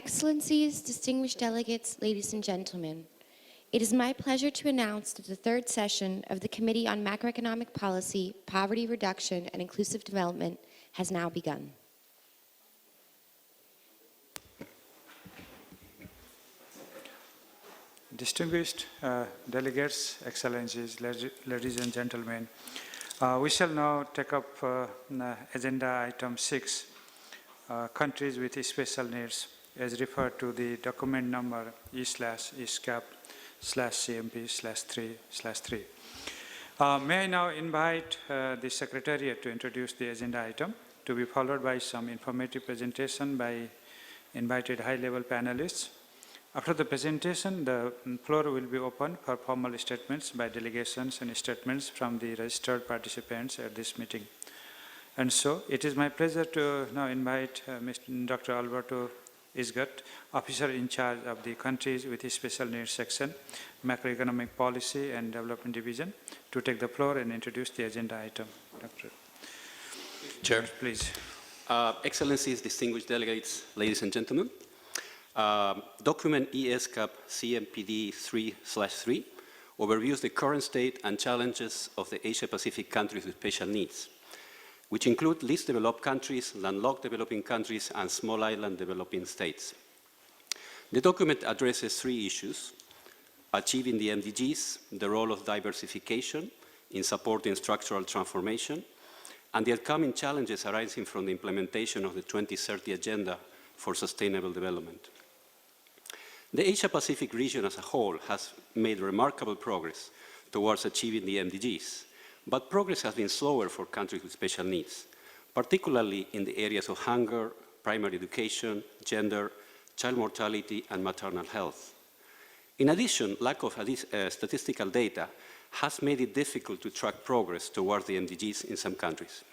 Excellencies, distinguished delegates, ladies and gentlemen, it is my pleasure to announce that the third session of the Committee on Macroeconomic Policy, Poverty Reduction, and Inclusive Development has now begun. Distinguished delegates, excellencies, ladies and gentlemen, we shall now take up agenda item 6, countries with special needs, as referred to the document number E/ESCAP/CMP/3/3. May I now invite the Secretariat to introduce the agenda item, to be followed by some informative presentation by invited high-level panelists. After the presentation, the floor will be open for formal statements by delegations and statements from the registered participants at this meeting. And so, it is my pleasure to now invite Dr. Alberto Isgat, Officer in charge of the Countries with Special Needs Section, Macroeconomic Policy and Development Division, to take the floor and introduce the agenda item. Dr. Chair, please. Excellencies, distinguished delegates, ladies and gentlemen. Document ESCAP CMPD 3/3 overviews the current state and challenges of the Asia-Pacific countries with special needs, which include least developed countries, landlocked developing countries, and small island developing states. The document addresses 3 issues: achieving the MDGs, the role of diversification in supporting structural transformation, and the upcoming challenges arising from the implementation of the 2030 Agenda for Sustainable Development. The Asia-Pacific region as a whole has made remarkable progress towards achieving the MDGs, but progress has been slower for countries with special needs, particularly in the areas of hunger, primary education, gender, child mortality, and maternal health. In addition, lack of statistical data has made it difficult to track progress towards the MDGs in some countries.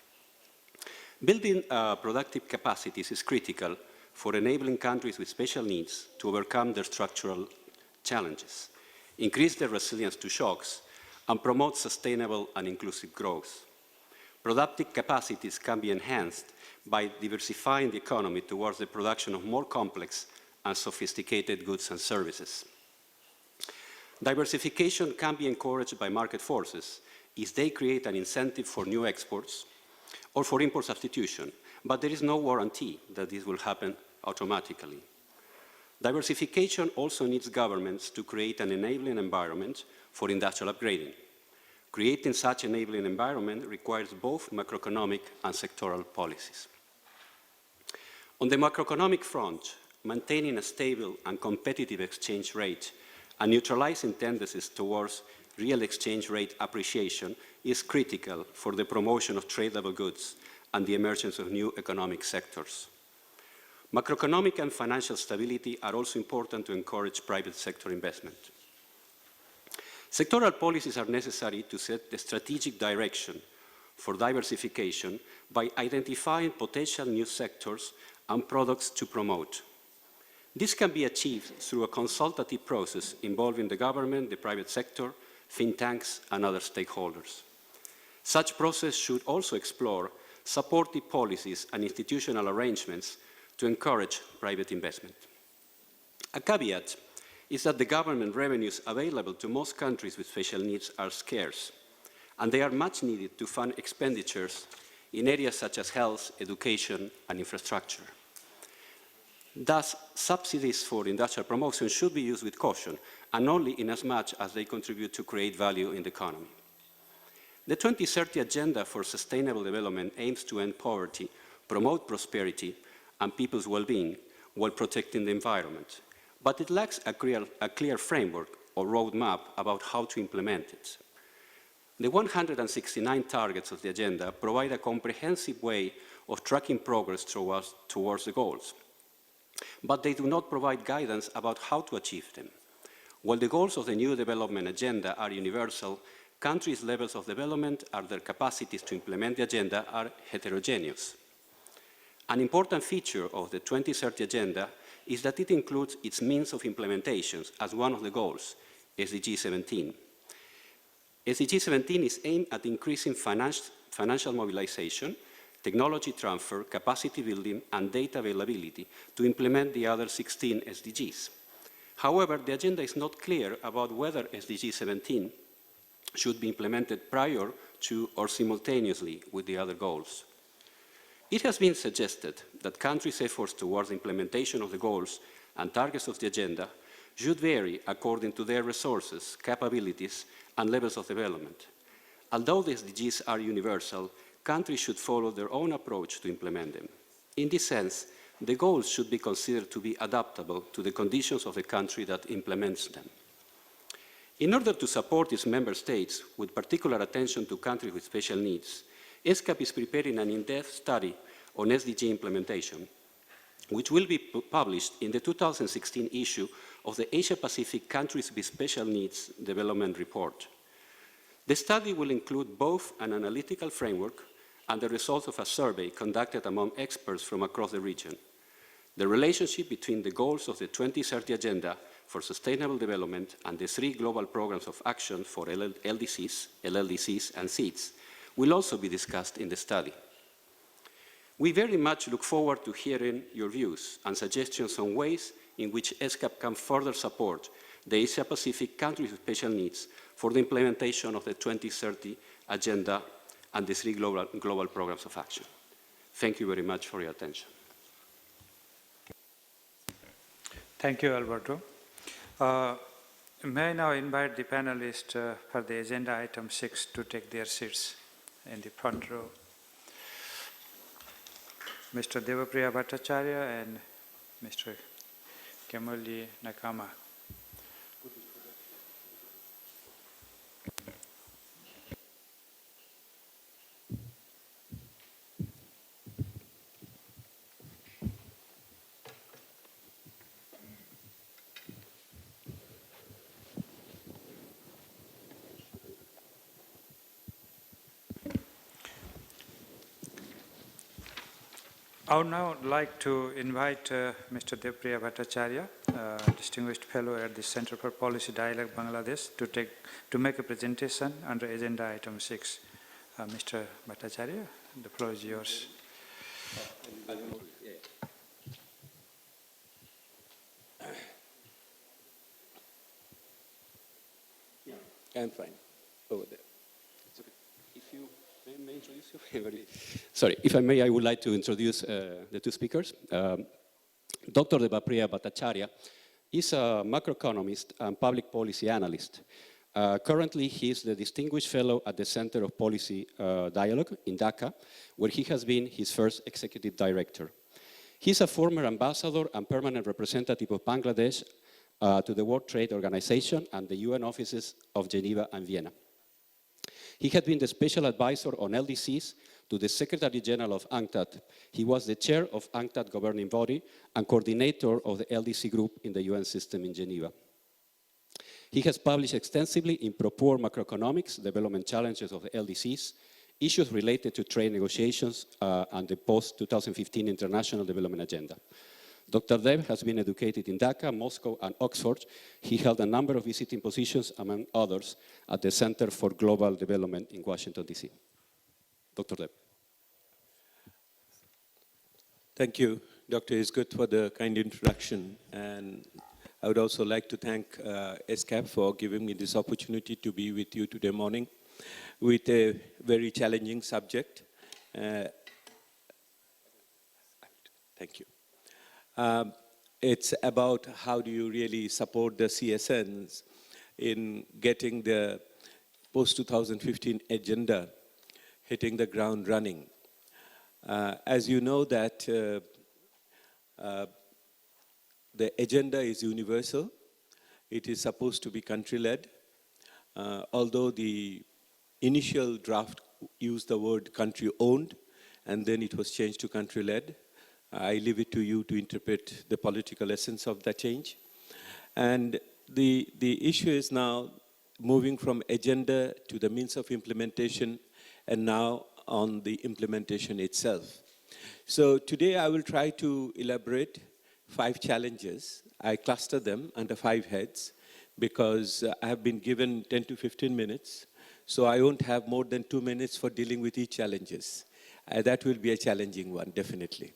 Building productive capacities is critical for enabling countries with special needs to overcome their structural challenges, increase their resilience to shocks, and promote sustainable and inclusive growth. Productive capacities can be enhanced by diversifying the economy towards the production of more complex and sophisticated goods and services. Diversification can be encouraged by market forces if they create an incentive for new exports or for import substitution, but there is no guarantee that this will happen automatically. Diversification also needs governments to create an enabling environment for industrial upgrading. Creating such enabling environment requires both macroeconomic and sectoral policies. On the macroeconomic front, maintaining a stable and competitive exchange rate and neutralizing tendencies towards real exchange rate appreciation is critical for the promotion of tradable goods and the emergence of new economic sectors. Macroeconomic and financial stability are also important to encourage private sector investment. Sectoral policies are necessary to set the strategic direction for diversification by identifying potential new sectors and products to promote. This can be achieved through a consultative process involving the government, the private sector, think tanks, and other stakeholders. Such process should also explore supportive policies and institutional arrangements to encourage private investment. A caveat is that the government revenues available to most countries with special needs are scarce, and they are much needed to fund expenditures in areas such as health, education, and infrastructure. Thus, subsidies for industrial promotion should be used with caution, and only inasmuch as they contribute to create value in the economy. The 2030 Agenda for Sustainable Development aims to end poverty, promote prosperity, and people's well-being while protecting the environment, but it lacks a clear framework or roadmap about how to implement it. The 169 targets of the agenda provide a comprehensive way of tracking progress towards the goals, but they do not provide guidance about how to achieve them. While the goals of the new development agenda are universal, countries' levels of development and their capacities to implement the agenda are heterogeneous. An important feature of the 2030 Agenda is that it includes its means of implementation as one of the goals, SDG 17. SDG 17 is aimed at increasing financial mobilization, technology transfer, capacity building, and data availability to implement the other 16 SDGs. However, the agenda is not clear about whether SDG 17 should be implemented prior to or simultaneously with the other goals. It has been suggested that countries' efforts towards the implementation of the goals and targets of the agenda should vary according to their resources, capabilities, and levels of development. Although the SDGs are universal, countries should follow their own approach to implement them. In this sense, the goals should be considered to be adaptable to the conditions of the country that implements them. In order to support its member states, with particular attention to countries with special needs, ESCAP is preparing an in-depth study on SDG implementation, which will be published in the 2016 issue of the Asia-Pacific Countries with Special Needs Development Report. The study will include both an analytical framework and the results of a survey conducted among experts from across the region. The relationship between the goals of the 2030 Agenda for Sustainable Development and the 3 global programs of action for LLDCs, and SEEDs will also be discussed in the study. We very much look forward to hearing your views and suggestions on ways in which ESCAP can further support the Asia-Pacific countries with special needs for the implementation of the 2030 Agenda and the 3 global programs of action. Thank you very much for your attention. Thank you, Alberto. May I now invite the panelists for the agenda item 6 to take their seats in the front row. Mr. Devapriya Bhattacharya and Mr. Kemali Nakama. I would now like to invite Mr. Devapriya Bhattacharya, Distinguished Fellow at the Center for Policy Dialogue, Bangladesh, to make a presentation under Agenda Item 6. Mr. Bhattacharya, the floor is yours. I'm fine. Over there. It's okay. If you may introduce you. Sorry, if I may, I would like to introduce the 2 speakers. Dr. Devapriya Bhattacharya is a macroeconomist and public policy analyst. Currently, he is the Distinguished Fellow at the Center of Policy Dialogue in Dhaka, where he has been his first executive director. He is a former ambassador and permanent representative of Bangladesh to the World Trade Organization and the UN offices of Geneva and Vienna. He had been the special advisor on LDCs to the Secretary General of UNCTAD. He was the chair of UNCTAD governing body and coordinator of the LDC group in the UN system in Geneva. He has published extensively in Pro-Poor Macroeconomics, Development Challenges of the LDCs, issues related to trade negotiations and the post-2015 International Development Agenda. Dr. Dev has been educated in Dhaka, Moscow, and Oxford. He held a number of visiting positions, among others, at the Center for Global Development in Washington, D.C. Dr. Dev. Thank you, Dr. Isgut, for the kind introduction. And I would also like to thank ESCAP for giving me this opportunity to be with you today morning with a very challenging subject. Thank you. It's about how do you really support the CSNs in getting the post-2015 agenda hitting the ground running. As you know that the agenda is universal. It is supposed to be country-led. Although the initial draft used the word country-owned, and then it was changed to country-led. I leave it to you to interpret the political essence of that change. And the issue is now moving from agenda to the means of implementation, and now on the implementation itself. So today I will try to elaborate 5 challenges. I cluster them under 5 heads because I have been given 10 to 15 minutes. So I won't have more than 2 minutes for dealing with each challenges. That will be a challenging one, definitely.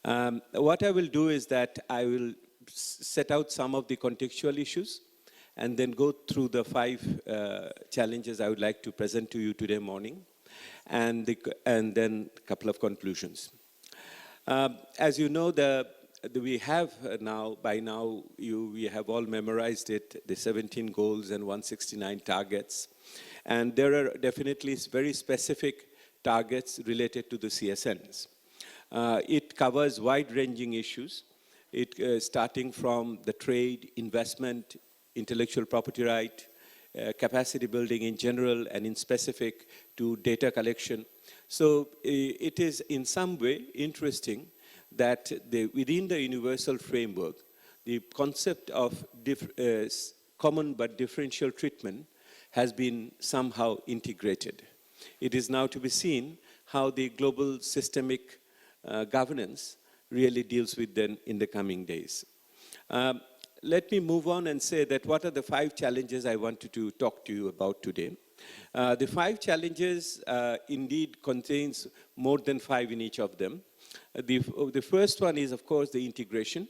What I will do is that I will set out some of the contextual issues and then go through the 5 challenges I would like to present to you today morning, and then a couple of conclusions. As you know, we have by now, we have all memorized it, the 17 goals and 169 targets. And there are definitely very specific targets related to the CSNs. It covers wide-ranging issues, starting from the trade, investment, intellectual property right, capacity building in general and in specific to data collection. So it is in some way interesting that within the universal framework, the concept of common but differential treatment has been somehow integrated. It is now to be seen how the global systemic governance really deals with them in the coming days. Let me move on and say that what are the 5 challenges I wanted to talk to you about today. The 5 challenges indeed contains more than 5 in each of them. The first one is, of course, the integration.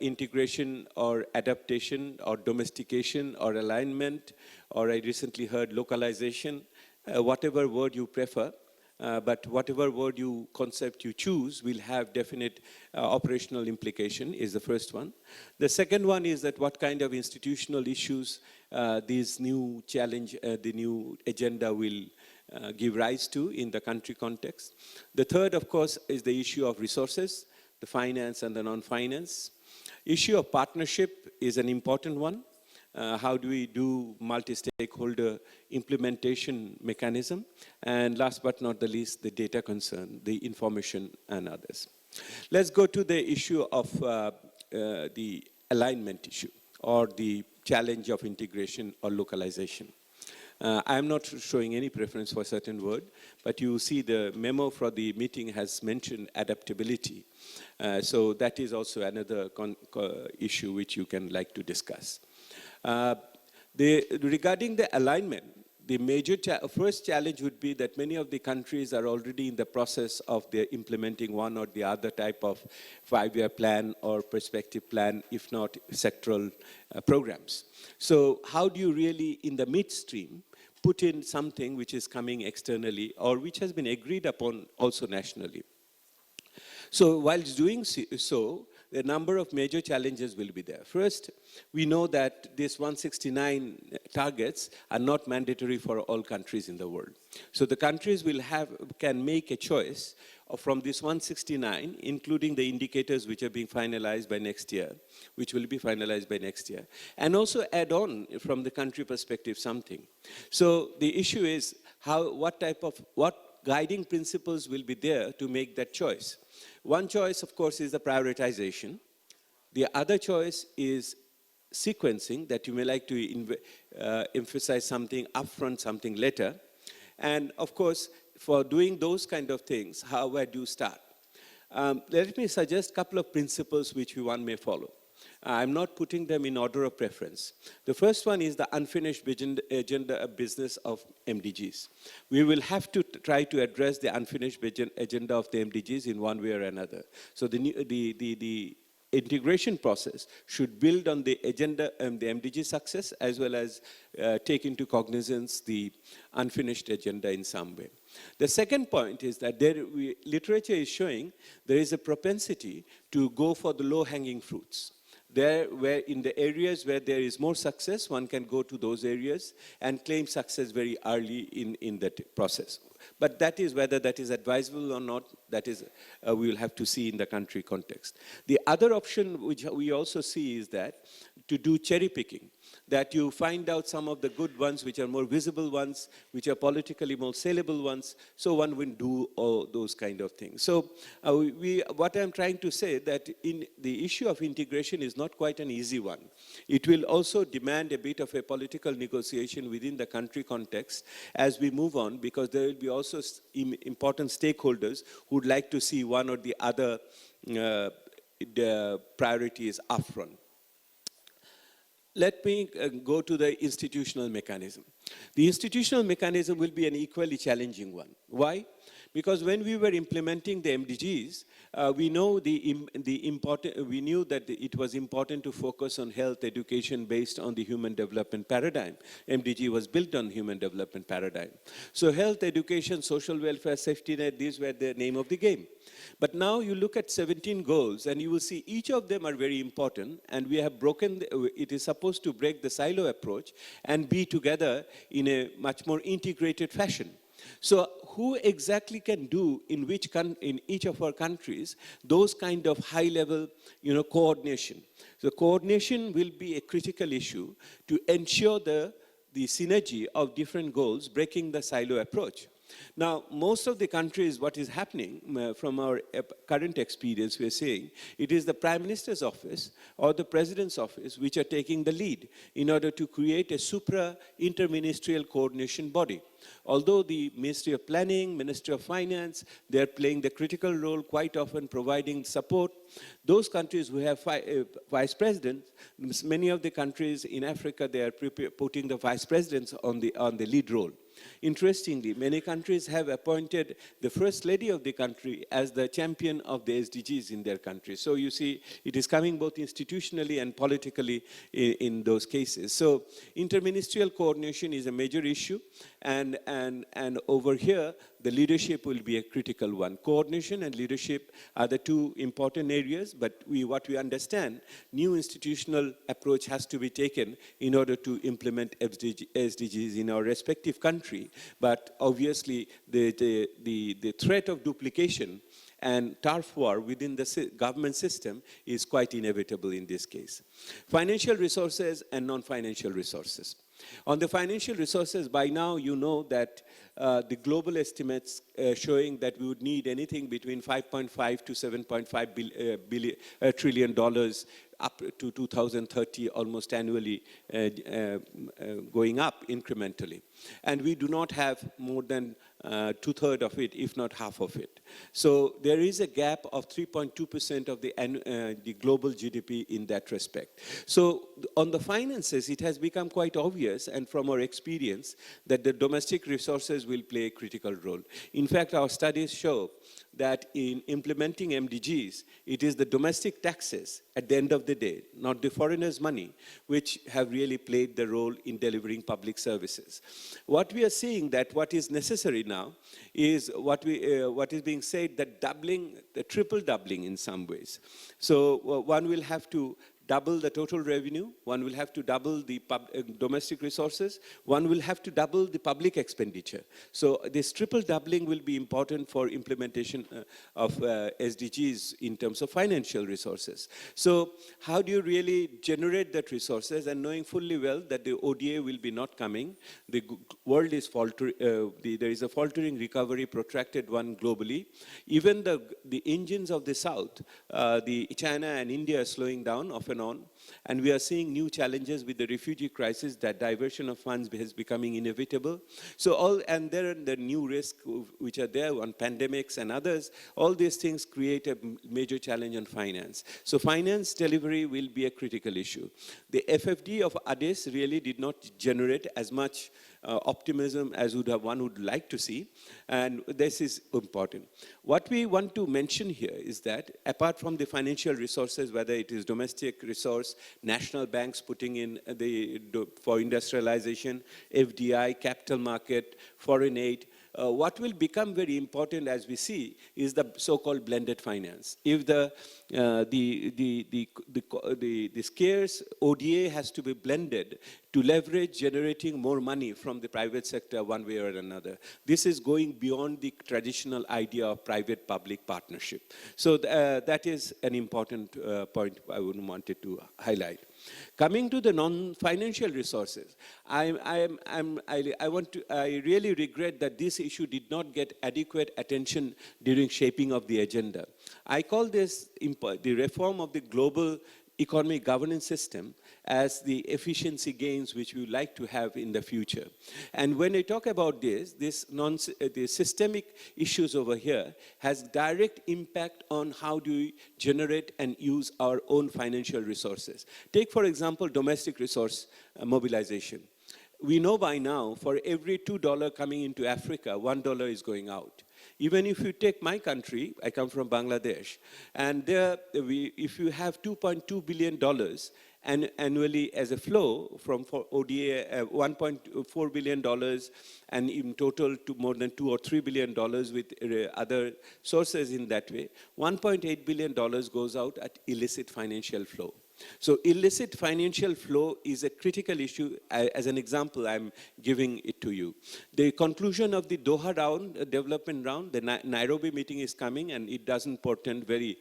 Integration or adaptation or domestication or alignment, or I recently heard localization, whatever word you prefer. But whatever word concept you choose will have definite operational implication is the first one. The second one is that what kind of institutional issues this new challenge, the new agenda will give rise to in the country context. The third, of course, is the issue of resources, the finance and the non-finance. Issue of partnership is an important one. How do we do multi-stakeholder implementation mechanism? And last but not the least, the data concern, the information and others. Let's go to the issue of the alignment issue or the challenge of integration or localization. I'm not showing any preference for a certain word, but you see the memo for the meeting has mentioned adaptability. So that is also another issue which you can like to discuss. Regarding the alignment, the major first challenge would be that many of the countries are already in the process of their implementing one or the other type of 5-year plan or perspective plan, if not sectoral programs. So how do you really, in the midstream, put in something which is coming externally or which has been agreed upon also nationally? So while doing so, a number of major challenges will be there. First, we know that these 169 targets are not mandatory for all countries in the world. So the countries can make a choice from this 169, including the indicators which are being finalized by next year, which will be finalized by next year, and also add on from the country perspective something. So the issue is what guiding principles will be there to make that choice. One choice, of course, is the prioritization. The other choice is sequencing, that you may like to emphasize something upfront, something later. And of course, for doing those kind of things, where do you start? Let me suggest a couple of principles which one may follow. I'm not putting them in order of preference. The first one is the unfinished agenda business of MDGs. We will have to try to address the unfinished agenda of the MDGs in one way or another. So the integration process should build on the agenda and the MDG success, as well as take into cognizance the unfinished agenda in some way. The second point is that literature is showing there is a propensity to go for the low-hanging fruits. Where in the areas where there is more success, one can go to those areas and claim success very early in that process. But that is whether that is advisable or not, that is we will have to see in the country context. The other option which we also see is that to do cherry picking, that you find out some of the good ones which are more visible ones, which are politically more saleable ones, so one will do all those kind of things. So what I'm trying to say that in the issue of integration is not quite an easy one. It will also demand a bit of a political negotiation within the country context as we move on, because there will be also important stakeholders who would like to see one or the other priorities upfront. Let me go to the institutional mechanism. The institutional mechanism will be an equally challenging one. Why? Because when we were implementing the MDGs, we knew that it was important to focus on health education based on the human development paradigm. MDG was built on human development paradigm. So health, education, social welfare, safety net, these were the name of the game. But now you look at 17 goals and you will see each of them are very important, and we have it is supposed to break the silo approach and be together in a much more integrated fashion. So who exactly can do in each of our countries those kind of high-level, coordination? So coordination will be a critical issue to ensure the synergy of different goals, breaking the silo approach. Now, most of the countries, what is happening from our current experience, we are saying, it is the Prime Minister's office or the President's office which are taking the lead in order to create a supra-interministerial coordination body. Although the Ministry of Planning, Ministry of Finance, they are playing the critical role, quite often providing support. Those countries who have vice presidents, many of the countries in Africa, they are putting the vice presidents on the lead role. Interestingly, many countries have appointed the First Lady of the country as the champion of the SDGs in their country. So you see, it is coming both institutionally and politically in those cases. So interministerial coordination is a major issue, and over here, the leadership will be a critical one. Coordination and leadership are the two important areas, but what we understand, new institutional approach has to be taken in order to implement SDGs in our respective country. But obviously, the threat of duplication and turf war within the government system is quite inevitable in this case. Financial resources and non-financial resources. On the financial resources, by now you know that the global estimates showing that we would need anything between $5.5 to $7.5 trillion up to 2030, almost annually going up incrementally. And we do not have more than two-thirds of it, if not half of it. So there is a gap of 3.2% of the global GDP in that respect. So on the finances, it has become quite obvious, and from our experience, that the domestic resources will play a critical role. In fact, our studies show that in implementing MDGs, it is the domestic taxes at the end of the day, not the foreigners' money, which have really played the role in delivering public services. What we are seeing that what is necessary now is what is being said, that doubling, the triple doubling in some ways. So one will have to double the total revenue, one will have to double the domestic resources, one will have to double the public expenditure. So this triple doubling will be important for implementation of SDGs in terms of financial resources. So how do you really generate that resources, and knowing fully well that the ODA will be not coming, the world is faltering, there is a faltering recovery, protracted one globally. Even the engines of the South, the China and India are slowing down off and on, and we are seeing new challenges with the refugee crisis, that diversion of funds is becoming inevitable. So there are the new risks which are there on pandemics and others. All these things create a major challenge on finance. So finance delivery will be a critical issue. The FFD of ADIS really did not generate as much optimism as one would like to see, and this is important. What we want to mention here is that apart from the financial resources, whether it is domestic resource, national banks putting in for industrialization, FDI, capital market, foreign aid, what will become very important, as we see, is the so-called blended finance. If the scarce ODA has to be blended to leverage generating more money from the private sector one way or another. This is going beyond the traditional idea of private-public partnership. So that is an important point I would wanted to highlight. Coming to the non-financial resources, I really regret that this issue did not get adequate attention during shaping of the agenda. I call this the reform of the global economic governance system as the efficiency gains which we would like to have in the future. And when I talk about the systemic issues over here has direct impact on how do we generate and use our own financial resources. Take, for example, domestic resource mobilization. We know by now for every $2 coming into Africa, $1 is going out. Even if you take my country, I come from Bangladesh, and there if you have $2.2 billion and annually as a flow from for ODA, $1.4 billion, and in total to more than $2 or $3 billion with other sources in that way, $1.8 billion goes out at illicit financial flow. So illicit financial flow is a critical issue. As an example, I'm giving it to you. The conclusion of the Doha round, development round, the Nairobi meeting is coming, and it doesn't portend very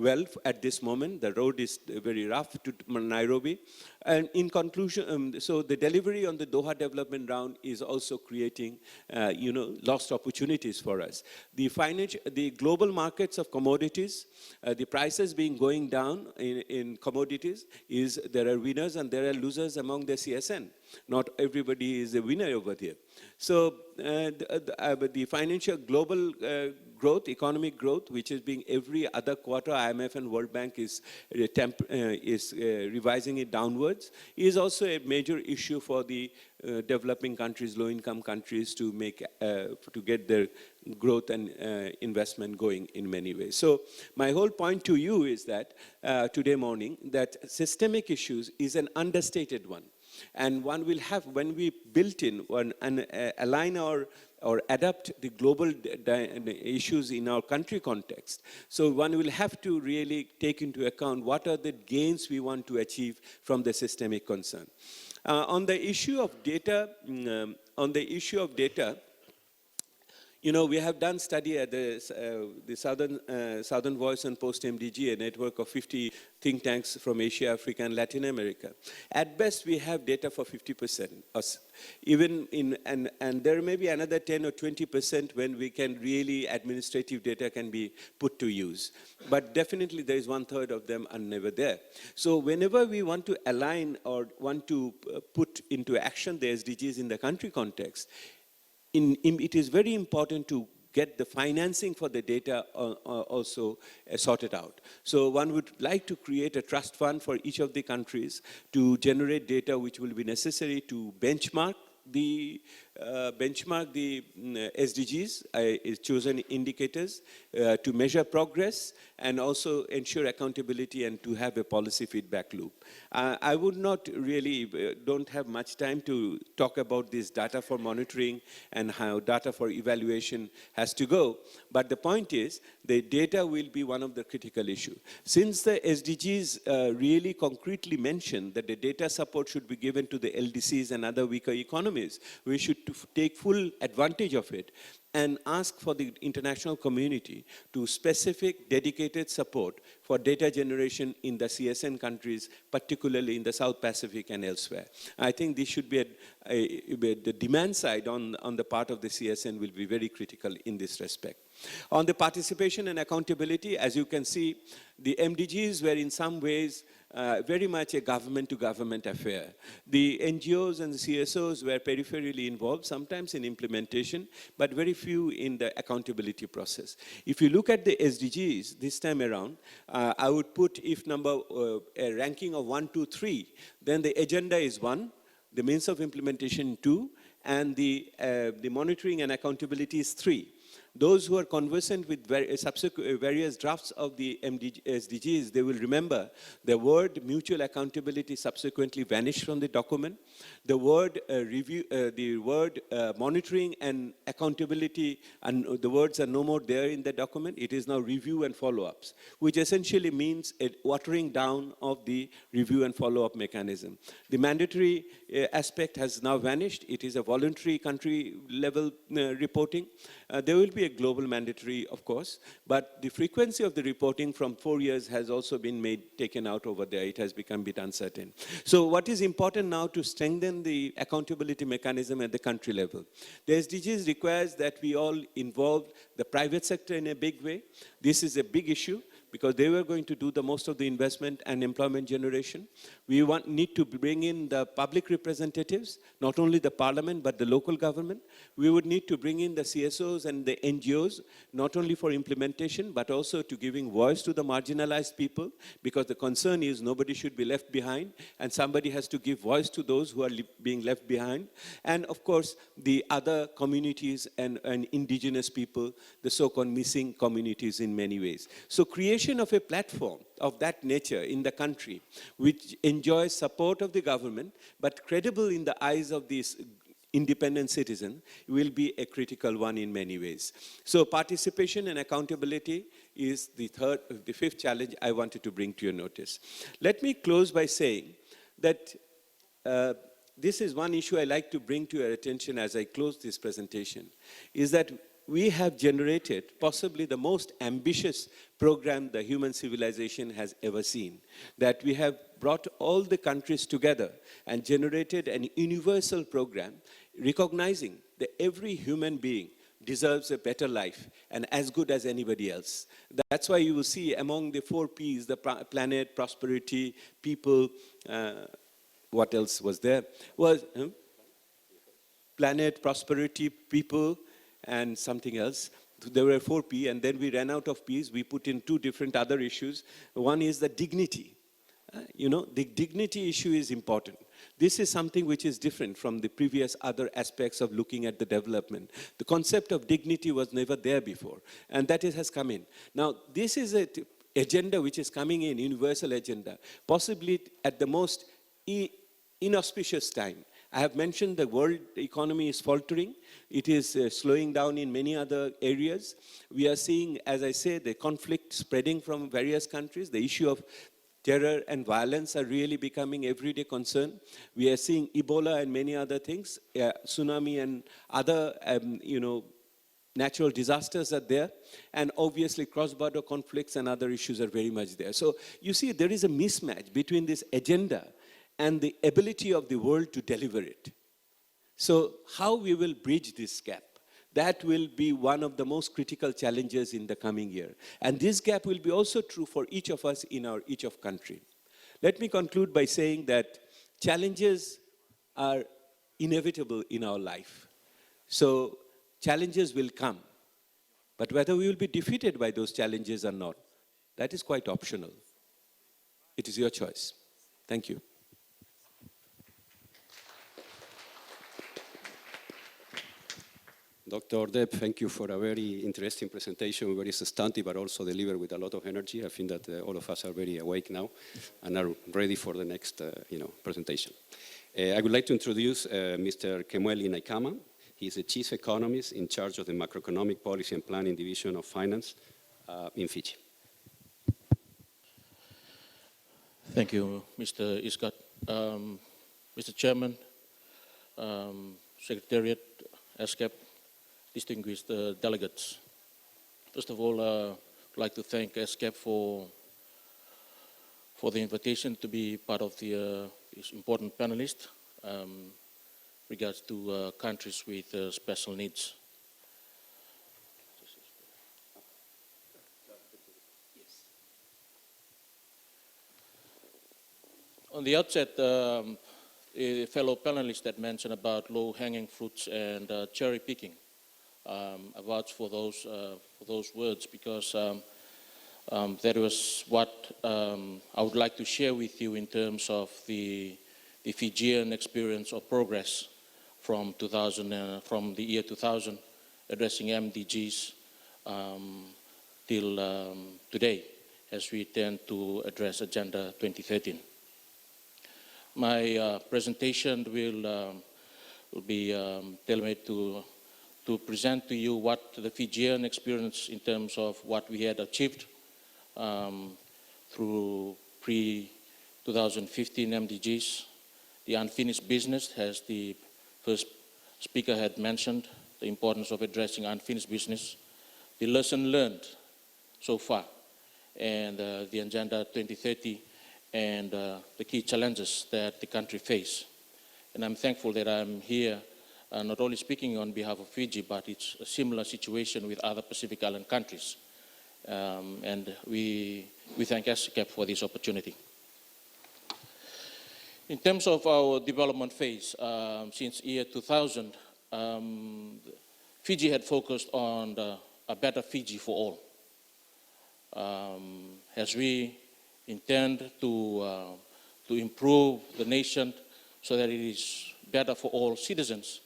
well at this moment. The road is very rough to Nairobi. And in conclusion, so the delivery on the Doha development round is also creating, lost opportunities for us. The global markets of commodities, the prices going down in commodities, there are winners and there are losers among the CSN. Not everybody is a winner over there. So the financial global growth, economic growth, which is being every other quarter, IMF and World Bank is revising it downwards, is also a major issue for the developing countries, low-income countries to get their growth and investment going in many ways. So my whole point to you is that today morning, that systemic issues is an understated one. And one will have, when we built in and align or adapt the global issues in our country context, so one will have to really take into account what are the gains we want to achieve from the systemic concern. On the issue of data, we have done study at the Southern Voice and Post-MDG, a network of 50 think tanks from Asia, Africa, and Latin America. At best, we have data for 50%. And there may be another 10 or 20% when we can really, administrative data can be put to use. But definitely, there is 1/3 of them are never there. So whenever we want to align or want to put into action the SDGs in the country context, it is very important to get the financing for the data also sorted out. So one would like to create a trust fund for each of the countries to generate data which will be necessary to benchmark the SDGs, chosen indicators, to measure progress and also ensure accountability and to have a policy feedback loop. I would not really, don't have much time to talk about this data for monitoring and how data for evaluation has to go. But the point is, the data will be one of the critical issues. Since the SDGs really concretely mention that the data support should be given to the LDCs and other weaker economies, we should take full advantage of it and ask for the international community to specific dedicated support for data generation in the CSN countries, particularly in the South Pacific and elsewhere. I think this should be the demand side on the part of the CSN will be very critical in this respect. On the participation and accountability, as you can see, the MDGs were in some ways very much a government-to-government affair. The NGOs and the CSOs were peripherally involved, sometimes in implementation, but very few in the accountability process. If you look at the SDGs this time around, I would put a ranking of 1, 2, 3, then the agenda is 1, the means of implementation 2, and the monitoring and accountability is 3. Those who are conversant with various drafts of the SDGs, they will remember the word mutual accountability subsequently vanished from the document. The word monitoring and accountability, and the words are no more there in the document. It is now review and follow-ups, which essentially means a watering down of the review and follow-up mechanism. The mandatory aspect has now vanished. It is a voluntary country level reporting. There will be a global mandatory, of course, but the frequency of the reporting from 4 years has also been taken out over there. It has become a bit uncertain. So what is important now to strengthen the accountability mechanism at the country level? The SDGs requires that we all involve the private sector in a big way. This is a big issue. because they were going to do the most of the investment and employment generation. We need to bring in the public representatives, not only the parliament, but the local government. We would need to bring in the CSOs and the NGOs, not only for implementation, but also to giving voice to the marginalized people, because the concern is nobody should be left behind, and somebody has to give voice to those who are being left behind. And of course, the other communities and indigenous people, the so-called missing communities in many ways. So creation of a platform of that nature in the country, which enjoys support of the government, but credible in the eyes of these independent citizen, will be a critical one in many ways. So participation and accountability is the fifth challenge I wanted to bring to your notice. Let me close by saying that this is one issue I like to bring to your attention as I close this presentation, is that we have generated possibly the most ambitious program the human civilization has ever seen. That we have brought all the countries together and generated an universal program recognizing that every human being deserves a better life and as good as anybody else. That's why you will see among the 4 Ps, the planet, prosperity, people, what else was there? Planet, prosperity, people, and something else. There were 4 P, and then we ran out of Ps. We put in 2 different other issues. One is the dignity. The dignity issue is important. This is something which is different from the previous other aspects of looking at the development. The concept of dignity was never there before, and that has come in. Now, this is an agenda which is coming in, universal agenda, possibly at the most inauspicious time. I have mentioned the world economy is faltering. It is slowing down in many other areas. We are seeing, as I say, the conflict spreading from various countries. The issue of terror and violence are really becoming everyday concern. We are seeing Ebola and many other things, tsunami and other, natural disasters are there. And obviously cross-border conflicts and other issues are very much there. So you see, there is a mismatch between this agenda and the ability of the world to deliver it. So how we will bridge this gap? That will be one of the most critical challenges in the coming year. And this gap will be also true for each of us in our each of country. Let me conclude by saying that challenges are inevitable in our life. So challenges will come. But whether we will be defeated by those challenges or not, that is quite optional. It is your choice. Thank you. Dr. Deb, thank you for a very interesting presentation, very substantive, but also delivered with a lot of energy. I think that all of us are very awake now and are ready for the next presentation. I would like to introduce Mr. Kemueli Naikama. He is the Chief Economist in charge of the Macroeconomic Policy and Planning Division of Finance in Fiji. Thank you, Mr. Iskat. Mr. Chairman, Secretariat, ESCAP, distinguished delegates. First of all, I'd like to thank ESCAP for the invitation to be part of this important panelist regards to countries with special needs. On the outset, a fellow panelist that mentioned about low-hanging fruits and cherry picking. I vouch for those words because that was what I would like to share with you in terms of the Fijian experience or progress from the year 2000, addressing MDGs till today, as we tend to address Agenda 2013. My presentation will be tailor-made to present to you what the Fijian experience in terms of what we had achieved through pre-2015 MDGs, the unfinished business, as the first speaker had mentioned, the importance of addressing unfinished business, the lesson learned so far, and the Agenda 2030, and the key challenges that the country face. And I'm thankful that I'm here not only speaking on behalf of Fiji, but it's a similar situation with other Pacific Island countries. And we thank ESCAP for this opportunity. In terms of our development phase, since year 2000, Fiji had focused on a better Fiji for all. As we intend to improve the nation so that it is better for all citizens,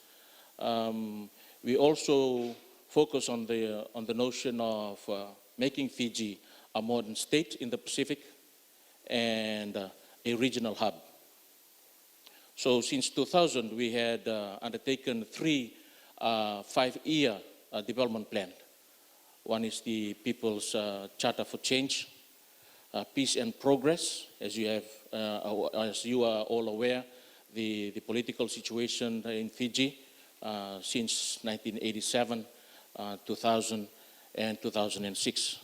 we also focus on the notion of making Fiji a modern state in the Pacific and a regional hub. So since 2000, we had undertaken 3 5-year development plans. One is the People's Charter for Change, Peace and Progress. As you are all aware, the political situation in Fiji since 1987, 2000, and 2006.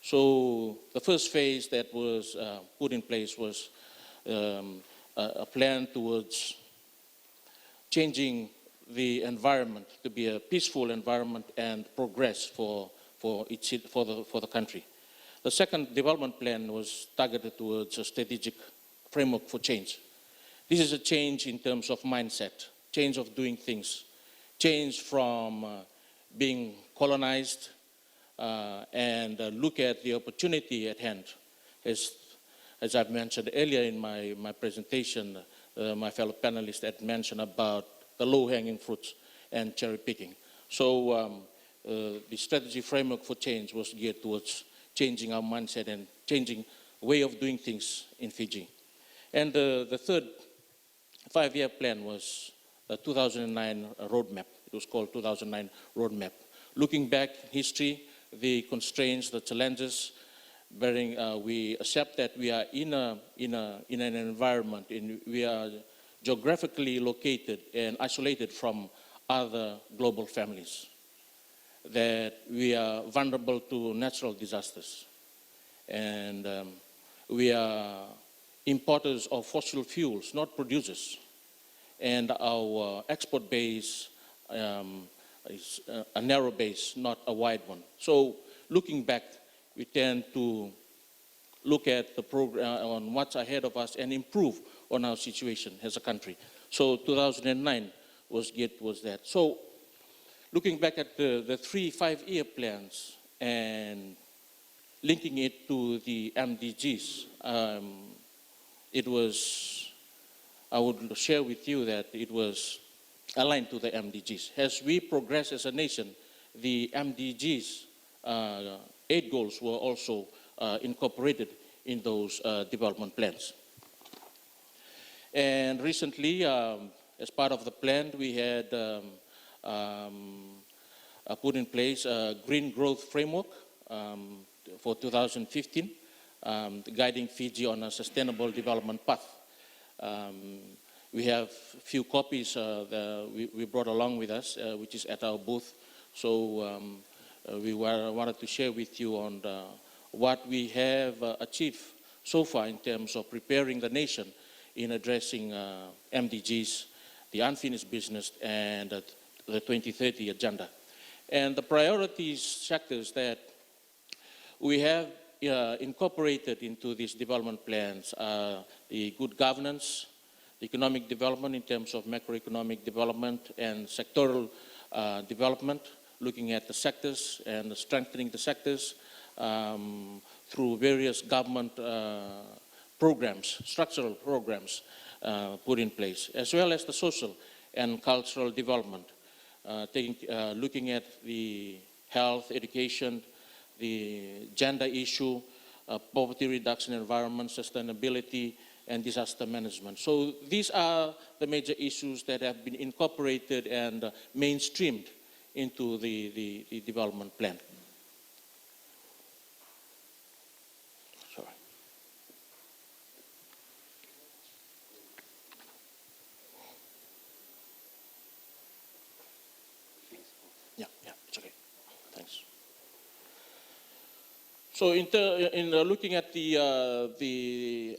So the first phase that was put in place was a plan towards changing the environment to be a peaceful environment and progress for the country. The second development plan was targeted towards a strategic framework for change. This is a change in terms of mindset, change of doing things, change from being colonized and look at the opportunity at hand. As I've mentioned earlier in my presentation, my fellow panelists had mentioned about the low-hanging fruits and cherry picking. So the strategy framework for change was geared towards changing our mindset and changing way of doing things in Fiji. And the third 5-year plan was the 2009 roadmap. It was called 2009 roadmap. Looking back in history, the constraints, the challenges, we accept that we are in an environment, we are geographically located and isolated from other global families, that we are vulnerable to natural disasters, and we are importers of fossil fuels, not producers, and our export base is a narrow base, not a wide one. So looking back, we tend to look at the program on what's ahead of us and improve on our situation as a country. So 2009 was that. So looking back at the 3 5-year plans and linking it to the MDGs, I would share with you that it was aligned to the MDGs. As we progress as a nation, the MDGs 8 goals were also incorporated in those development plans. And recently, as part of the plan, we had put in place a green growth framework for 2015, guiding Fiji on a sustainable development path. We have a few copies we brought along with us, which is at our booth. So we wanted to share with you on what we have achieved so far in terms of preparing the nation in addressing MDGs, the unfinished business, and the 2030 agenda. And the priorities sectors that we have incorporated into these development plans are the good governance, economic development in terms of macroeconomic development and sectoral development, looking at the sectors and strengthening the sectors through various government programs, structural programs put in place, as well as the social and cultural development, looking at the health, education, the gender issue, poverty reduction, environment, sustainability, and disaster management. So these are the major issues that have been incorporated and mainstreamed into the development plan. Sorry. Yeah, it's okay. Thanks. So in looking at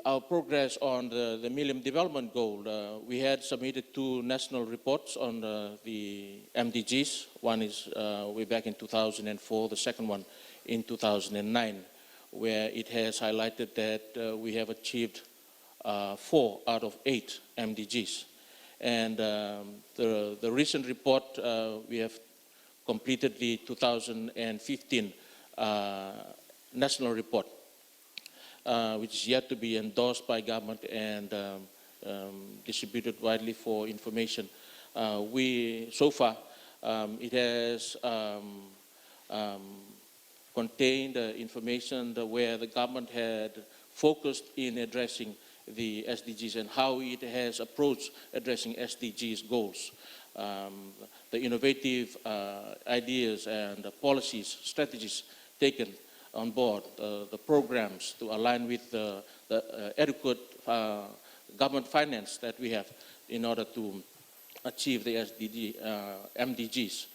our progress on the Millennium Development Goal, we had submitted 2 national reports on the MDGs. One is way back in 2004. The second one in 2009, where it has highlighted that we have achieved 4 out of 8 MDGs. And the recent report, we have completed the 2015 national report, which is yet to be endorsed by government and distributed widely for information. So far, it has contained information where the government had focused in addressing the SDGs and how it has approached addressing SDGs goals. The innovative ideas and the policies, strategies taken on board, the programs to align with the adequate government finance that we have in order to achieve the MDGs.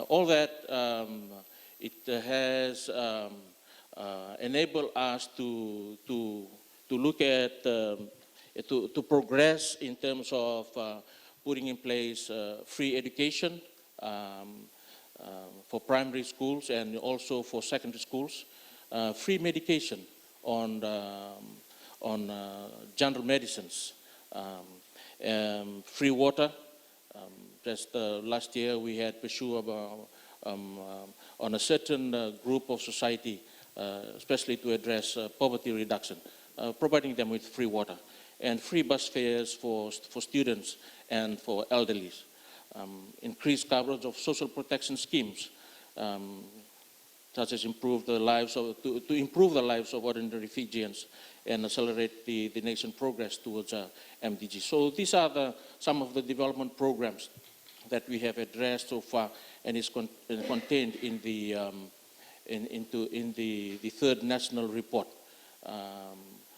All that, it has enabled us to look at, to progress in terms of putting in place free education for primary schools and also for secondary schools, free medication on general medicines, free water. Just last year we had pursued on a certain group of society, especially to address poverty reduction, providing them with free water and free bus fares for students and for elderly. Increased coverage of social protection schemes, such as to improve the lives of ordinary Fijians and accelerate the nation's progress towards MDG. So these are some of the development programs that we have addressed so far, and is contained in the third national report.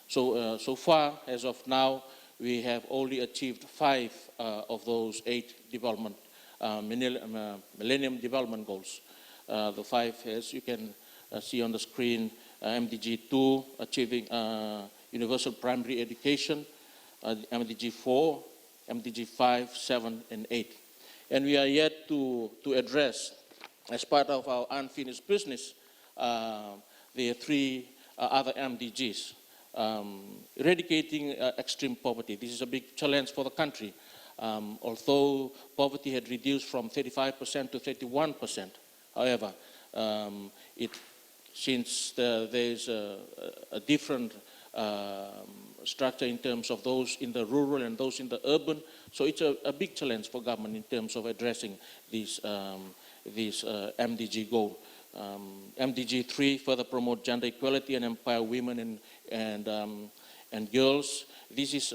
So far, as of now, we have only achieved 5 of those 8 development Millennium Development Goals. The 5, as you can see on the screen, MDG 2, achieving universal primary education, MDG 4, MDG 5, 7, and 8. And we are yet to address, as part of our unfinished business, the 3 other MDGs. Eradicating extreme poverty. This is a big challenge for the country. Although poverty had reduced from 35% to 31%, however, since there is a different structure in terms of those in the rural and those in the urban, so it's a big challenge for government in terms of addressing these MDG goal. MDG 3, further promote gender equality and empower women and girls. This is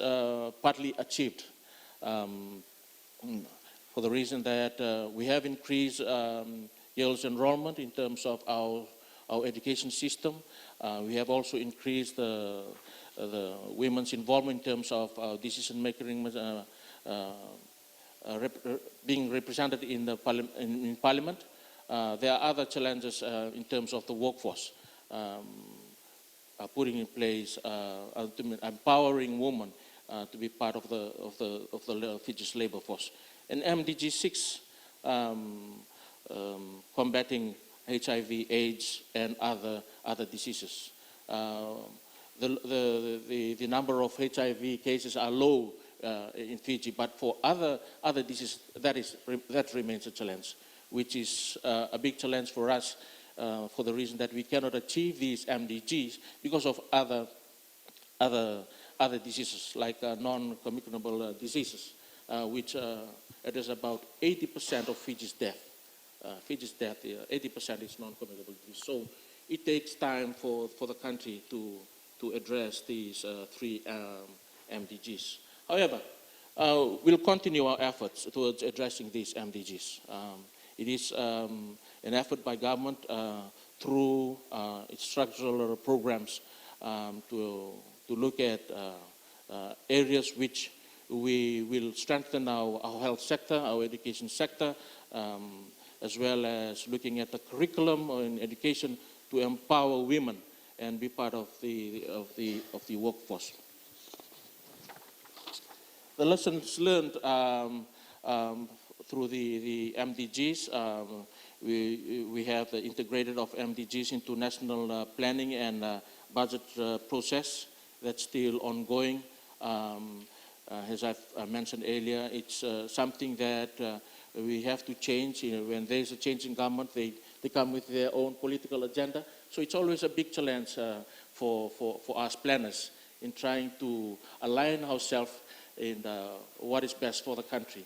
partly achieved for the reason that we have increased girls' enrollment in terms of our education system. We have also increased the women's involvement in terms of decision-making being represented in the parliament. There are other challenges in terms of the workforce, putting in place, empowering women to be part of the Fiji's labor force. And MDG 6, combating HIV, AIDS, and other diseases. The number of HIV cases are low in Fiji, but for other diseases, that remains a challenge, which is a big challenge for us for the reason that we cannot achieve these MDGs because of other diseases like non-communicable diseases, which address about 80% of Fiji's death. 80% is non-communicable disease. So it takes time for the country to address these 3 MDGs. However, we'll continue our efforts towards addressing these MDGs. It is an effort by government through its structural programs to look at areas which we will strengthen our health sector, our education sector, as well as looking at the curriculum in education to empower women and be part of the workforce. The lessons learned through the MDGs, we have the integrated of MDGs into national planning and budget process that's still ongoing. As I've mentioned earlier, it's something that we have to change. When there's a change in government, they come with their own political agenda. So it's always a big challenge for us planners in trying to align ourselves in what is best for the country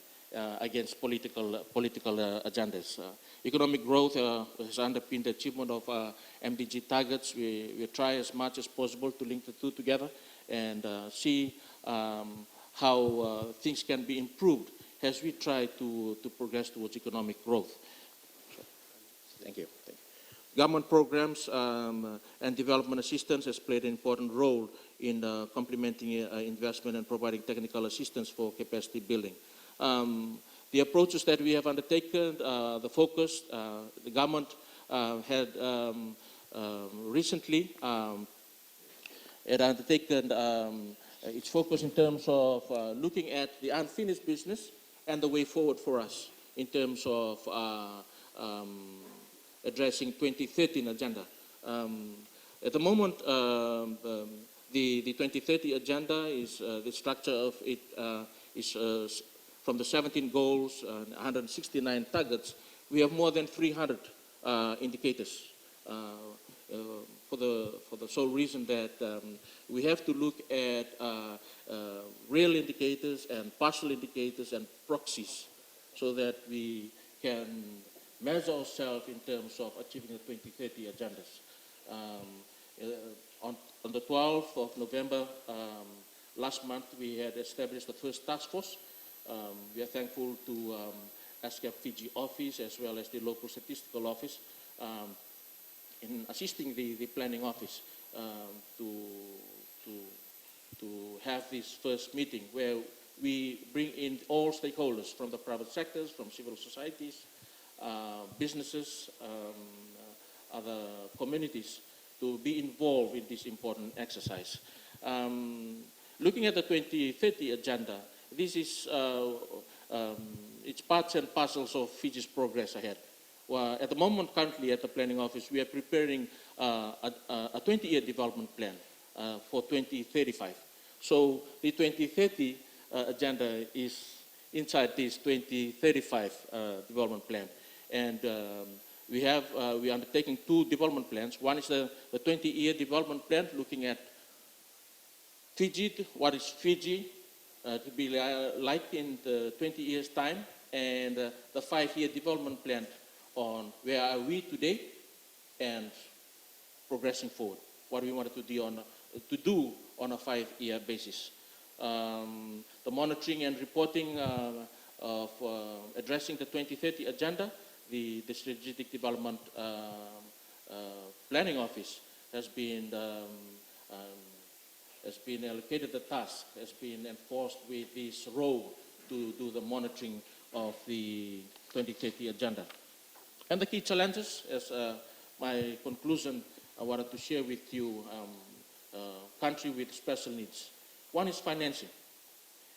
against political agendas. Economic growth has underpinned the achievement of MDG targets. We try as much as possible to link the two together and see how things can be improved as we try to progress towards economic growth. Thank you. Government programs and development assistance has played an important role in complementing investment and providing technical assistance for capacity building. The approaches that we have undertaken, the focus, the government had recently undertaken its focus in terms of looking at the unfinished business and the way forward for us in terms of addressing 2013 agenda. At the moment, the 2030 agenda is the structure of it is from the 17 goals and 169 targets. We have more than 300 indicators for the sole reason that we have to look at real indicators and partial indicators and proxies so that we can measure ourselves in terms of achieving the 2030 agendas. On the 12th of November last month, we had established the first task force. We are thankful to ESCAP Fiji office as well as the local statistical office in assisting the planning office to have this first meeting where we bring in all stakeholders from the private sectors, from civil societies, businesses, other communities to be involved in this important exercise. Looking at the 2030 agenda, this is it's parts and parcels of Fiji's progress ahead. Well, at the moment, currently at the planning office, we are preparing a 20-year development plan for 2035. So the 2030 agenda is inside this 2035 development plan. And we are undertaking two development plans. One is the 20-year development plan, looking at Fiji, what is Fiji to be like in the 20 years' time, and the 5-year development plan on where are we today and progressing forward, what we wanted to do on a 5-year basis. The monitoring and reporting of addressing the 2030 agenda, the Strategic Development Planning Office has been allocated the task, has been enforced with this role to do the monitoring of the 2030 agenda. And the key challenges, as my conclusion, I wanted to share with you, country with special needs. One is financing.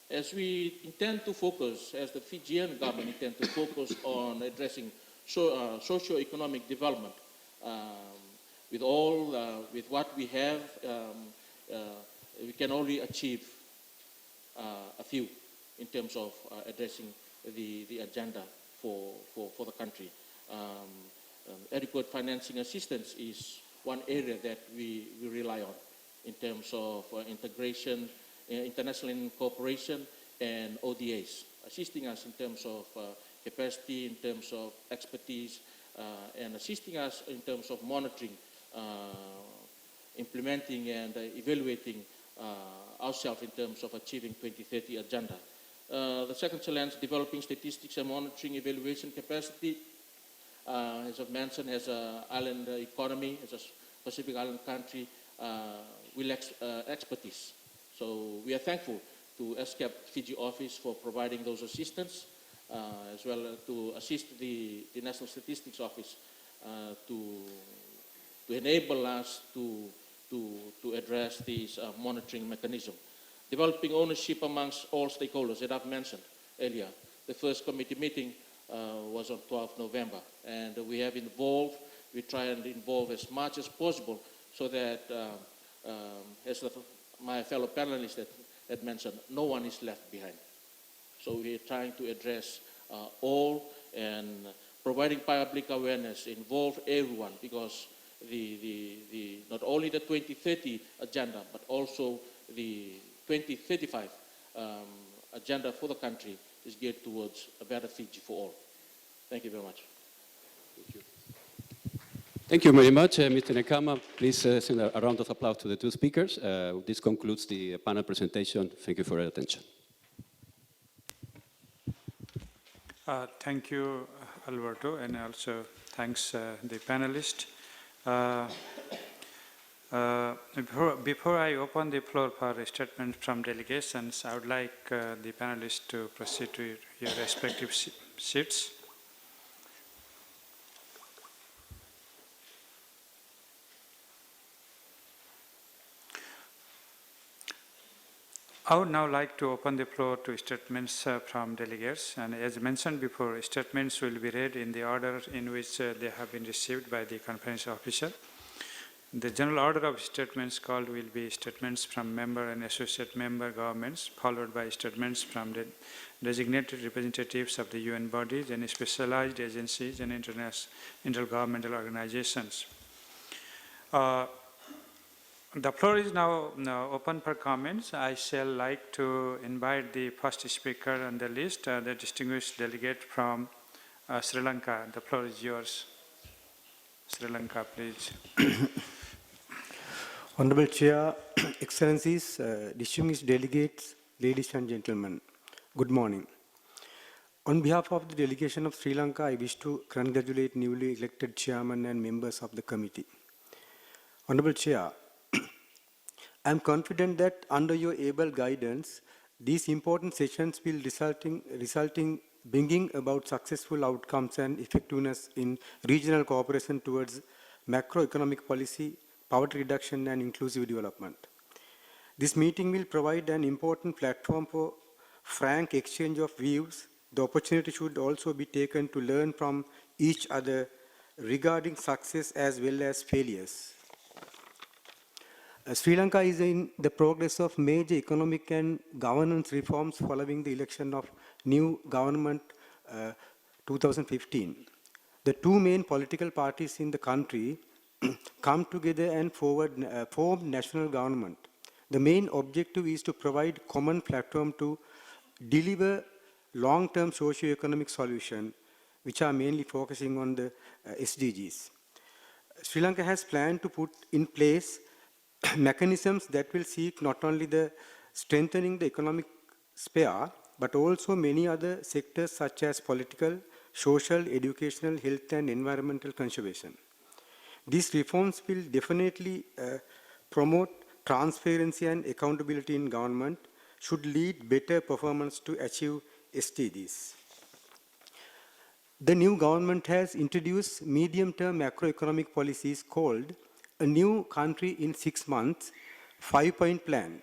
As we intend to focus, as the Fijian government intend to focus on addressing socio-economic development, with what we have, we can only achieve a few in terms of addressing the agenda for the country. Adequate financing assistance is one area that we rely on in terms of integration, international cooperation, and ODAs, assisting us in terms of capacity, in terms of expertise, and assisting us in terms of monitoring, implementing, and evaluating ourselves in terms of achieving 2030 agenda. The second challenge, developing statistics and monitoring evaluation capacity. As I've mentioned, as an island economy, as a Pacific Island country, we lack expertise. So we are thankful to ESCAP Fiji office for providing those assistance, as well as to assist the National Statistics Office to enable us to address this monitoring mechanism. Developing ownership amongst all stakeholders that I've mentioned earlier. The first committee meeting was on 12 November. And we have involved, we try and involve as much as possible so that, as my fellow panelists had mentioned, no one is left behind. So we're trying to address all and providing public awareness, involve everyone, because not only the 2030 agenda, but also the 2035 agenda for the country is geared towards a better Fiji for all. Thank you very much. Thank you. Thank you very much, Mr. Nekama. Please send a round of applause to the two speakers. This concludes the panel presentation. Thank you for your attention. Thank you, Alberto, and also thanks the panelists. Before I open the floor for statements from delegations, I would like the panelists to proceed to your respective seats. I would now like to open the floor to statements from delegates. And as mentioned before, statements will be read in the order in which they have been received by the conference officer. The general order of statements called will be statements from member and associate member governments, followed by statements from the designated representatives of the UN bodies and specialized agencies and intergovernmental organizations. The floor is now open for comments. I shall like to invite the first speaker on the list, the distinguished delegate from Sri Lanka. The floor is yours. Sri Lanka, please. Honorable Chair, Excellencies, distinguished delegates, ladies and gentlemen, good morning. On behalf of the delegation of Sri Lanka, I wish to congratulate newly elected chairman and members of the committee. Honorable Chair, I am confident that under your able guidance, these important sessions will bringing about successful outcomes and effectiveness in regional cooperation towards macroeconomic policy, poverty reduction and inclusive development. This meeting will provide an important platform for frank exchange of views. The opportunity should also be taken to learn from each other regarding success as well as failures. Sri Lanka is in the progress of major economic and governance reforms following the election of new government 2015. The two main political parties in the country come together and form national government. The main objective is to provide common platform to deliver long-term socio-economic solutions, which are mainly focusing on the SDGs. Sri Lanka has planned to put in place mechanisms that will seek not only the strengthening the economic sphere, but also many other sectors such as political, social, educational, health and environmental conservation. These reforms will definitely promote transparency and accountability in government, should lead better performance to achieve SDGs. The new government has introduced medium-term macroeconomic policies called a new country in 6 months, 5-point plan,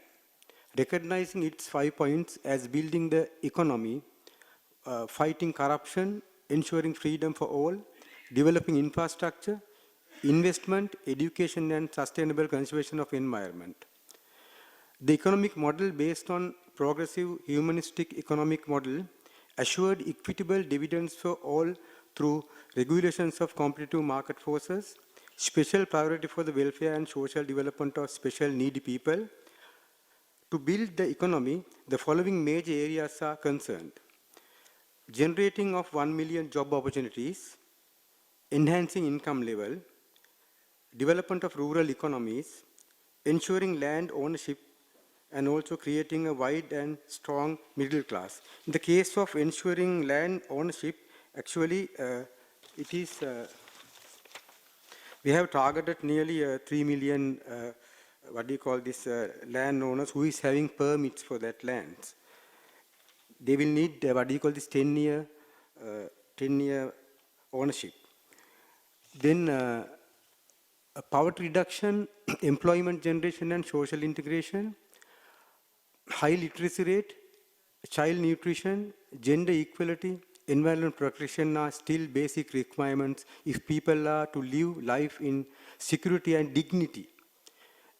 recognizing its 5 points as building the economy, fighting corruption, ensuring freedom for all, developing infrastructure, investment, education and sustainable conservation of environment. The economic model based on progressive humanistic economic model assured equitable dividends for all through regulations of competitive market forces, special priority for the welfare and social development of special needy people. To build the economy, the following major areas are concerned: generating of 1 million job opportunities, enhancing income level, development of rural economies, ensuring land ownership, and also creating a wide and strong middle class. In the case of ensuring land ownership, actually it is we have targeted nearly 3 million landowners who is having permits for that land. They will need 10-year ownership. Then poverty reduction, employment generation and social integration, high literacy rate, child nutrition, gender equality, environment protection are still basic requirements if people are to live life in security and dignity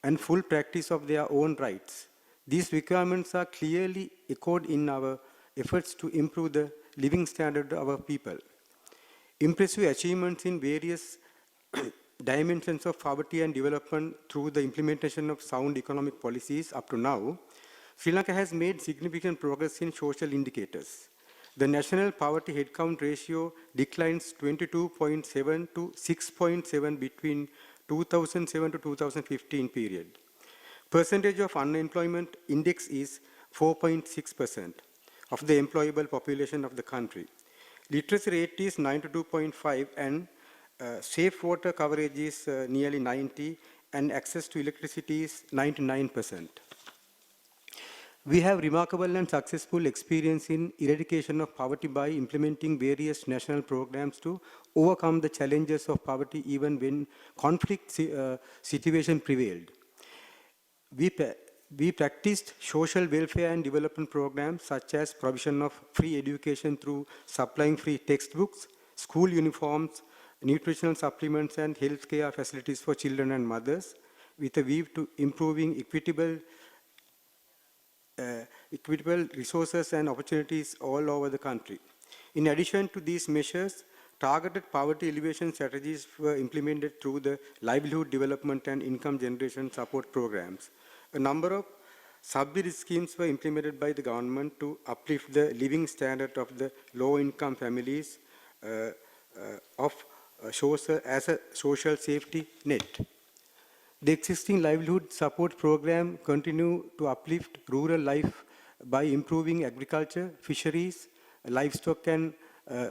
and full practice of their own rights. These requirements are clearly echoed in our efforts to improve the living standard of our people. Impressive achievements in various dimensions of poverty and development through the implementation of sound economic policies up to now, Sri Lanka has made significant progress in social indicators. The national poverty headcount ratio declines 22.7 to 6.7 between 2007 to 2015 period. Percentage of unemployment index is 4.6% of the employable population of the country. Literacy rate is 92.5 and safe water coverage is nearly 90 and access to electricity is 99%. We have remarkable and successful experience in eradication of poverty by implementing various national programs to overcome the challenges of poverty even when conflict situation prevailed. We practiced social welfare and development programs such as provision of free education through supplying free textbooks, school uniforms, nutritional supplements and healthcare facilities for children and mothers with a view to improving equitable resources and opportunities all over the country. In addition to these measures, targeted poverty alleviation strategies were implemented through the livelihood development and income generation support programs. A number of subsidy schemes were implemented by the government to uplift the living standard of the low-income families as a social safety net. The existing livelihood support program continue to uplift rural life by improving agriculture, fisheries, livestock and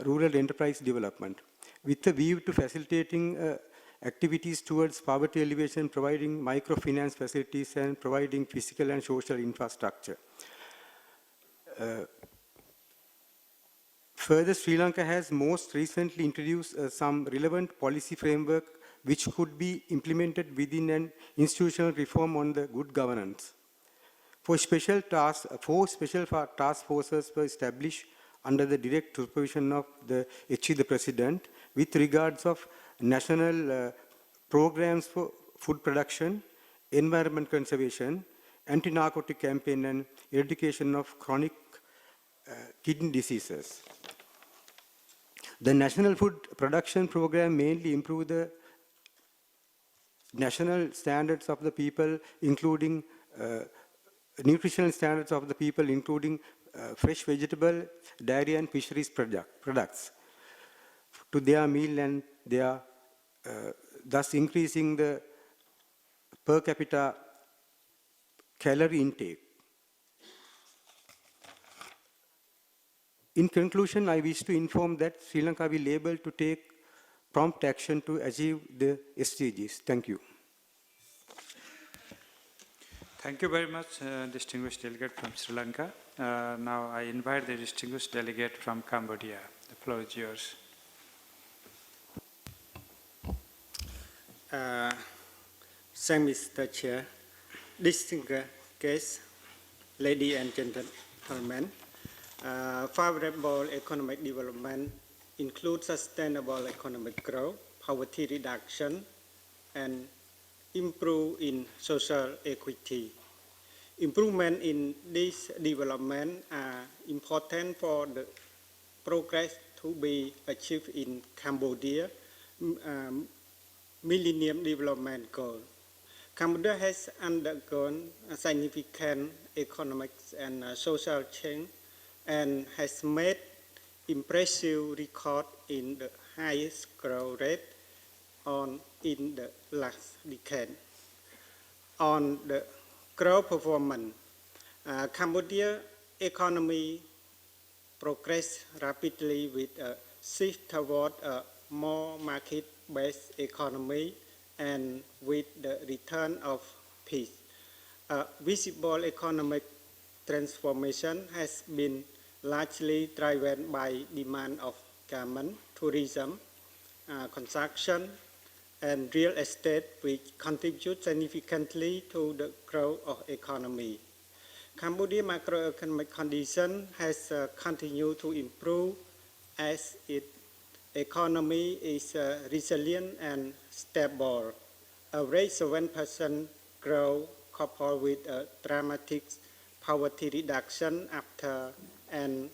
rural enterprise development with a view to facilitating activities towards poverty alleviation, providing microfinance facilities and providing physical and social infrastructure. Further, Sri Lanka has most recently introduced some relevant policy framework which could be implemented within an institutional reform on the good governance. Four special task forces were established under the direct supervision of the President with regards of national programs for food production, environment conservation, anti-narcotic campaign and eradication of chronic kidney diseases. The National Food Production Program mainly improved the national standards of the people, including nutritional standards of the people, including fresh vegetable, dairy and fisheries products to their meal and their, thus increasing the per capita calorie intake. In conclusion, I wish to inform that Sri Lanka will be able to take prompt action to achieve the SDGs. Thank you. Thank you very much, distinguished delegate from Sri Lanka. Now I invite the distinguished delegate from Cambodia. The floor is yours. Thank Mr. Chair. Distinguished guests, ladies and gentlemen, favorable economic development includes sustainable economic growth, poverty reduction, and improve in social equity. Improvement in this development are important for the progress to be achieved in Cambodia Millennium Development Goal. Cambodia has undergone a significant economic and social change and has made impressive record in the highest growth rate in the last decade. On the growth performance, Cambodia economy progressed rapidly with a shift toward a more market-based economy and with the return of peace. A visible economic transformation has been largely driven by demand of garment, tourism, construction, and real estate, which contribute significantly to the growth of economy. Cambodia macroeconomic condition has continued to improve as its economy is resilient and stable. A rate 7% growth coupled with a dramatic poverty reduction after an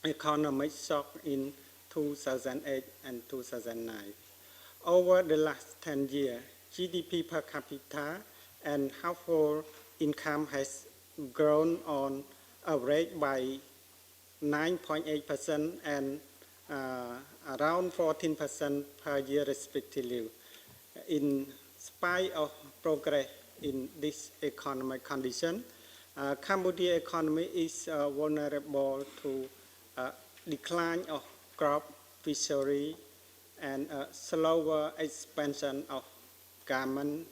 economic shock in 2008 and 2009. Over the last 10 years, GDP per capita and household income has grown on average by 9.8% and around 14% per year respectively. In spite of progress in this economic condition, Cambodia economy is vulnerable to decline of crop fishery and a slower expansion of garment,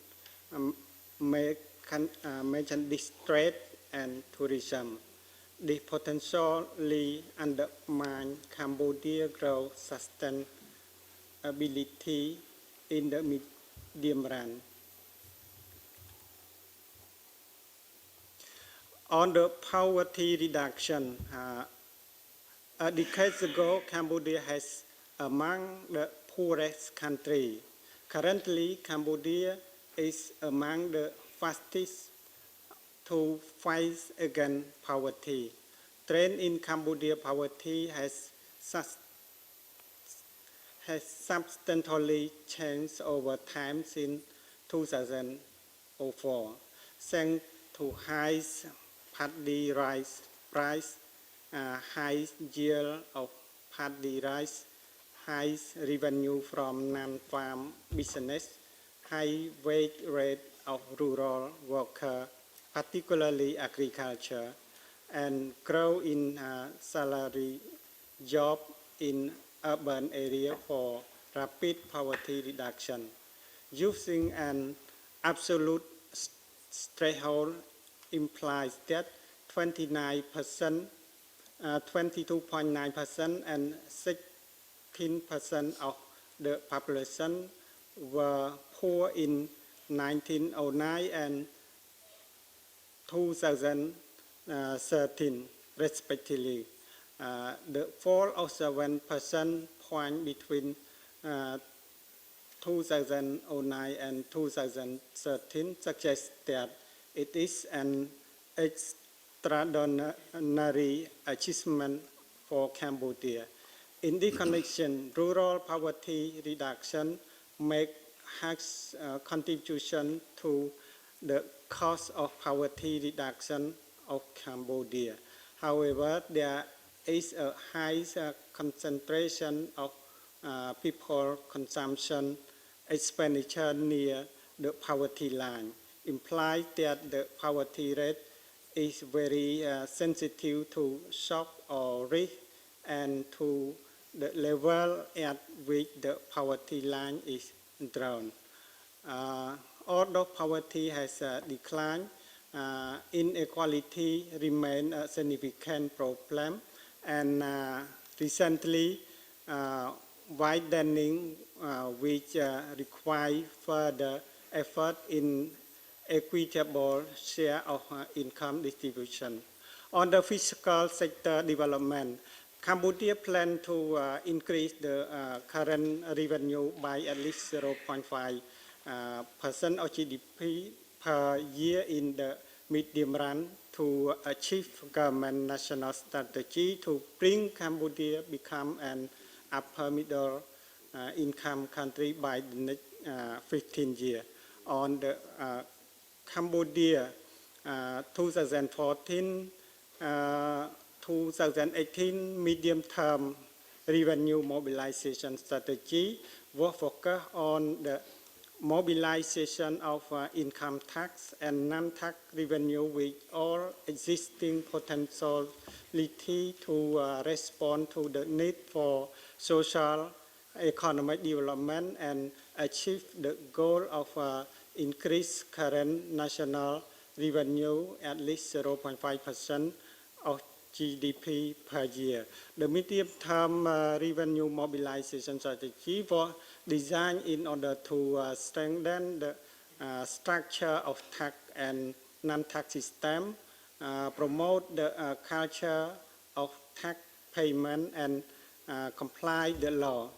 merchandise trade and tourism. This potentially undermine Cambodia's growth sustainability in the medium run. On the poverty reduction, a decade ago, Cambodia has among the poorest countries. Currently, Cambodia is among the fastest to fight against poverty. Trend in Cambodia poverty has substantially changed over time since 2004, thanks to high paddy rice price, high yield of paddy rice, high revenue from non-farm business, high wage rate of rural workers, particularly agriculture, and growth in salary job in urban area for rapid poverty reduction. Using an absolute threshold implies that 29%, 22.9% and 16% of the population were poor in 1909 and 2013 respectively. The fall of 7% point between 2009 and 2013 suggests that it is an extraordinary achievement for Cambodia. In this connection, rural poverty reduction has contribution to the cause of poverty reduction of Cambodia. However, there is a high concentration of people consumption expenditure near the poverty line, implies that the poverty rate is very sensitive to shock or risk and to the level at which the poverty line is drawn. Although poverty has declined, inequality remains a significant problem, and recently widening which require further effort in equitable share of income distribution. On the fiscal sector development, Cambodia plans to increase the current revenue by at least 0.5% of GDP per year in the medium run to achieve government national strategy to bring Cambodia become an upper middle income country by the next 15 years. On the Cambodia 2014-2018 medium-term revenue mobilization strategy will focus on the mobilization of income tax and non-tax revenue with all existing potentiality to respond to the need for social economic development and achieve the goal of increase current national revenue at least 0.5% of GDP per year. The medium-term revenue mobilization strategy was designed in order to strengthen the structure of tax and non-tax system, promote the culture of tax payment, and comply the law,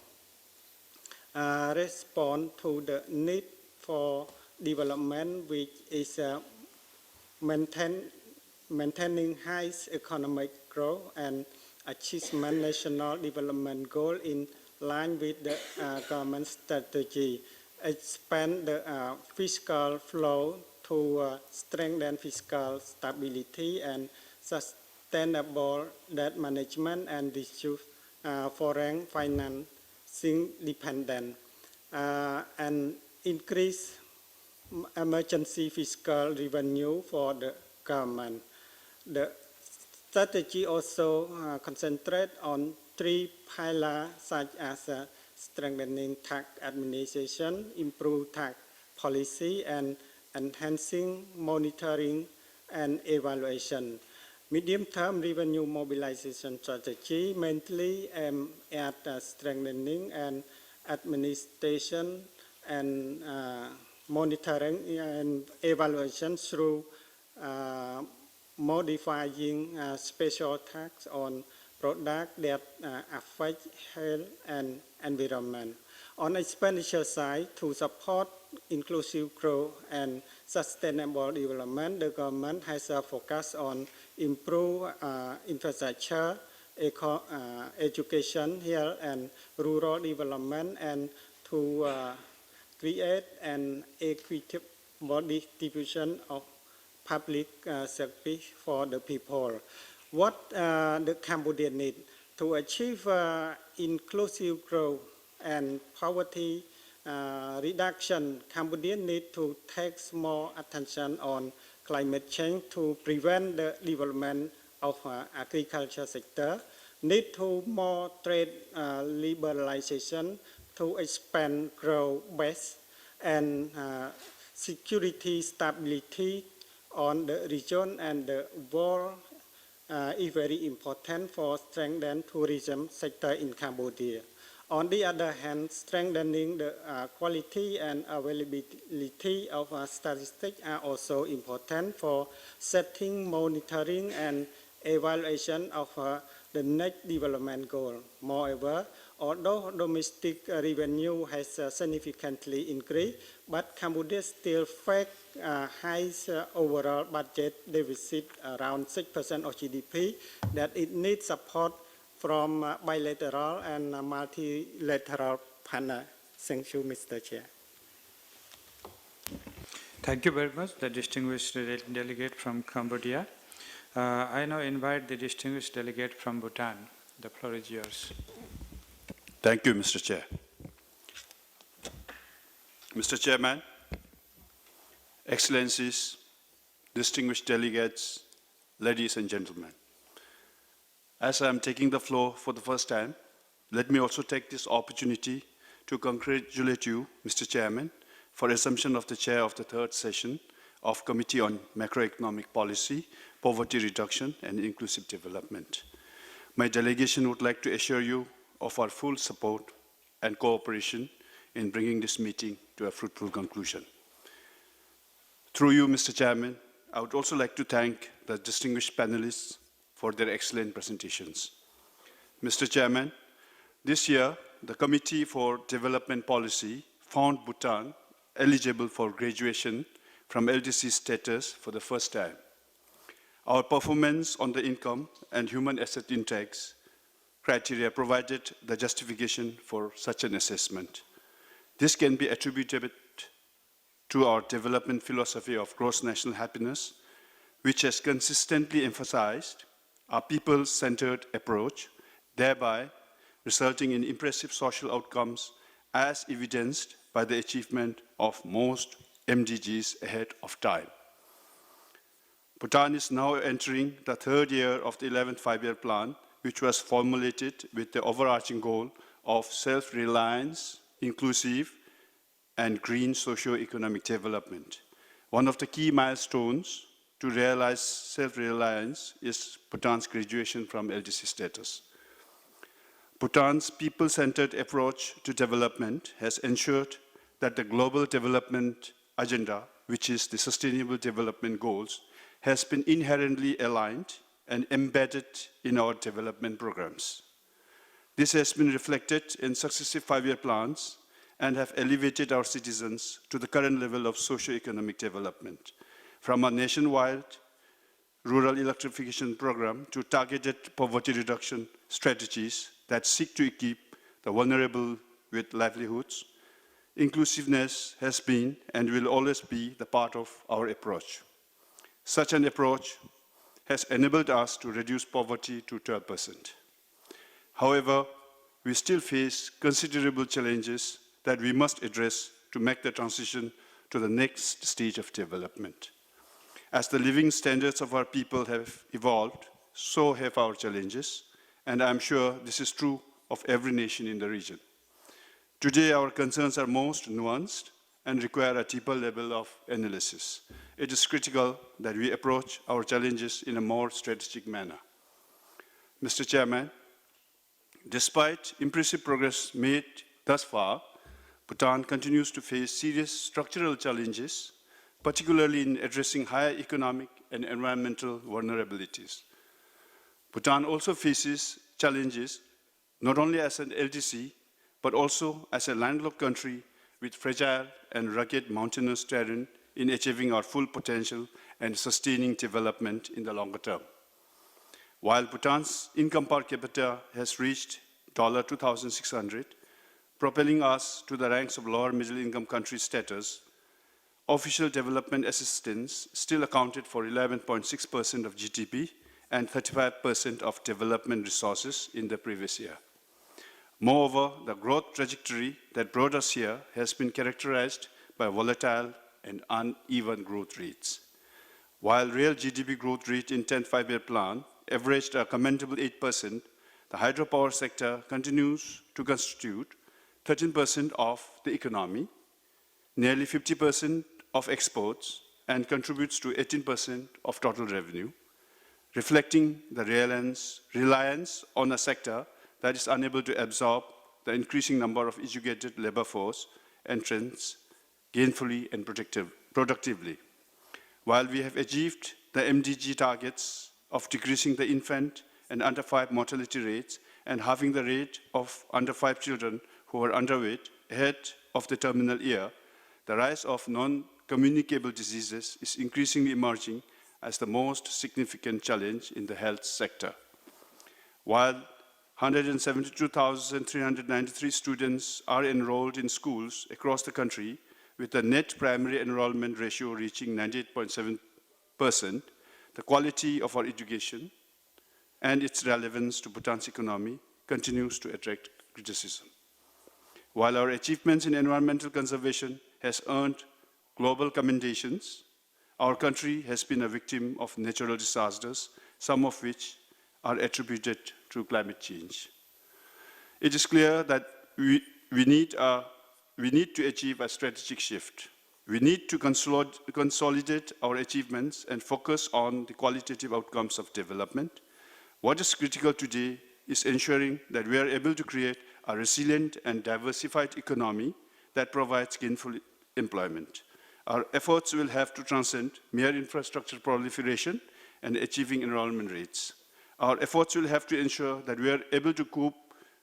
respond to the need for development, which is maintaining high economic growth and achievement national development goal in line with the government strategy, expand the fiscal flow to strengthen fiscal stability and sustainable debt management and reduce foreign financing dependence, and increase emergency fiscal revenue for the government. The strategy also concentrates on three pillars such as strengthening tax administration, improve tax policy, and enhancing monitoring and evaluation. Medium-term revenue mobilization strategy mainly aims at strengthening and administration and monitoring and evaluation through modifying special tax on products that affect health and environment. On expenditure side, to support inclusive growth and sustainable development, the government has a focus on improve infrastructure, education, health, and rural development, and to create an equitable distribution of public service for the people. What the Cambodia need to achieve inclusive growth and poverty reduction, Cambodia need to take more attention on climate change to prevent the development of agriculture sector, need to more trade liberalization to expand growth base, and security stability on the region and the world is very important for strengthening tourism sector in Cambodia. On the other hand, strengthening the quality and availability of statistics are also important for setting, monitoring, and evaluation of the next development goal. Moreover, although domestic revenue has significantly increased, but Cambodia still faces high overall budget deficit, around 6% of GDP, that it needs support from bilateral and multilateral partners. Thank you, Mr. Chair. Thank you very much, the distinguished delegate from Cambodia. I now invite the distinguished delegate from Bhutan. The floor is yours. Thank you, Mr. Chair. Mr. Chairman, Excellencies, distinguished delegates, ladies and gentlemen. As I am taking the floor for the first time, let me also take this opportunity to congratulate you, Mr. Chairman, for assumption of the chair of the third session of Committee on Macroeconomic Policy, Poverty Reduction and Inclusive Development. My delegation would like to assure you of our full support and cooperation in bringing this meeting to a fruitful conclusion. Through you, Mr. Chairman, I would also like to thank the distinguished panelists for their excellent presentations. Mr. Chairman, this year, the Committee for Development Policy found Bhutan eligible for graduation from LDC status for the first time. Our performance on the income and human asset index criteria provided the justification for such an assessment. This can be attributed to our development philosophy of gross national happiness, which has consistently emphasized a people-centered approach, thereby resulting in impressive social outcomes as evidenced by the achievement of most MDGs ahead of time. Bhutan is now entering the third year of the 11th five-year plan, which was formulated with the overarching goal of self-reliance, inclusive, and green socio-economic development. One of the key milestones to realize self-reliance is Bhutan's graduation from LDC status. Bhutan's people-centered approach to development has ensured that the global development agenda, which is the Sustainable Development Goals, has been inherently aligned and embedded in our development programs. This has been reflected in successive 5-year plans and have elevated our citizens to the current level of socio-economic development, from a nationwide rural electrification program to targeted poverty reduction strategies that seek to equip the vulnerable with livelihoods. Inclusiveness has been and will always be the part of our approach. Such an approach has enabled us to reduce poverty to 12%. However, we still face considerable challenges that we must address to make the transition to the next stage of development. As the living standards of our people have evolved, so have our challenges, and I'm sure this is true of every nation in the region. Today, our concerns are most nuanced and require a deeper level of analysis. It is critical that we approach our challenges in a more strategic manner. Mr. Chairman, despite impressive progress made thus far, Bhutan continues to face serious structural challenges, particularly in addressing higher economic and environmental vulnerabilities. Bhutan also faces challenges not only as an LDC, but also as a landlocked country with fragile and rugged mountainous terrain in achieving our full potential and sustaining development in the longer term. While Bhutan's income per capita has reached $2,600, propelling us to the ranks of lower middle income country status, official development assistance still accounted for 11.6% of GDP and 35% of development resources in the previous year. Moreover, the growth trajectory that brought us here has been characterized by volatile and uneven growth rates. While real GDP growth rate in 10th five-year plan averaged a commendable 8%, the hydropower sector continues to constitute 13% of the economy, nearly 50% of exports, and contributes to 18% of total revenue, reflecting the reliance on a sector that is unable to absorb the increasing number of educated labor force entrants gainfully and productively. While we have achieved the MDG targets of decreasing the infant and under 5 mortality rates and halving the rate of under 5 children who are underweight ahead of the terminal year, the rise of non-communicable diseases is increasingly emerging as the most significant challenge in the health sector. While 172,393 students are enrolled in schools across the country, with the net primary enrollment ratio reaching 98.7%, the quality of our education and its relevance to Bhutan's economy continues to attract criticism. While our achievements in environmental conservation has earned global commendations, our country has been a victim of natural disasters, some of which are attributed to climate change. It is clear that we need to achieve a strategic shift. We need to consolidate our achievements and focus on the qualitative outcomes of development. What is critical today is ensuring that we are able to create a resilient and diversified economy that provides gainful employment. Our efforts will have to transcend mere infrastructure proliferation and achieving enrollment rates. Our efforts will have to ensure that we are able to cope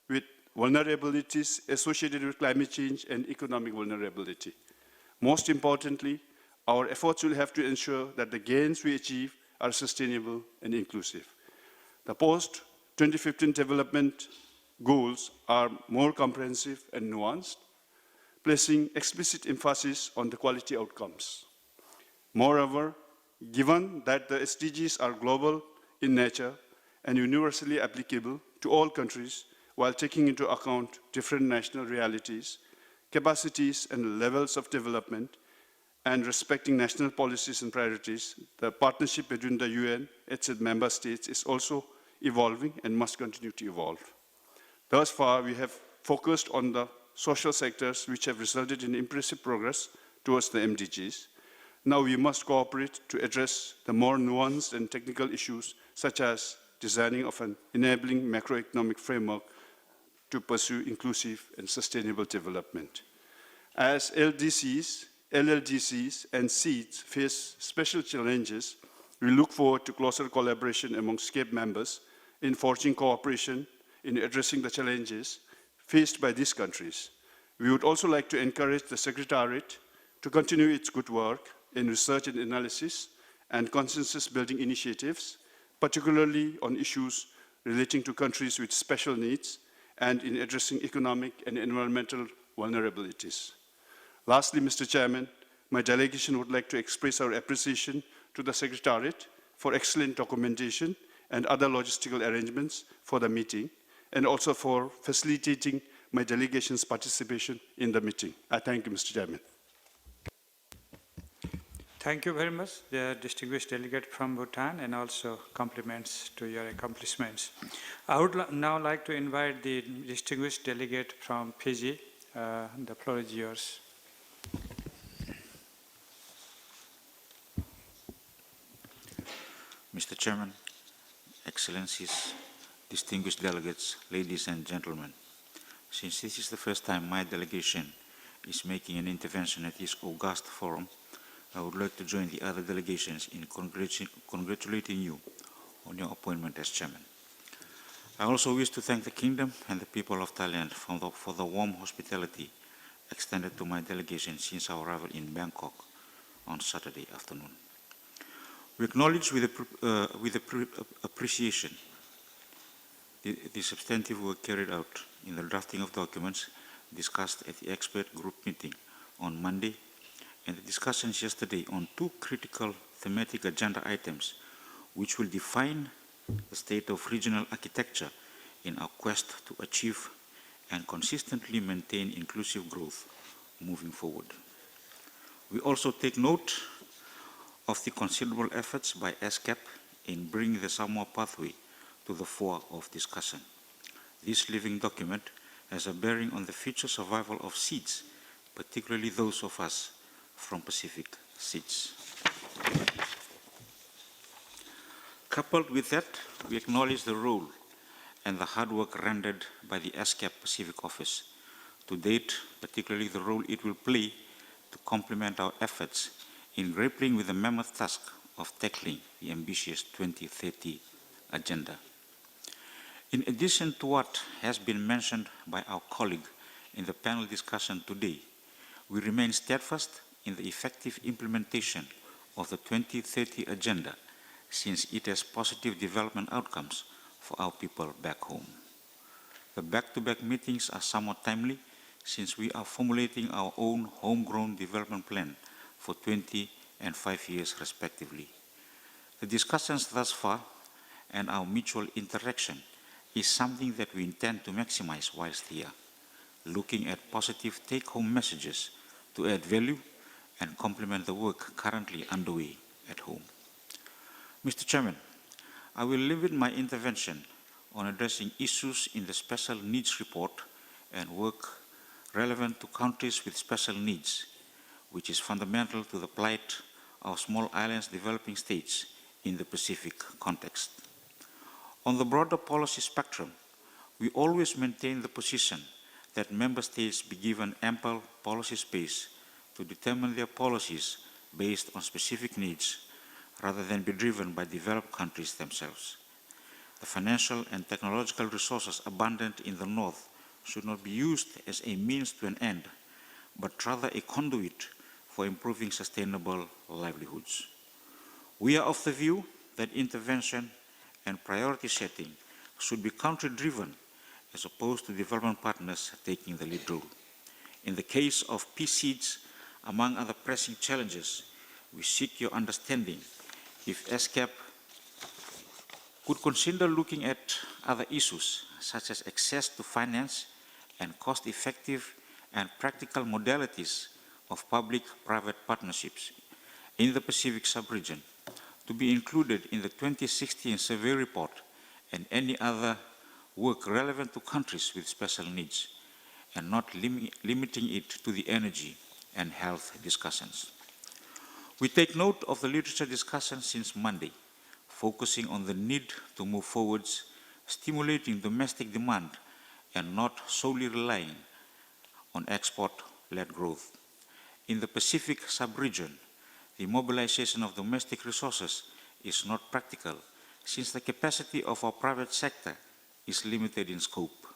with vulnerabilities associated with climate change and economic vulnerability. Most importantly, our efforts will have to ensure that the gains we achieve are sustainable and inclusive. The post-2015 development goals are more comprehensive and nuanced, placing explicit emphasis on the quality outcomes. Moreover, given that the SDGs are global in nature and universally applicable to all countries while taking into account different national realities, capacities and levels of development, and respecting national policies and priorities, the partnership between the UN and its member states is also evolving and must continue to evolve. Thus far, we have focused on the social sectors which have resulted in impressive progress towards the MDGs. Now we must cooperate to address the more nuanced and technical issues such as designing of an enabling macroeconomic framework to pursue inclusive and sustainable development. As LDCs, LLDCs, and SEEDs face special challenges, we look forward to closer collaboration among ESCAP members in forging cooperation in addressing the challenges faced by these countries. We would also like to encourage the Secretariat to continue its good work in research and analysis and consensus-building initiatives, particularly on issues relating to countries with special needs and in addressing economic and environmental vulnerabilities. Lastly, Mr. Chairman, my delegation would like to express our appreciation to the Secretariat for excellent documentation and other logistical arrangements for the meeting, and also for facilitating my delegation's participation in the meeting. I thank you, Mr. Chairman. Thank you very much, the distinguished delegate from Bhutan, and also compliments to your accomplishments. I would now like to invite the distinguished delegate from Fiji. The floor is yours. Mr. Chairman, Excellencies, distinguished delegates, ladies and gentlemen, since this is the first time my delegation is making an intervention at this august forum, I would like to join the other delegations in congratulating you on your appointment as chairman. I also wish to thank the Kingdom and the people of Thailand for the warm hospitality extended to my delegation since our arrival in Bangkok on Saturday afternoon. We acknowledge with appreciation the substantive work carried out in the drafting of documents discussed at the expert group meeting on Monday, and the discussions yesterday on two critical thematic agenda items which will define the state of regional architecture in our quest to achieve and consistently maintain inclusive growth moving forward. We also take note of the considerable efforts by ESCAP in bringing the Samoa pathway to the fore of discussion. This living document has a bearing on the future survival of seeds, particularly those of us from Pacific seeds. Coupled with that, we acknowledge the role and the hard work rendered by the ESCAP Pacific Office. To date, particularly the role it will play to complement our efforts in grappling with the mammoth task of tackling the ambitious 2030 agenda. In addition to what has been mentioned by our colleague in the panel discussion today, we remain steadfast in the effective implementation of the 2030 agenda, since it has positive development outcomes for our people back home. The back-to-back meetings are somewhat timely, since we are formulating our own homegrown development plan for 20 and 5 years respectively. The discussions thus far and our mutual interaction is something that we intend to maximize whilst here, looking at positive take-home messages to add value and complement the work currently underway at home. Mr. Chairman, I will limit my intervention on addressing issues in the Special Needs Report and work relevant to countries with special needs, which is fundamental to the plight of small islands developing states in the Pacific context. On the broader policy spectrum, we always maintain the position that member states be given ample policy space to determine their policies based on specific needs rather than be driven by developed countries themselves. The financial and technological resources abundant in the North should not be used as a means to an end, but rather a conduit for improving sustainable livelihoods. We are of the view that intervention and priority setting should be country-driven as opposed to development partners taking the lead role. In the case of PSEEDs, among other pressing challenges, we seek your understanding if ESCAP could consider looking at other issues such as access to finance and cost-effective and practical modalities of public-private partnerships in the Pacific sub-region to be included in the 2016 survey report and any other work relevant to countries with special needs, and not limiting it to the energy and health discussions. We take note of the literature discussion since Monday, focusing on the need to move forwards, stimulating domestic demand and not solely relying on export-led growth. In the Pacific sub-region, the mobilization of domestic resources is not practical, since the capacity of our private sector is limited in scope.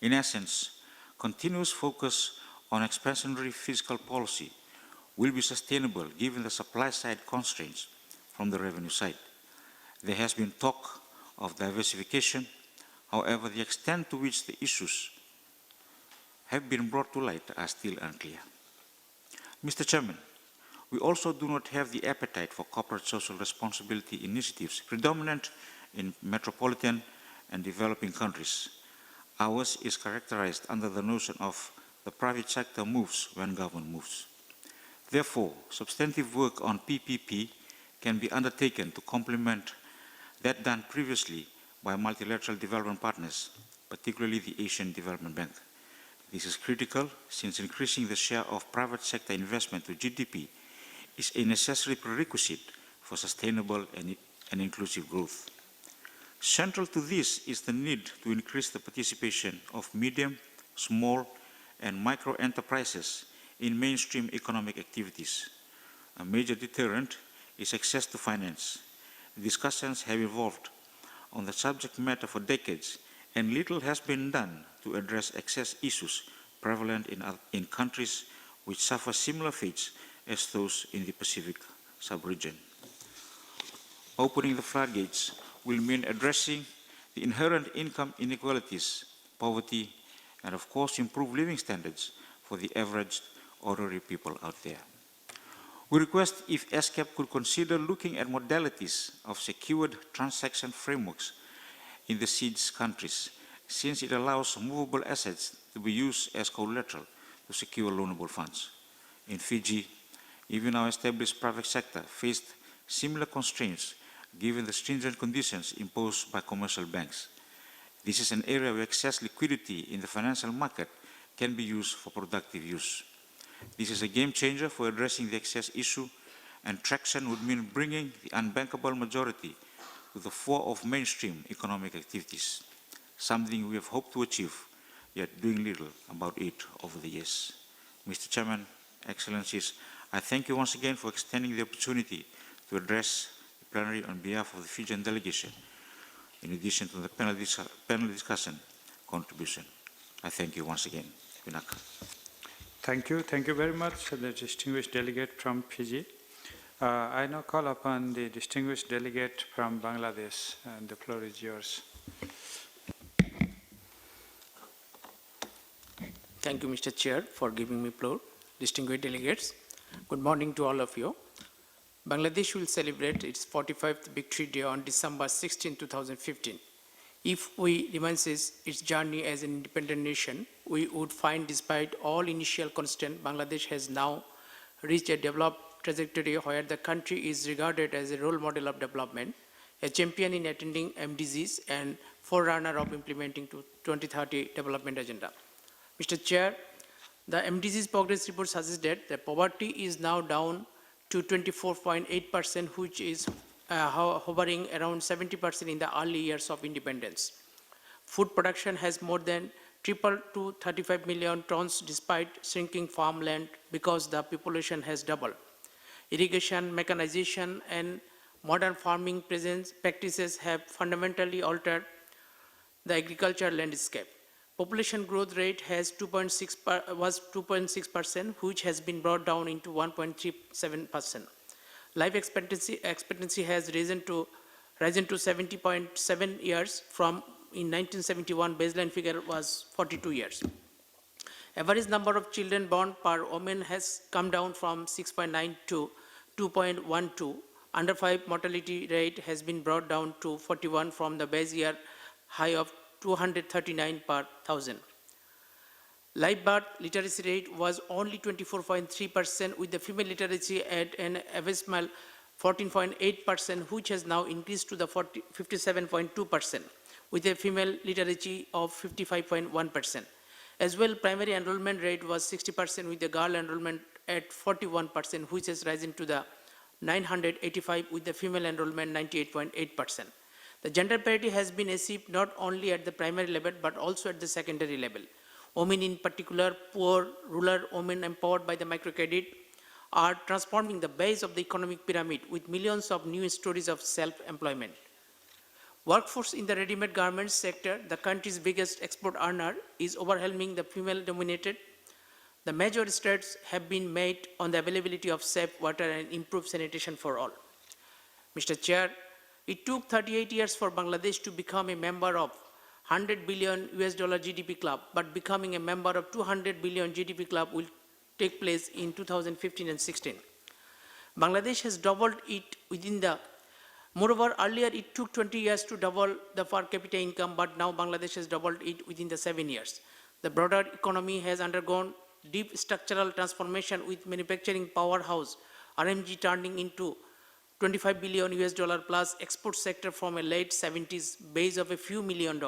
In essence, continuous focus on expansionary fiscal policy will be sustainable given the supply-side constraints from the revenue side. There has been talk of diversification. However, the extent to which the issues have been brought to light are still unclear. Mr. Chairman, we also do not have the appetite for corporate social responsibility initiatives predominant in metropolitan and developing countries. Ours is characterized under the notion of the private sector moves when government moves. Therefore, substantive work on PPP can be undertaken to complement that done previously by multilateral development partners, particularly the Asian Development Bank. This is critical since increasing the share of private sector investment to GDP is a necessary prerequisite for sustainable and inclusive growth. Central to this is the need to increase the participation of medium, small, and micro enterprises in mainstream economic activities. A major deterrent is access to finance. Discussions have evolved on the subject matter for decades, and little has been done to address access issues prevalent in countries which suffer similar fates as those in the Pacific sub-region. Opening the floodgates will mean addressing the inherent income inequalities, poverty, and of course improve living standards for the average ordinary people out there. We request if ESCAP could consider looking at modalities of secured transaction frameworks in the seeds countries, since it allows movable assets to be used as collateral to secure loanable funds. In Fiji, even our established private sector faced similar constraints given the stringent conditions imposed by commercial banks. This is an area where excess liquidity in the financial market can be used for productive use. This is a game changer for addressing the excess issue, and traction would mean bringing the unbankable majority to the fore of mainstream economic activities, something we have hoped to achieve, yet doing little about it over the years. Mr. Chairman, Excellencies, I thank you once again for extending the opportunity to address the plenary on behalf of the Fijian delegation, in addition to the panel discussion contribution. I thank you once again. Vinaka. Thank you. Thank you very much, the distinguished delegate from Fiji. I now call upon the distinguished delegate from Bangladesh, and the floor is yours. Thank you, Mr. Chair, for giving me floor. Distinguished delegates, good morning to all of you. Bangladesh will celebrate its 45th Victory Day on December 16, 2015. If we reverses its journey as an independent nation, we would find, despite all initial constraints, Bangladesh has now reached a developed trajectory where the country is regarded as a role model of development, a champion in attending MDGs, and forerunner of implementing to 2030 development agenda. Mr. Chair, the MDGs progress report suggested that poverty is now down to 24.8%, which is hovering around 70% in the early years of independence. Food production has more than tripled to 35 million tons despite shrinking farmland because the population has doubled. Irrigation, mechanization, and modern farming practices have fundamentally altered the agricultural landscape. Population growth rate was 2.6%, which has been brought down into 1.37%. Life expectancy has risen to 70.7 years from in 1971 baseline figure was 42 years. Average number of children born per woman has come down from 6.9 to 2.12. Under 5 mortality rate has been brought down to 41 from the base year high of 239 per thousand. Live birth literacy rate was only 24.3%, with the female literacy at an abysmal 14.8%, which has now increased to the 57.2%, with a female literacy of 55.1%. As well, primary enrollment rate was 60%, with the girl enrollment at 41%, which has risen to the 985, with the female enrollment 98.8%. The gender parity has been achieved not only at the primary level, but also at the secondary level. Women in particular, poor, rural women empowered by the microcredit, are transforming the base of the economic pyramid with millions of new stories of self-employment. Workforce in the ready-made garments sector, the country's biggest export earner, is overwhelming the female-dominated. The major strides have been made on the availability of safe water and improved sanitation for all. Mr. Chair, it took 38 years for Bangladesh to become a member of $100 billion GDP club, but becoming a member of 200 billion GDP club will take place in 2015 and 16. Bangladesh has doubled it within the. Moreover, earlier it took 20 years to double the per capita income, but now Bangladesh has doubled it within the 7 years. The broader economy has undergone deep structural transformation with manufacturing powerhouse, RMG turning into $25 billion plus export sector from a late 70s base of a few $1 million.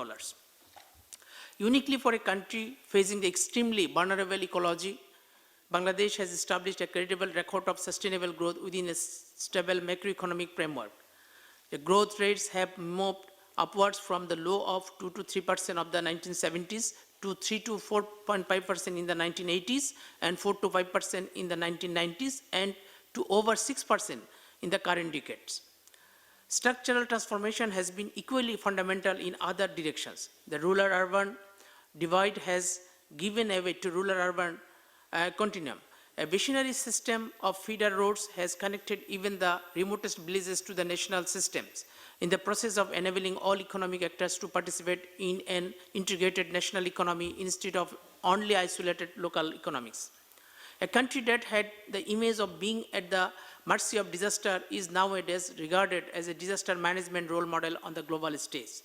Uniquely for a country facing the extremely vulnerable ecology, Bangladesh has established a credible record of sustainable growth within a stable macroeconomic framework. The growth rates have moved upwards from the low of 2 to 3% of the 1970s to 3 to 4.5% in the 1980s and 4 to 5% in the 1990s and to over 6% in the current decades. Structural transformation has been equally fundamental in other directions. The rural-urban divide has given way to rural-urban continuum. A visionary system of feeder roads has connected even the remotest villages to the national systems in the process of enabling all economic actors to participate in an integrated national economy instead of only isolated local economics. A country that had the image of being at the mercy of disaster is nowadays regarded as a disaster management role model on the global stage.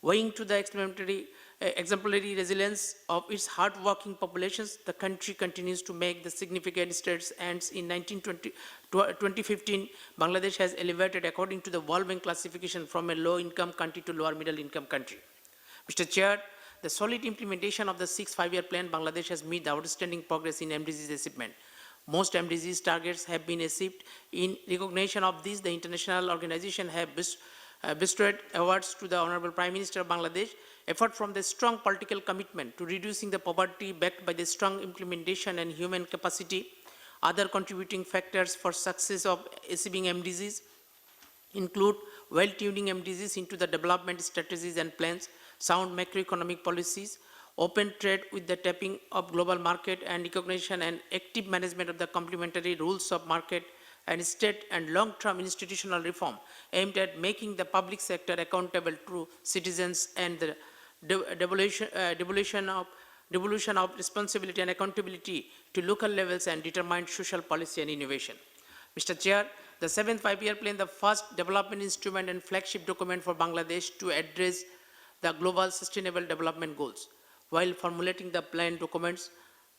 Owing to the exemplary resilience of its hard-working populations, the country continues to make the significant strides, and in 2015, Bangladesh has elevated according to the World Bank classification from a low-income country to lower-middle-income country. Mr. Chair, the solid implementation of the 6th five-year plan, Bangladesh has made outstanding progress in MDGs achievement. Most MDGs targets have been achieved. In recognition of this, the international organization have bestowed awards to the Honorable Prime Minister of Bangladesh, effort from the strong political commitment to reducing the poverty backed by the strong implementation and human capacity. Other contributing factors for success of achieving MDGs include well-tuning MDGs into the development strategies and plans, sound macroeconomic policies, open trade with the tapping of global market and recognition and active management of the complementary rules of market, and state and long-term institutional reform aimed at making the public sector accountable to citizens and the devolution of responsibility and accountability to local levels and determined social policy and innovation. Mr. Chair, the 7th five-year plan, the first development instrument and flagship document for Bangladesh to address the global sustainable development goals. While formulating the plan documents,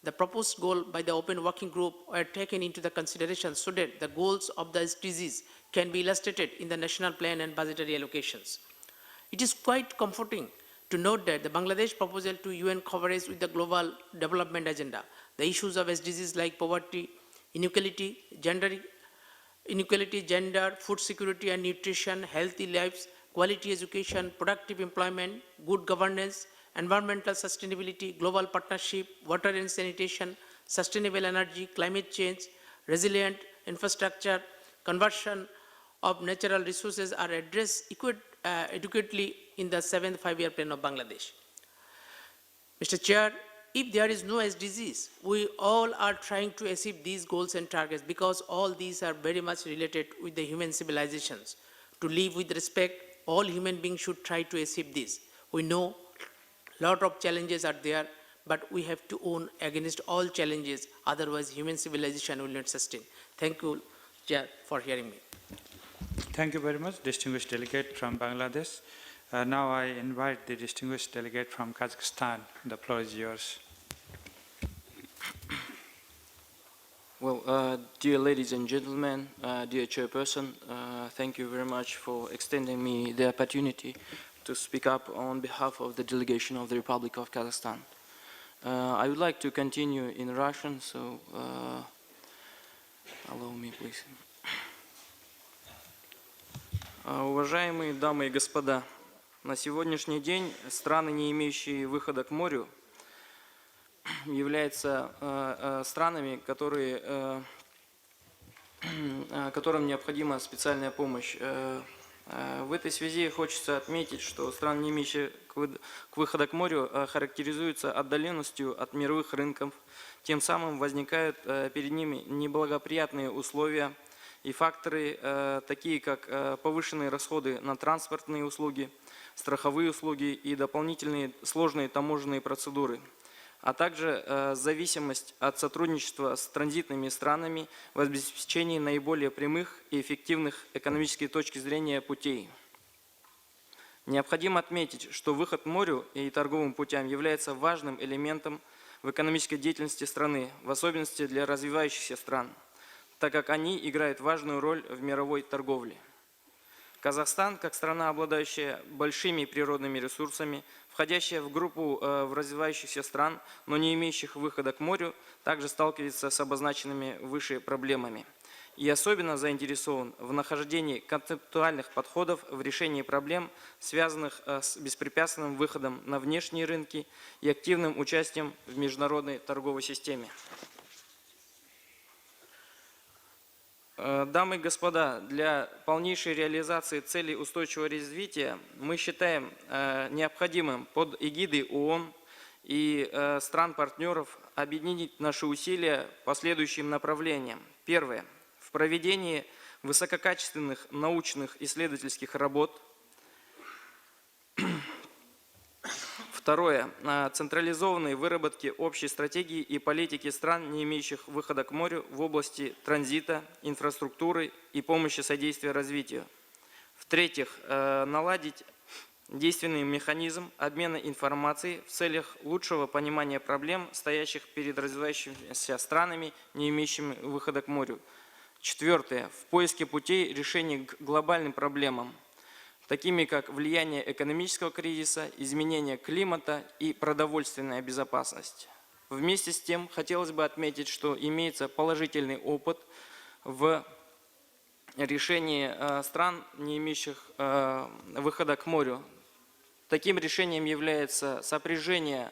the proposed goal by the Open Working Group were taken into the consideration so that the goals of the SDGs can be illustrated in the national plan and budgetary allocations. It is quite comforting to note that the Bangladesh proposal to UN coverage with the global development agenda, the issues of SDGs like poverty, inequality, gender, food security and nutrition, healthy lives, quality education, productive employment, good governance, environmental sustainability, global partnership, water and sanitation, sustainable energy, climate change, resilient infrastructure, conversion of natural resources are addressed adequately in the 7th five-year plan of Bangladesh. Mr. Chair, if there is no SDGs, we all are trying to achieve these goals and targets because all these are very much related with the human civilizations. To live with respect, all human beings should try to achieve this. We know a lot of challenges are there, but we have to own against all challenges, otherwise human civilization will not sustain. Thank you, Chair, for hearing me. Thank you very much, distinguished delegate from Bangladesh. Now I invite the distinguished delegate from Kazakhstan. The floor is yours. Well, dear ladies and gentlemen, dear Chairperson, thank you very much for extending me the opportunity to speak up on behalf of the delegation of the Republic of Kazakhstan. I would like to continue in Russian, so allow me, please. Уважаемые дамы и господа, на сегодняшний день страны, не имеющие выхода к морю, являются странами, которым необходима специальная помощь В этой связи хочется отметить, что страны, не имеющие к выходу к морю, характеризуются отдаленностью от мировых рынков, тем самым возникают перед ними неблагоприятные условия и факторы, такие как повышенные расходы на транспортные услуги, страховые услуги и дополнительные сложные таможенные процедуры, а также зависимость от сотрудничества с транзитными странами в обеспечении наиболее прямых и эффективных экономической точки зрения путей. Необходимо отметить, что выход к морю и торговым путям является важным элементом в экономической деятельности страны, в особенности для развивающихся стран, так как они играют важную роль в мировой торговле. Казахстан, как страна, обладающая большими природными ресурсами, входящая в группу развивающихся стран, но не имеющих выхода к морю, также сталкивается с обозначенными выше проблемами. И особенно заинтересован в нахождении концептуальных подходов в решении проблем, связанных с беспрепятственным выходом на внешние рынки и активным участием в международной торговой системе. Дамы и господа, для полнейшей реализации целей устойчивого развития мы считаем необходимым под эгидой ООН и стран-партнеров объединить наши усилия по следующим направлениям. Первое. В проведении высококачественных научных исследовательских работ. Второе. Централизованной выработки общей стратегии и политики стран, не имеющих выхода к морю в области транзита, инфраструктуры и помощи содействия развитию. В-третьих, наладить действенный механизм обмена информацией в целях лучшего понимания проблем, стоящих перед развивающимися странами, не имеющими выхода к морю. Четвертое. В поиске путей решения к глобальным проблемам, такими как влияние экономического кризиса, изменение климата и продовольственная безопасность. Вместе с тем, хотелось бы отметить, что имеется положительный опыт в решении стран, не имеющих выхода к морю. Таким решением является сопряжение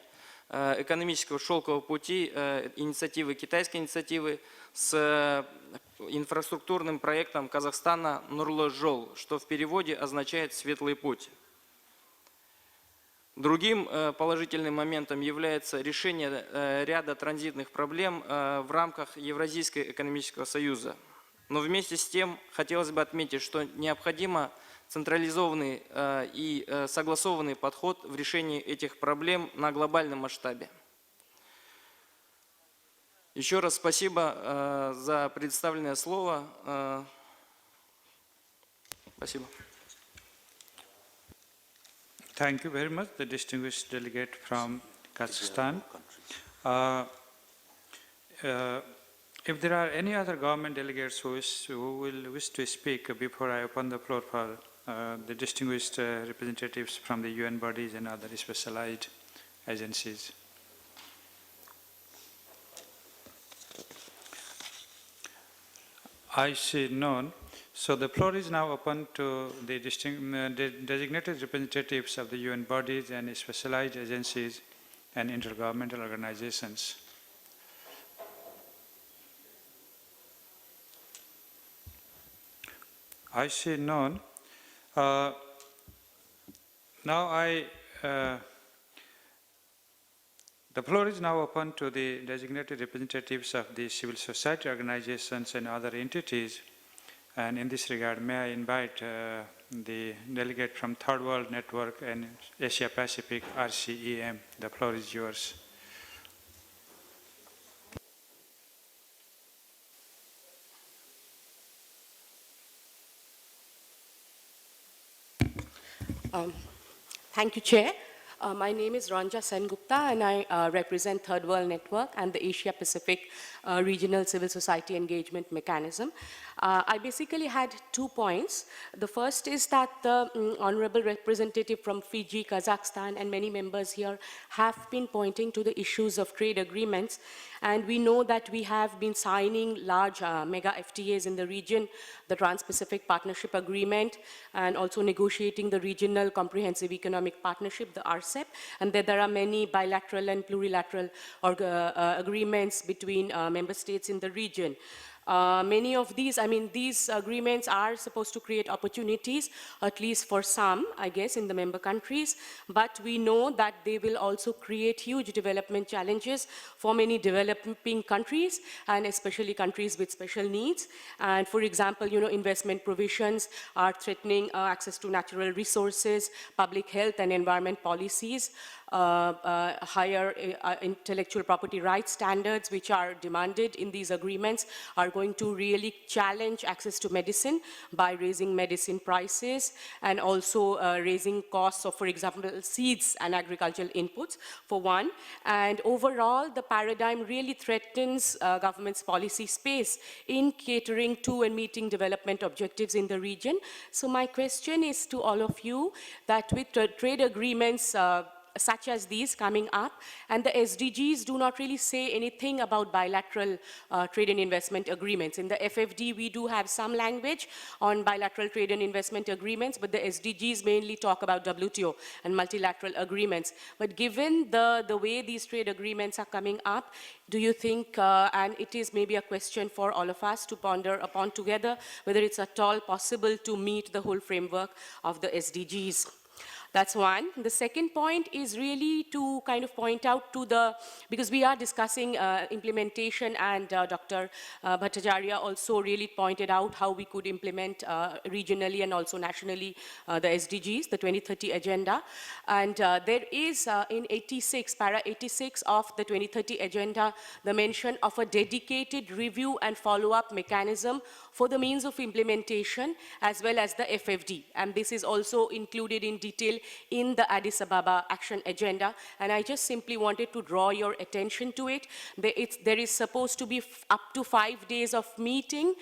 экономического шелкового пути инициативы, китайской инициативы с инфраструктурным проектом Казахстана «Нурлы жол», что в переводе означает «светлый путь». Другим положительным моментом является решение ряда транзитных проблем в рамках Евразийского экономического союза. Но вместе с тем хотелось бы отметить, что необходимо централизованный и согласованный подход в решении этих проблем на глобальном масштабе. Еще раз спасибо за предоставленное слово. Спасибо. Thank you very much, the distinguished delegate from Kazakhstan. If there are any other government delegates who will wish to speak before I open the floor for the distinguished representatives from the UN bodies and other specialized agencies. I see none. So the floor is now open to the designated representatives of the UN bodies and specialized agencies and intergovernmental organizations. I see none. The floor is now open to the designated representatives of the civil society organizations and other entities. And in this regard, may I invite the delegate from Third World Network and Asia Pacific, RCEM. The floor is yours. Thank you, Chair. My name is Ranja Sengupta, and I represent Third World Network and the Asia Pacific Regional Civil Society Engagement Mechanism. I basically had 2 points. The first is that the honorable representative from Fiji, Kazakhstan, and many members here have been pointing to the issues of trade agreements. And we know that we have been signing large mega FTAs in the region, the Trans-Pacific Partnership Agreement, and also negotiating the Regional Comprehensive Economic Partnership, the RCEP, and that there are many bilateral and plurilateral agreements between member states in the region. Many of these, I mean, these agreements are supposed to create opportunities, at least for some, I guess, in the member countries, but we know that they will also create huge development challenges for many developing countries, and especially countries with special needs. And for example, you know, investment provisions are threatening access to natural resources, public health and environment policies, higher intellectual property rights standards which are demanded in these agreements are going to really challenge access to medicine by raising medicine prices and also raising costs of, for example, seeds and agricultural inputs, for one. And overall, the paradigm really threatens government's policy space in catering to and meeting development objectives in the region. So my question is to all of you that with trade agreements such as these coming up, and the SDGs do not really say anything about bilateral trade and investment agreements. In the FFD, we do have some language on bilateral trade and investment agreements, but the SDGs mainly talk about WTO and multilateral agreements. But given the way these trade agreements are coming up, do you think, and it is maybe a question for all of us to ponder upon together, whether it's at all possible to meet the whole framework of the SDGs? That's one. The second point is really to kind of point out to the, because we are discussing implementation, and Dr. Bhattacharya also really pointed out how we could implement regionally and also nationally the SDGs, the 2030 agenda. And there is in 86, para 86 of the 2030 agenda, the mention of a dedicated review and follow-up mechanism for the means of implementation as well as the FFD. And this is also included in detail in the Addis Ababa Action Agenda, and I just simply wanted to draw your attention to it. There is supposed to be up to 5 days of meeting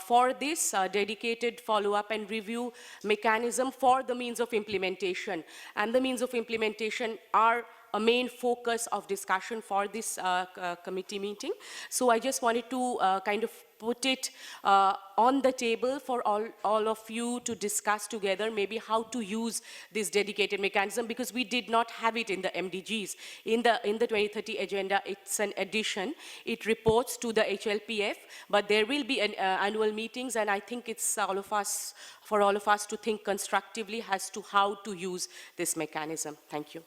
for this dedicated follow-up and review mechanism for the means of implementation. And the means of implementation are a main focus of discussion for this committee meeting. So I just wanted to kind of put it on the table for all of you to discuss together, maybe how to use this dedicated mechanism, because we did not have it in the MDGs. In the 2030 agenda, it's an addition. It reports to the HLPF, but there will be annual meetings, and I think it's for all of us to think constructively as to how to use this mechanism. Thank you.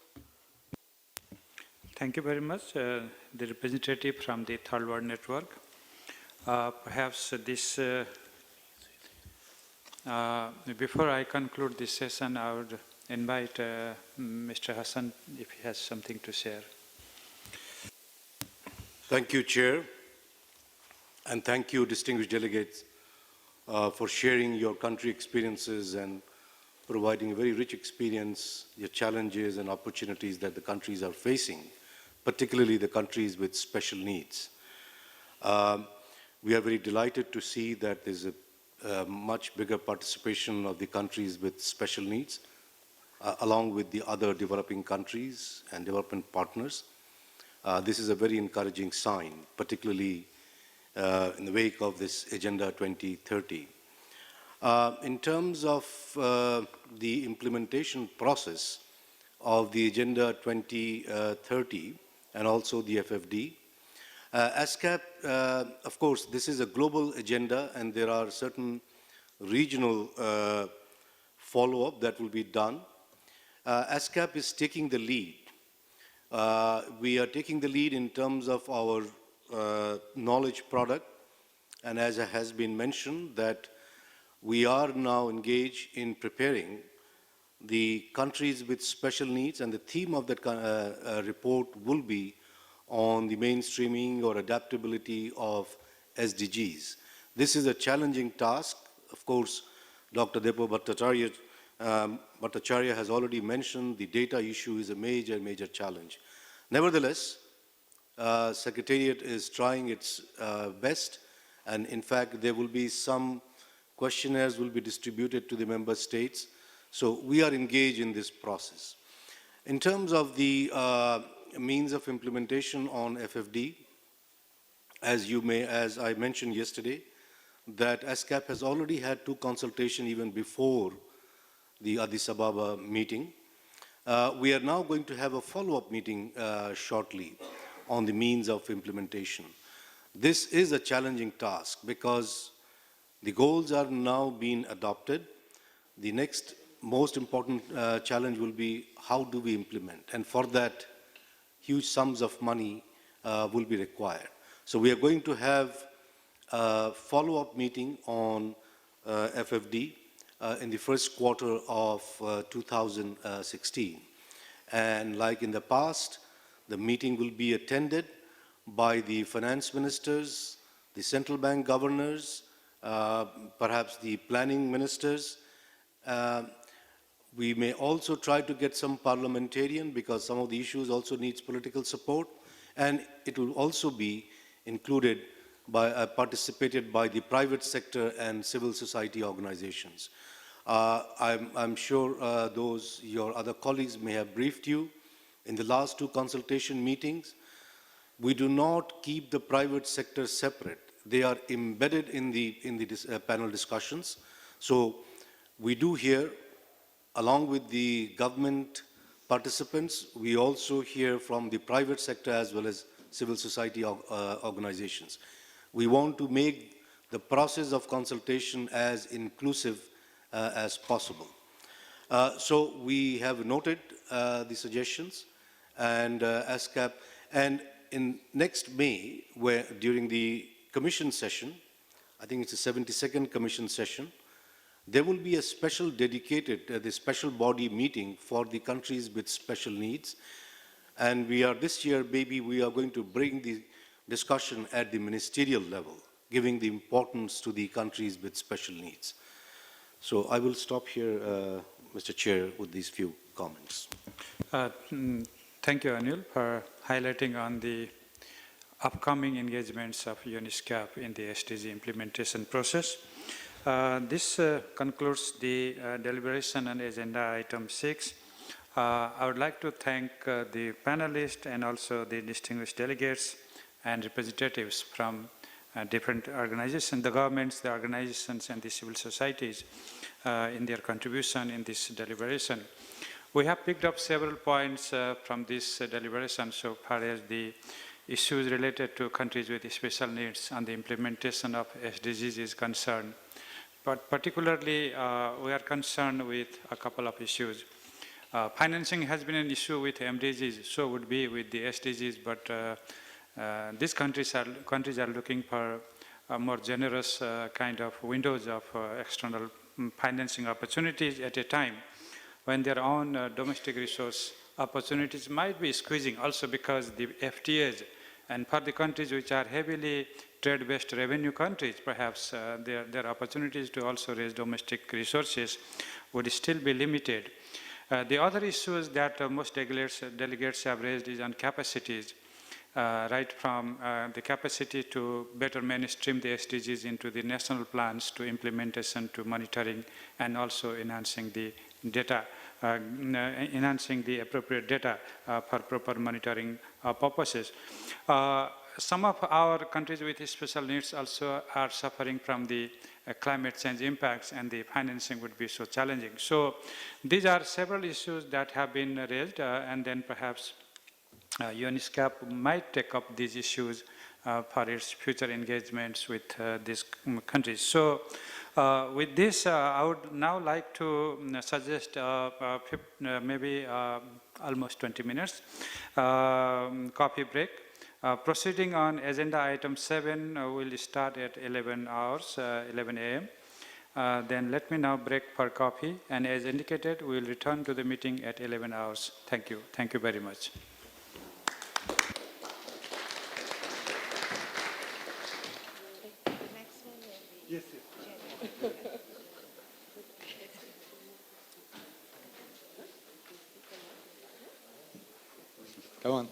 Thank you very much, the representative from the Third World Network. Perhaps this, before I conclude this session, I would invite Mr. Hassan if he has something to share. Thank you, Chair, and thank you, distinguished delegates, for sharing your country experiences and providing a very rich experience, your challenges and opportunities that the countries are facing, particularly the countries with special needs. We are very delighted to see that there's a much bigger participation of the countries with special needs, along with the other developing countries and development partners. This is a very encouraging sign, particularly in the wake of this Agenda 2030. In terms of the implementation process of the Agenda 2030 and also the FFD, ESCAP, of course, this is a global agenda, and there are certain regional follow-up that will be done. ESCAP is taking the lead. We are taking the lead in terms of our knowledge product, and as has been mentioned, that we are now engaged in preparing the countries with special needs, and the theme of that report will be on the mainstreaming or adaptability of SDGs. This is a challenging task. Of course, Dr. Depo Bhattacharya has already mentioned the data issue is a major challenge. Nevertheless, Secretariat is trying its best, and in fact, there will be some questionnaires will be distributed to the member states. So we are engaged in this process. In terms of the means of implementation on FFD, as I mentioned yesterday, that ESCAP has already had 2 consultations even before the Addis Ababa meeting. We are now going to have a follow-up meeting shortly on the means of implementation. This is a challenging task because the goals are now being adopted. The next most important challenge will be how do we implement, and for that huge sums of money will be required. So we are going to have a follow-up meeting on FFD in the first quarter of 2016. And like in the past, the meeting will be attended by the finance ministers, the central bank governors, perhaps the planning ministers. We may also try to get some parliamentarian because some of the issues also needs political support, and it will also be included by, participated by the private sector and civil society organizations. I'm sure your other colleagues may have briefed you in the last two consultation meetings. We do not keep the private sector separate. They are embedded in the panel discussions. So we do hear, along with the government participants, we also hear from the private sector as well as civil society organizations. We want to make the process of consultation as inclusive as possible. So we have noted the suggestions and ESCAP, and in next May, where during the Commission session, I think it's the 72nd Commission session, there will be a special dedicated, the special body meeting for the countries with special needs. And this year, maybe we are going to bring the discussion at the ministerial level, giving the importance to the countries with special needs. So I will stop here, Mr. Chair, with these few comments. Thank you, Anil, for highlighting on the upcoming engagements of ESCAP in the SDG implementation process. This concludes the deliberation on agenda item 6. I would like to thank the panelists and also the distinguished delegates and representatives from different organizations, the governments, the organizations, and the civil societies in their contribution in this deliberation. We have picked up several points from this deliberation so far as the issues related to countries with special needs and the implementation of SDGs is concerned. But particularly, we are concerned with a couple of issues. Financing has been an issue with MDGs, so would be with the SDGs, but these countries are looking for a more generous kind of windows of external financing opportunities at a time when their own domestic resource opportunities might be squeezing, also because the FTAs, and for the countries which are heavily trade-based revenue countries, perhaps their opportunities to also raise domestic resources would still be limited. The other issues that most delegates have raised is on capacities, right from the capacity to better mainstream the SDGs into the national plans to implementation to monitoring and also enhancing the data, enhancing the appropriate data for proper monitoring purposes. Some of our countries with special needs also are suffering from the climate change impacts, and the financing would be so challenging. So these are several issues that have been raised, and then perhaps ESCAP might take up these issues for its future engagements with these countries. So with this, I would now like to suggest maybe almost 20 minutes coffee break. Proceeding on agenda item 7 will start at 11 a.m. Then let me now break for coffee, and as indicated, we will return to the meeting at 11 hours. Thank you. Thank you very much. Yes, yes. Come on.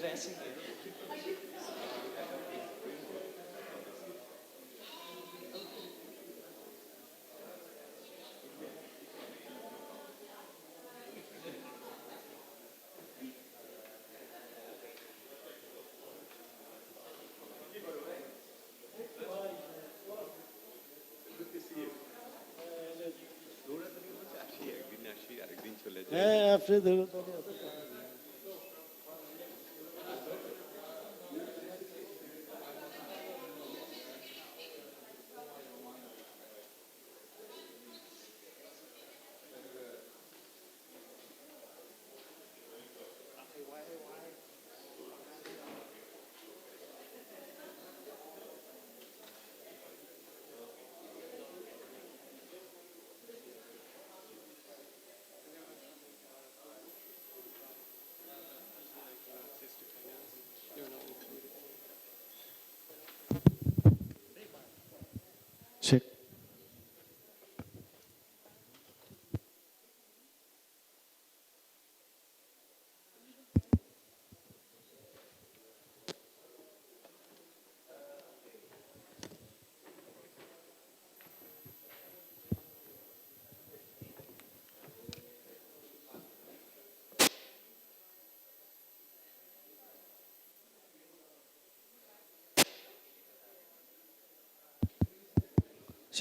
addressing it. Check.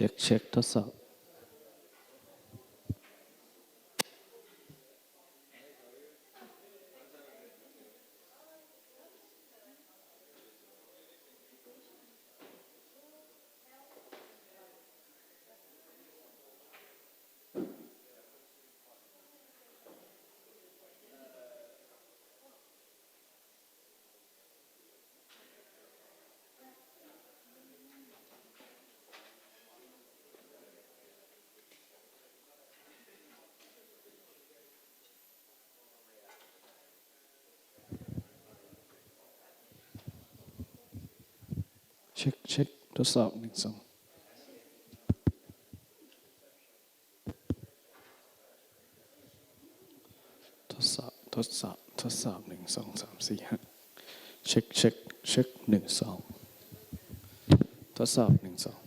Check, check ทดสอบ check, check ทดสอบหนึ่งสองทดสอบทดสอบทดสอบหนึ่งสองสามสี่ห้าเช็คเช็คเช็คหนึ่งสองทดสอบหนึ่งสอง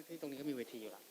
ที่ตรงนี้ก็มีเวทีอยู่ละ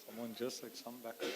Someone just like some backup.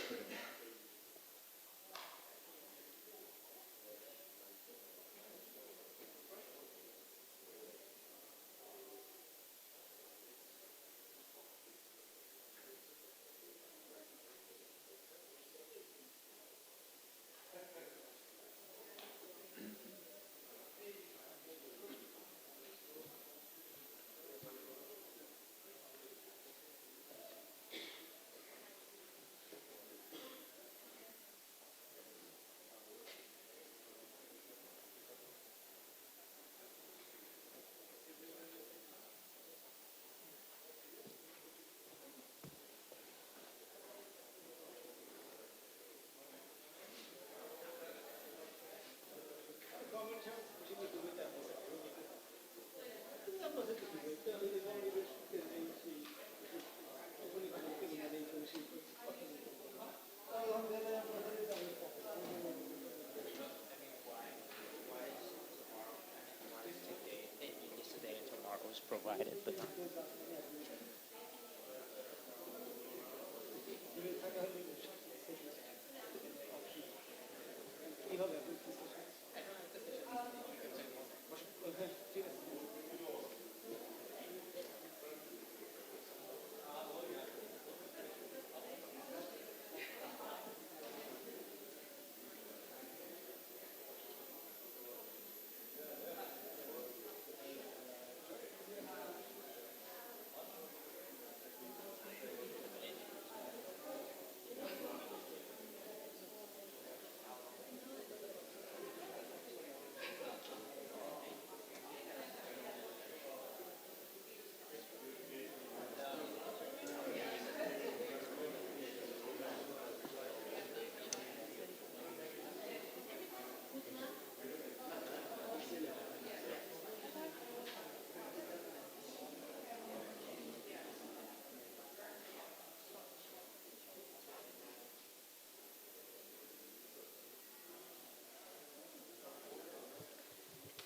Provided, but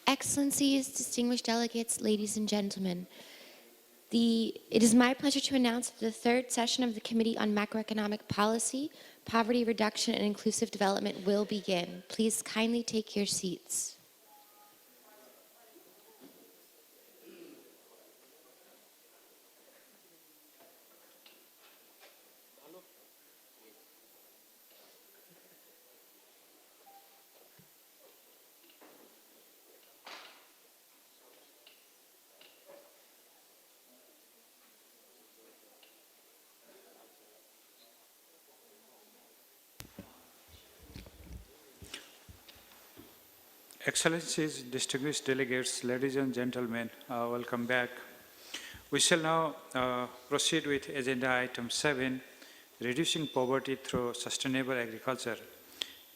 Excellencies, distinguished delegates, ladies and gentlemen, it is my pleasure to announce that the third session of the Committee on Macroeconomic Policy, Poverty Reduction, and Inclusive Development will begin. Please kindly take your seats. Excellencies, distinguished delegates, ladies and gentlemen, welcome back. We shall now proceed with agenda item 7, reducing poverty through sustainable agriculture,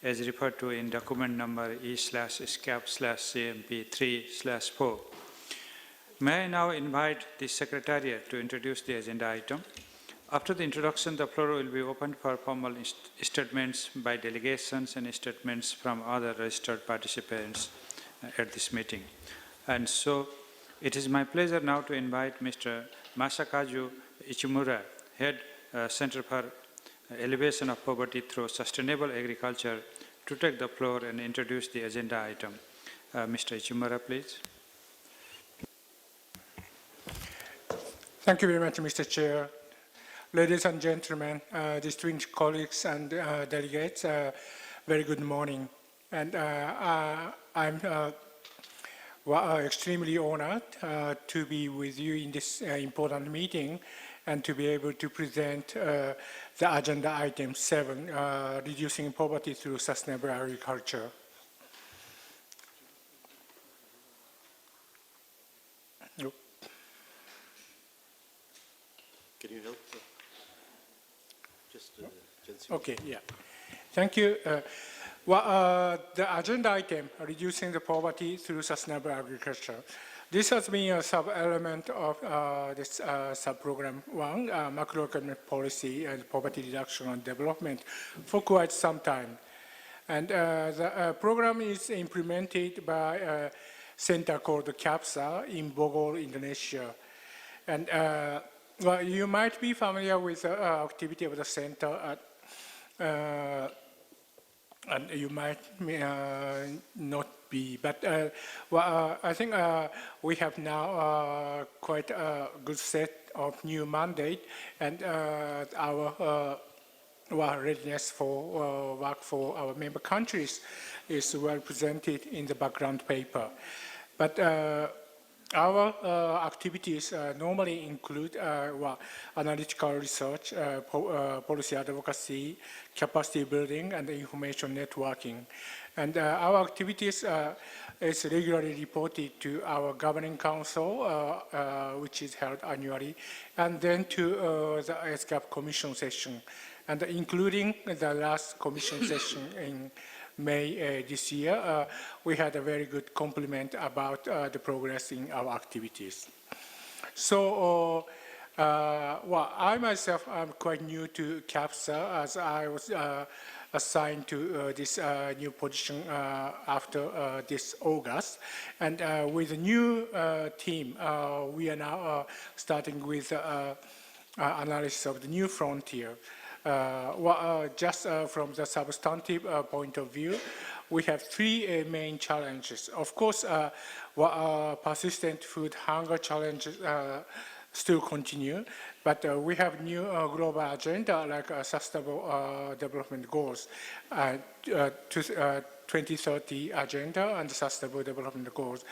as referred to in document number E/ESCAP/CMP3/4. May I now invite the Secretariat to introduce the agenda item. After the introduction, the floor will be opened for formal statements by delegations and statements from other registered participants at this meeting. And so, it is my pleasure now to invite Mr. Masakazu Ichimura, Head Center for Elevation of Poverty through Sustainable Agriculture, to take the floor and introduce the agenda item. Mr. Ichimura, please. Thank you very much, Mr. Chair. Ladies and gentlemen, distinguished colleagues and delegates, very good morning. And I'm extremely honored to be with you in this important meeting and to be able to present the agenda item 7, reducing poverty through sustainable agriculture. Can you help? Okay, yeah. Thank you. The agenda item, reducing the poverty through sustainable agriculture. This has been a sub-element of this sub-program 1, Macroeconomic Policy and Poverty Reduction and Development, for quite some time. And the program is implemented by a center called CAPSA in Bogor, Indonesia. And well, you might be familiar with the activity of the center, and you might not be, but well, I think we have now quite a good set of new mandate, and our readiness for work for our member countries is well presented in the background paper. But our activities normally include analytical research, policy advocacy, capacity building, and information networking. And our activities is regularly reported to our governing council, which is held annually, and then to the ESCAP commission session, and including the last commission session in May this year, we had a very good compliment about the progress in our activities. So, well, I myself am quite new to CAPSA, as I was assigned to this new position after this August. And with a new team, we are now starting with analysis of the new frontier. Just from the substantive point of view, we have 3 main challenges. Of course, persistent food hunger challenges still continue, but we have new global agenda like Sustainable Development Goals, 2030 agenda and Sustainable Development Goals,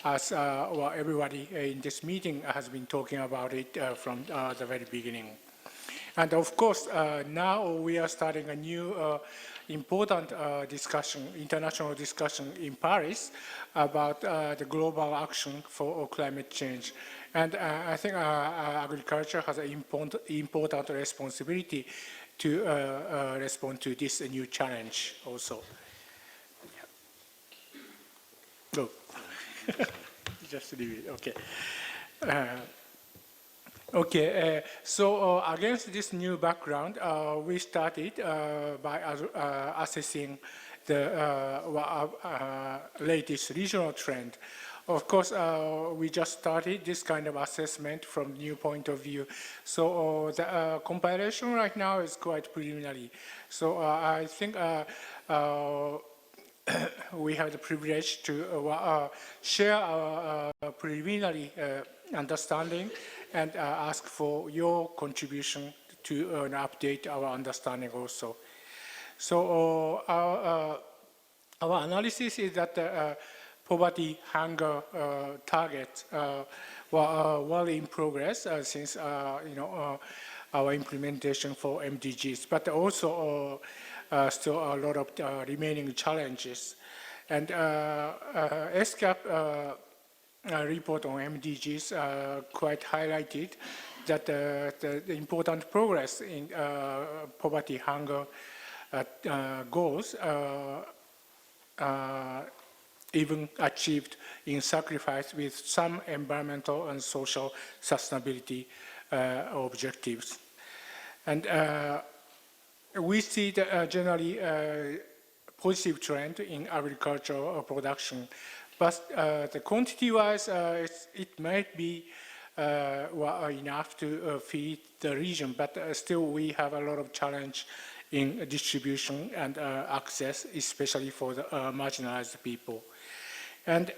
as everybody in this meeting has been talking about it from the very beginning. And of course, now we are starting a new important discussion, international discussion in Paris about the global action for climate change. And I think agriculture has an important responsibility to respond to this new challenge also. Yeah. Oh. Just leave it, okay. Okay, so against this new background, we started by assessing the latest regional trend. Of course, we just started this kind of assessment from new point of view. So the comparison right now is quite preliminary. So I think we have the privilege to share our preliminary understanding and ask for your contribution to update our understanding also. So our analysis is that poverty hunger targets were well in progress since our implementation for MDGs, but also still a lot of remaining challenges. And ESCAP report on MDGs quite highlighted that the important progress in poverty, hunger goals even achieved in sacrifice with some environmental and social sustainability objectives. And we see the generally positive trend in agricultural production, but the quantity-wise, it might be enough to feed the region, but still we have a lot of challenge in distribution and access, especially for the marginalized people. And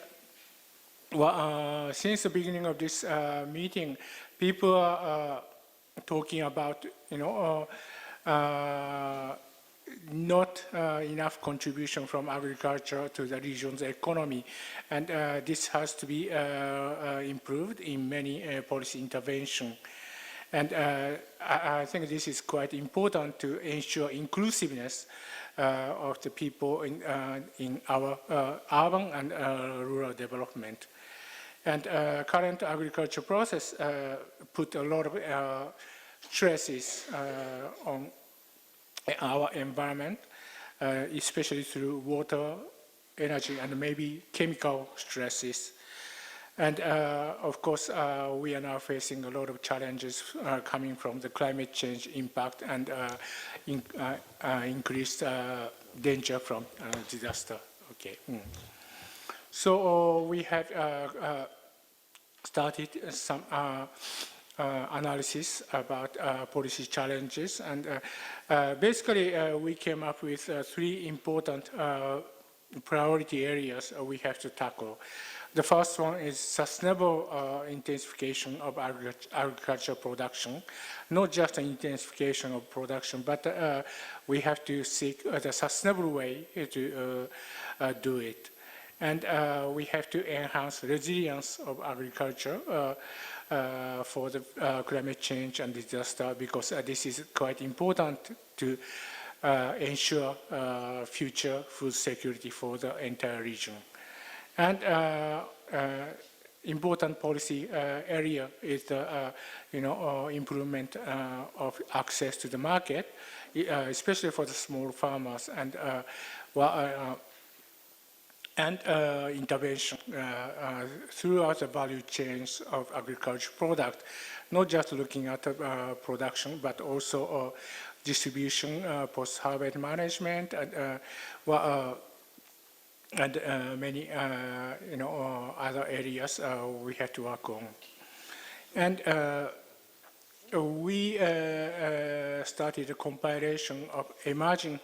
since the beginning of this meeting, people are talking about, not enough contribution from agriculture to the region's economy. And this has to be improved in many policy interventions. And I think this is quite important to ensure inclusiveness of the people in our urban and rural development. And current agriculture process put a lot of stresses on our environment, especially through water, energy, and maybe chemical stresses. And of course, we are now facing a lot of challenges coming from the climate change impact and increased danger from disaster. Okay. So we have started some analysis about policy challenges, and basically we came up with 3 important priority areas we have to tackle. The first one is sustainable intensification of agricultural production, not just an intensification of production, but we have to seek the sustainable way to do it. And we have to enhance resilience of agriculture for the climate change and disaster, because this is quite important to ensure future food security for the entire region. And important policy area is the improvement of access to the market, especially for the small farmers, and intervention throughout the value chains of agricultural product, not just looking at production, but also distribution, post-harvest management, and many other areas we have to work on. And we started a compilation of emerging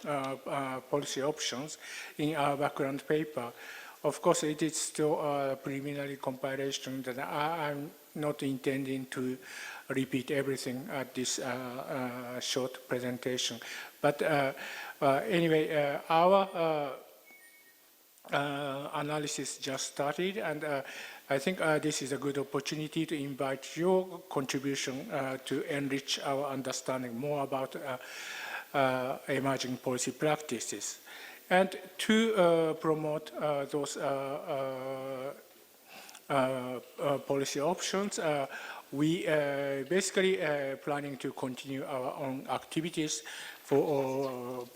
policy options in our background paper. Of course, it is still a preliminary compilation that I'm not intending to repeat everything at this short presentation. But anyway, our analysis just started, and I think this is a good opportunity to invite your contribution to enrich our understanding more about emerging policy practices. And to promote those policy options, we basically planning to continue our own activities for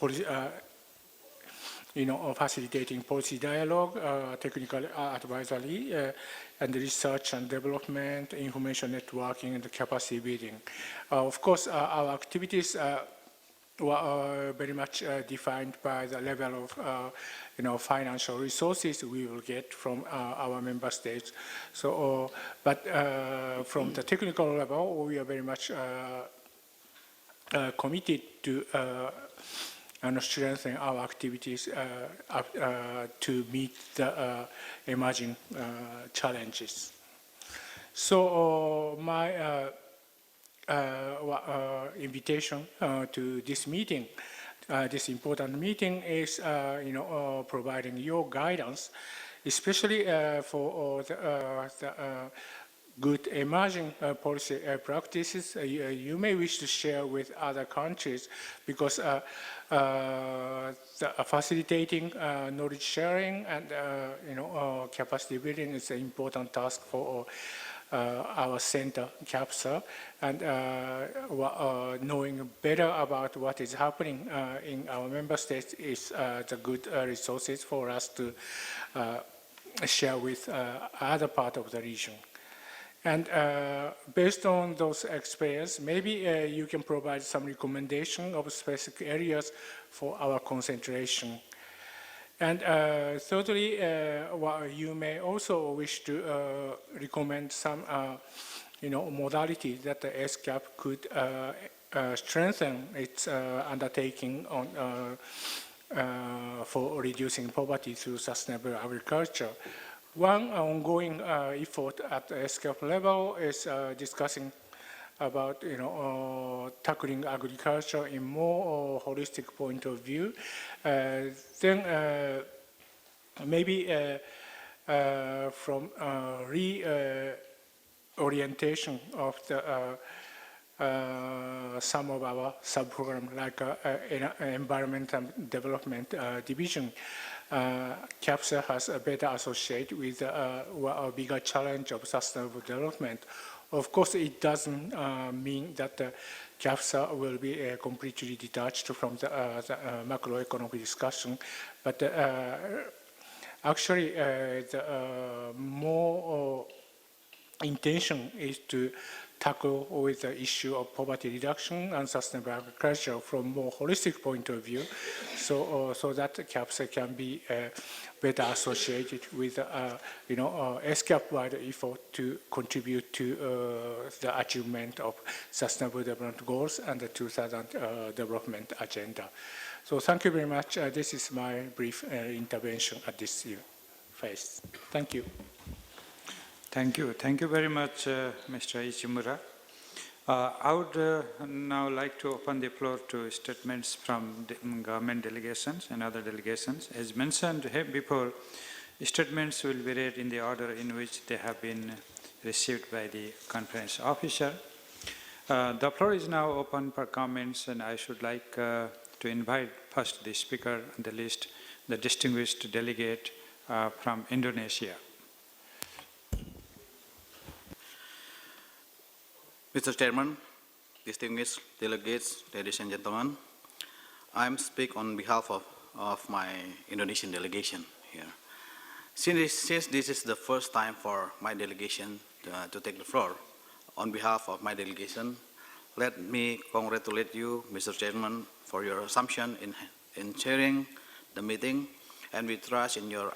facilitating policy dialogue, technical advisory, and research and development, information networking, and capacity building. Of course, our activities were very much defined by the level of financial resources we will get from our member states. So, but from the technical level, we are very much committed to and strengthen our activities to meet the emerging challenges. So my invitation to this meeting, this important meeting, is providing your guidance, especially for good emerging policy practices you may wish to share with other countries, because facilitating knowledge sharing and capacity building is an important task for our center, CAPSA, and knowing better about what is happening in our member states is the good resources for us to share with other part of the region. And based on those experience, maybe you can provide some recommendation of specific areas for our concentration. And thirdly, you may also wish to recommend some modality that the ESCAP could strengthen its undertaking on for reducing poverty through sustainable agriculture. One ongoing effort at the ESCAP level is discussing about tackling agriculture in more holistic point of view. Then maybe from reorientation of the some of our sub-programs like Environment and Development Division. CAPSA has a better associate with a bigger challenge of sustainable development. Of course, it doesn't mean that CAPSA will be completely detached from the macroeconomic discussion, but actually the more intention is to tackle with the issue of poverty reduction and sustainable agriculture from more holistic point of view, so that CAPSA can be better associated with ESCAP-wide effort to contribute to the achievement of Sustainable Development Goals and the 2000 Development Agenda. So thank you very much. This is my brief intervention at this phase. Thank you. Thank you. Thank you very much, Mr. Ichimura. I would now like to open the floor to statements from government delegations and other delegations. As mentioned before, statements will be read in the order in which they have been received by the conference officer. The floor is now open for comments, and I should like to invite first the speaker on the list, the distinguished delegate from Indonesia. Mr. Chairman, distinguished delegates, ladies and gentlemen, I'm speaking on behalf of my Indonesian delegation here. Since this is the first time for my delegation to take the floor, on behalf of my delegation, let me congratulate you, Mr. Chairman, for your assumption in chairing the meeting, and we trust in your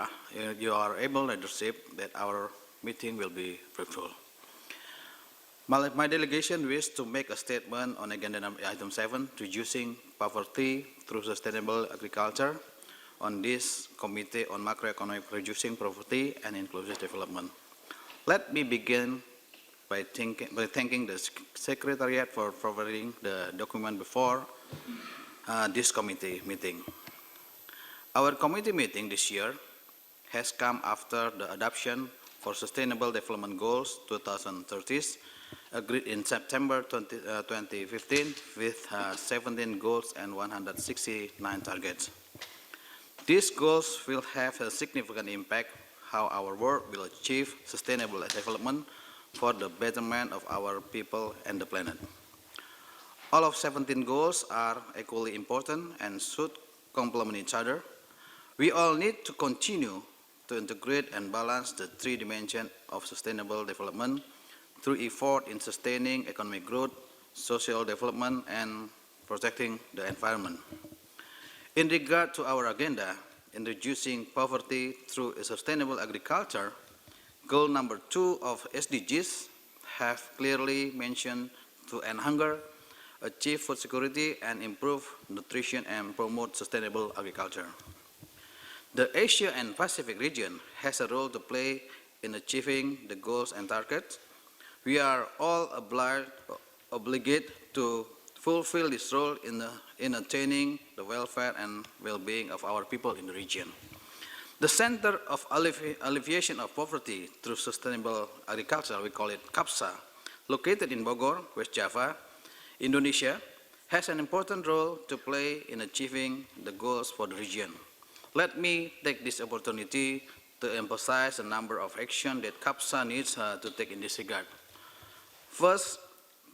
able leadership that our meeting will be fruitful. My delegation wishes to make a statement on agenda item 7, reducing poverty through sustainable agriculture, on this Committee on Macroeconomic Reducing Poverty and Inclusive Development. Let me begin by thanking the Secretariat for providing the document before this committee meeting. Our committee meeting this year has come after the adoption for Sustainable Development Goals 2030, agreed in September 2015 with 17 goals and 169 targets. These goals will have a significant impact how our work will achieve sustainable development for the betterment of our people and the planet. All of 17 goals are equally important and should complement each other. We all need to continue to integrate and balance the three dimensions of sustainable development through effort in sustaining economic growth, social development, and protecting the environment. In regard to our agenda in reducing poverty through a sustainable agriculture, goal number 2 of SDGs have clearly mentioned to end hunger, achieve food security, and improve nutrition and promote sustainable agriculture. The Asia and Pacific region has a role to play in achieving the goals and targets. We are all obligated to fulfill this role in attaining the welfare and well-being of our people in the region. The Center of Alleviation of Poverty through Sustainable Agriculture, we call it CAPSA, located in Bogor, West Java, Indonesia, has an important role to play in achieving the goals for the region. Let me take this opportunity to emphasize a number of actions that CAPSA needs to take in this regard. First,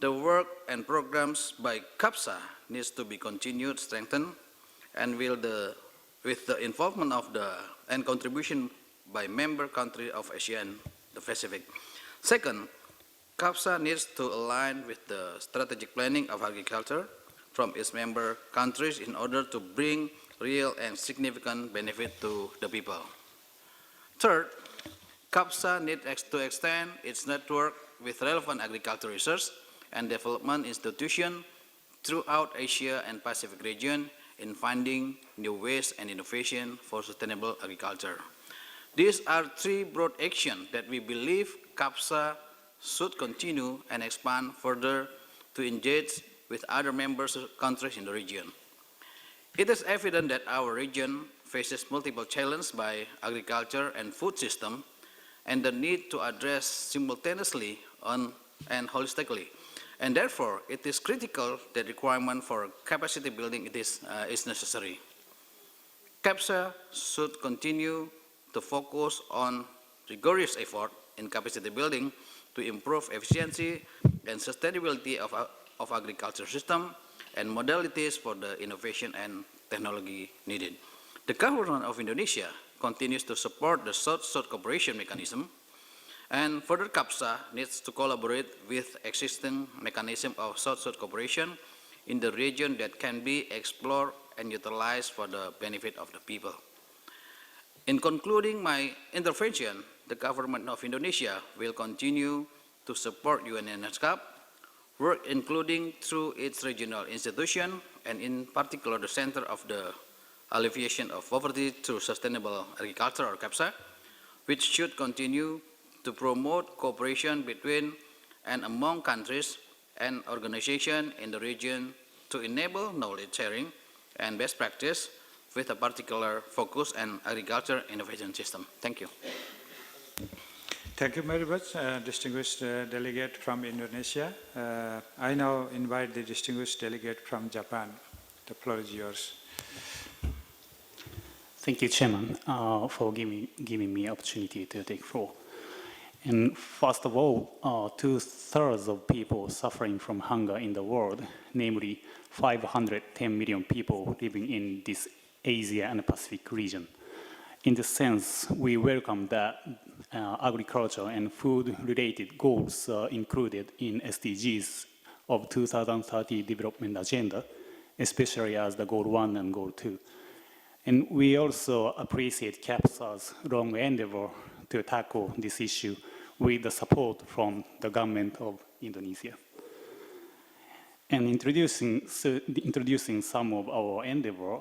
the work and programs by CAPSA needs to be continued, strengthened, and with the involvement of and contribution by member countries of Asia and the Pacific. Second, CAPSA needs to align with the strategic planning of agriculture from its member countries in order to bring real and significant benefit to the people. Third, CAPSA needs to extend its network with relevant agriculture research and development institutions throughout Asia and Pacific region in finding new ways and innovation for sustainable agriculture. These are three broad actions that we believe CAPSA should continue and expand further to engage with other member countries in the region. It is evident that our region faces multiple challenges by agriculture and food system and the need to address simultaneously and holistically. And therefore, it is critical that requirement for capacity building is necessary. CAPSA should continue to focus on rigorous effort in capacity building to improve efficiency and sustainability of agriculture system and modalities for the innovation and technology needed. The government of Indonesia continues to support the South-South cooperation mechanism, and further CAPSA needs to collaborate with existing mechanism of South-South cooperation in the region that can be explored and utilized for the benefit of the people. In concluding my intervention, the government of Indonesia will continue to support UN and ESCAP, work including through its regional institution, and in particular the Center of the Alleviation of Poverty through Sustainable Agriculture, or CAPSA, which should continue to promote cooperation between and among countries and organizations in the region to enable knowledge sharing and best practice with a particular focus on agriculture innovation system. Thank you. Thank you very much, distinguished delegate from Indonesia. I now invite the distinguished delegate from Japan. The floor is yours. Thank you, Chairman, for giving me opportunity to take floor. And first of all, 2/3 of people suffering from hunger in the world, namely 510 million people living in this Asia and Pacific region. In this sense, we welcome that agriculture and food-related goals included in SDGs of 2030 Development Agenda, especially as the Goal 1 and Goal 2. And we also appreciate CAPSA's long endeavor to tackle this issue with the support from the government of Indonesia. And introducing some of our endeavor,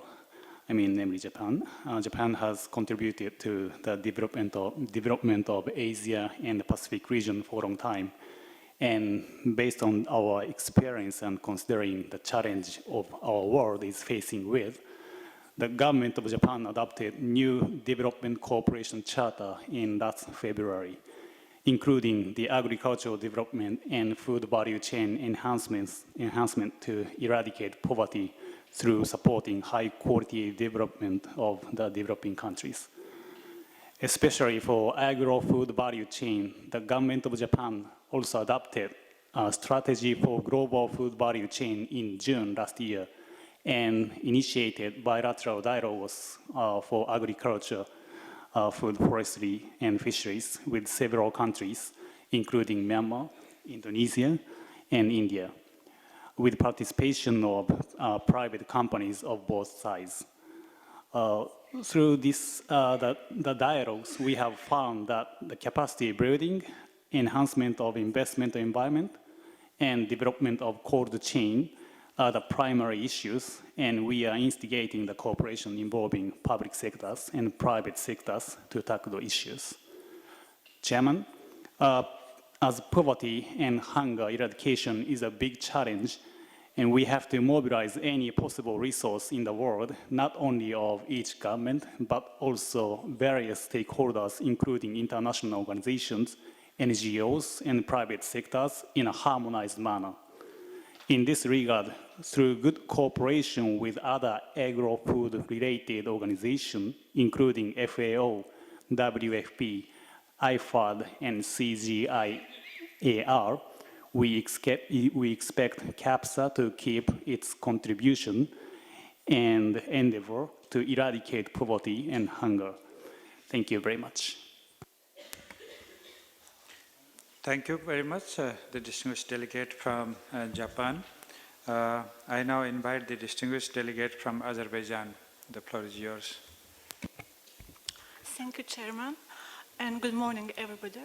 namely Japan. Japan has contributed to the development of Asia and the Pacific region for a long time. And based on our experience and considering the challenge of our world is facing with, the government of Japan adopted new development cooperation charter in last February, including the agricultural development and food value chain enhancement to eradicate poverty through supporting high-quality development of the developing countries. Especially for agro-food value chain, the government of Japan also adopted a strategy for global food value chain in June last year and initiated bilateral dialogues for agriculture, food, forestry, and fisheries with several countries, including Myanmar, Indonesia, and India, with participation of private companies of both sides. Through the dialogues, we have found that the capacity building, enhancement of investment environment, and development of cold chain are the primary issues, and we are instigating the cooperation involving public sectors and private sectors to tackle the issues. Chairman, as poverty and hunger eradication is a big challenge, And we have to mobilize any possible resource in the world, not only of each government, but also various stakeholders, including international organizations, NGOs, and private sectors in a harmonized manner. In this regard, through good cooperation with other agro-food-related organizations, including FAO, WFP, IFAD, and CGIAR, we expect CAPSA to keep its contribution and endeavor to eradicate poverty and hunger. Thank you very much. Thank you very much, the distinguished delegate from Japan. I now invite the distinguished delegate from Azerbaijan. The floor is yours. Thank you, Chairman, and good morning, everybody.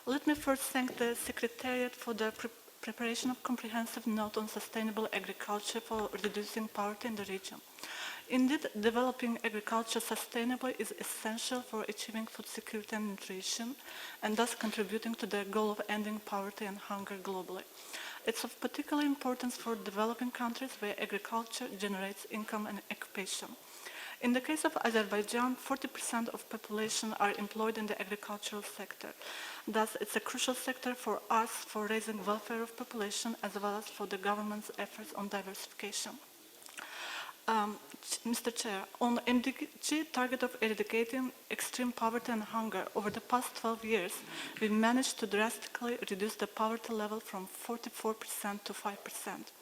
Let me first thank the Secretariat for the preparation of comprehensive note on sustainable agriculture for reducing poverty in the region. Indeed, developing agriculture sustainably is essential for achieving food security and nutrition, and thus contributing to the goal of ending poverty and hunger globally. It's of particular importance for developing countries where agriculture generates income and occupation. In the case of Azerbaijan, 40% of population are employed in the agricultural sector. Thus, it's a crucial sector for us for raising welfare of population as well as for the government's efforts on diversification. Mr. Chair, on the MDG target of eradicating extreme poverty and hunger, over the past 12 years, we managed to drastically reduce the poverty level from 44% to 5%.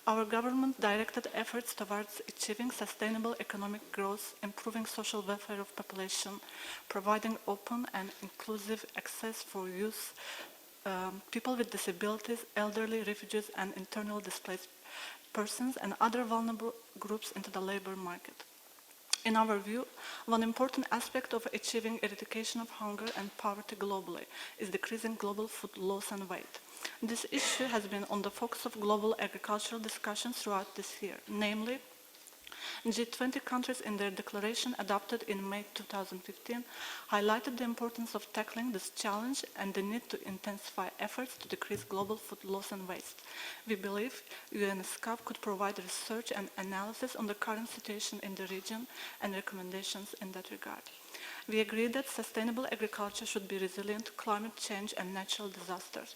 Our government directed efforts towards achieving sustainable economic growth, improving social welfare of population, providing open and inclusive access for youth, people with disabilities, elderly, refugees, and internally displaced persons and other vulnerable groups into the labor market. In our view, one important aspect of achieving eradication of hunger and poverty globally is decreasing global food loss and waste. This issue has been on the focus of global agricultural discussions throughout this year, namely, G20 countries in their declaration adopted in May 2015 highlighted the importance of tackling this challenge and the need to intensify efforts to decrease global food loss and waste. We believe ESCAP could provide research and analysis on the current situation in the region and recommendations in that regard. We agree that sustainable agriculture should be resilient to climate change and natural disasters.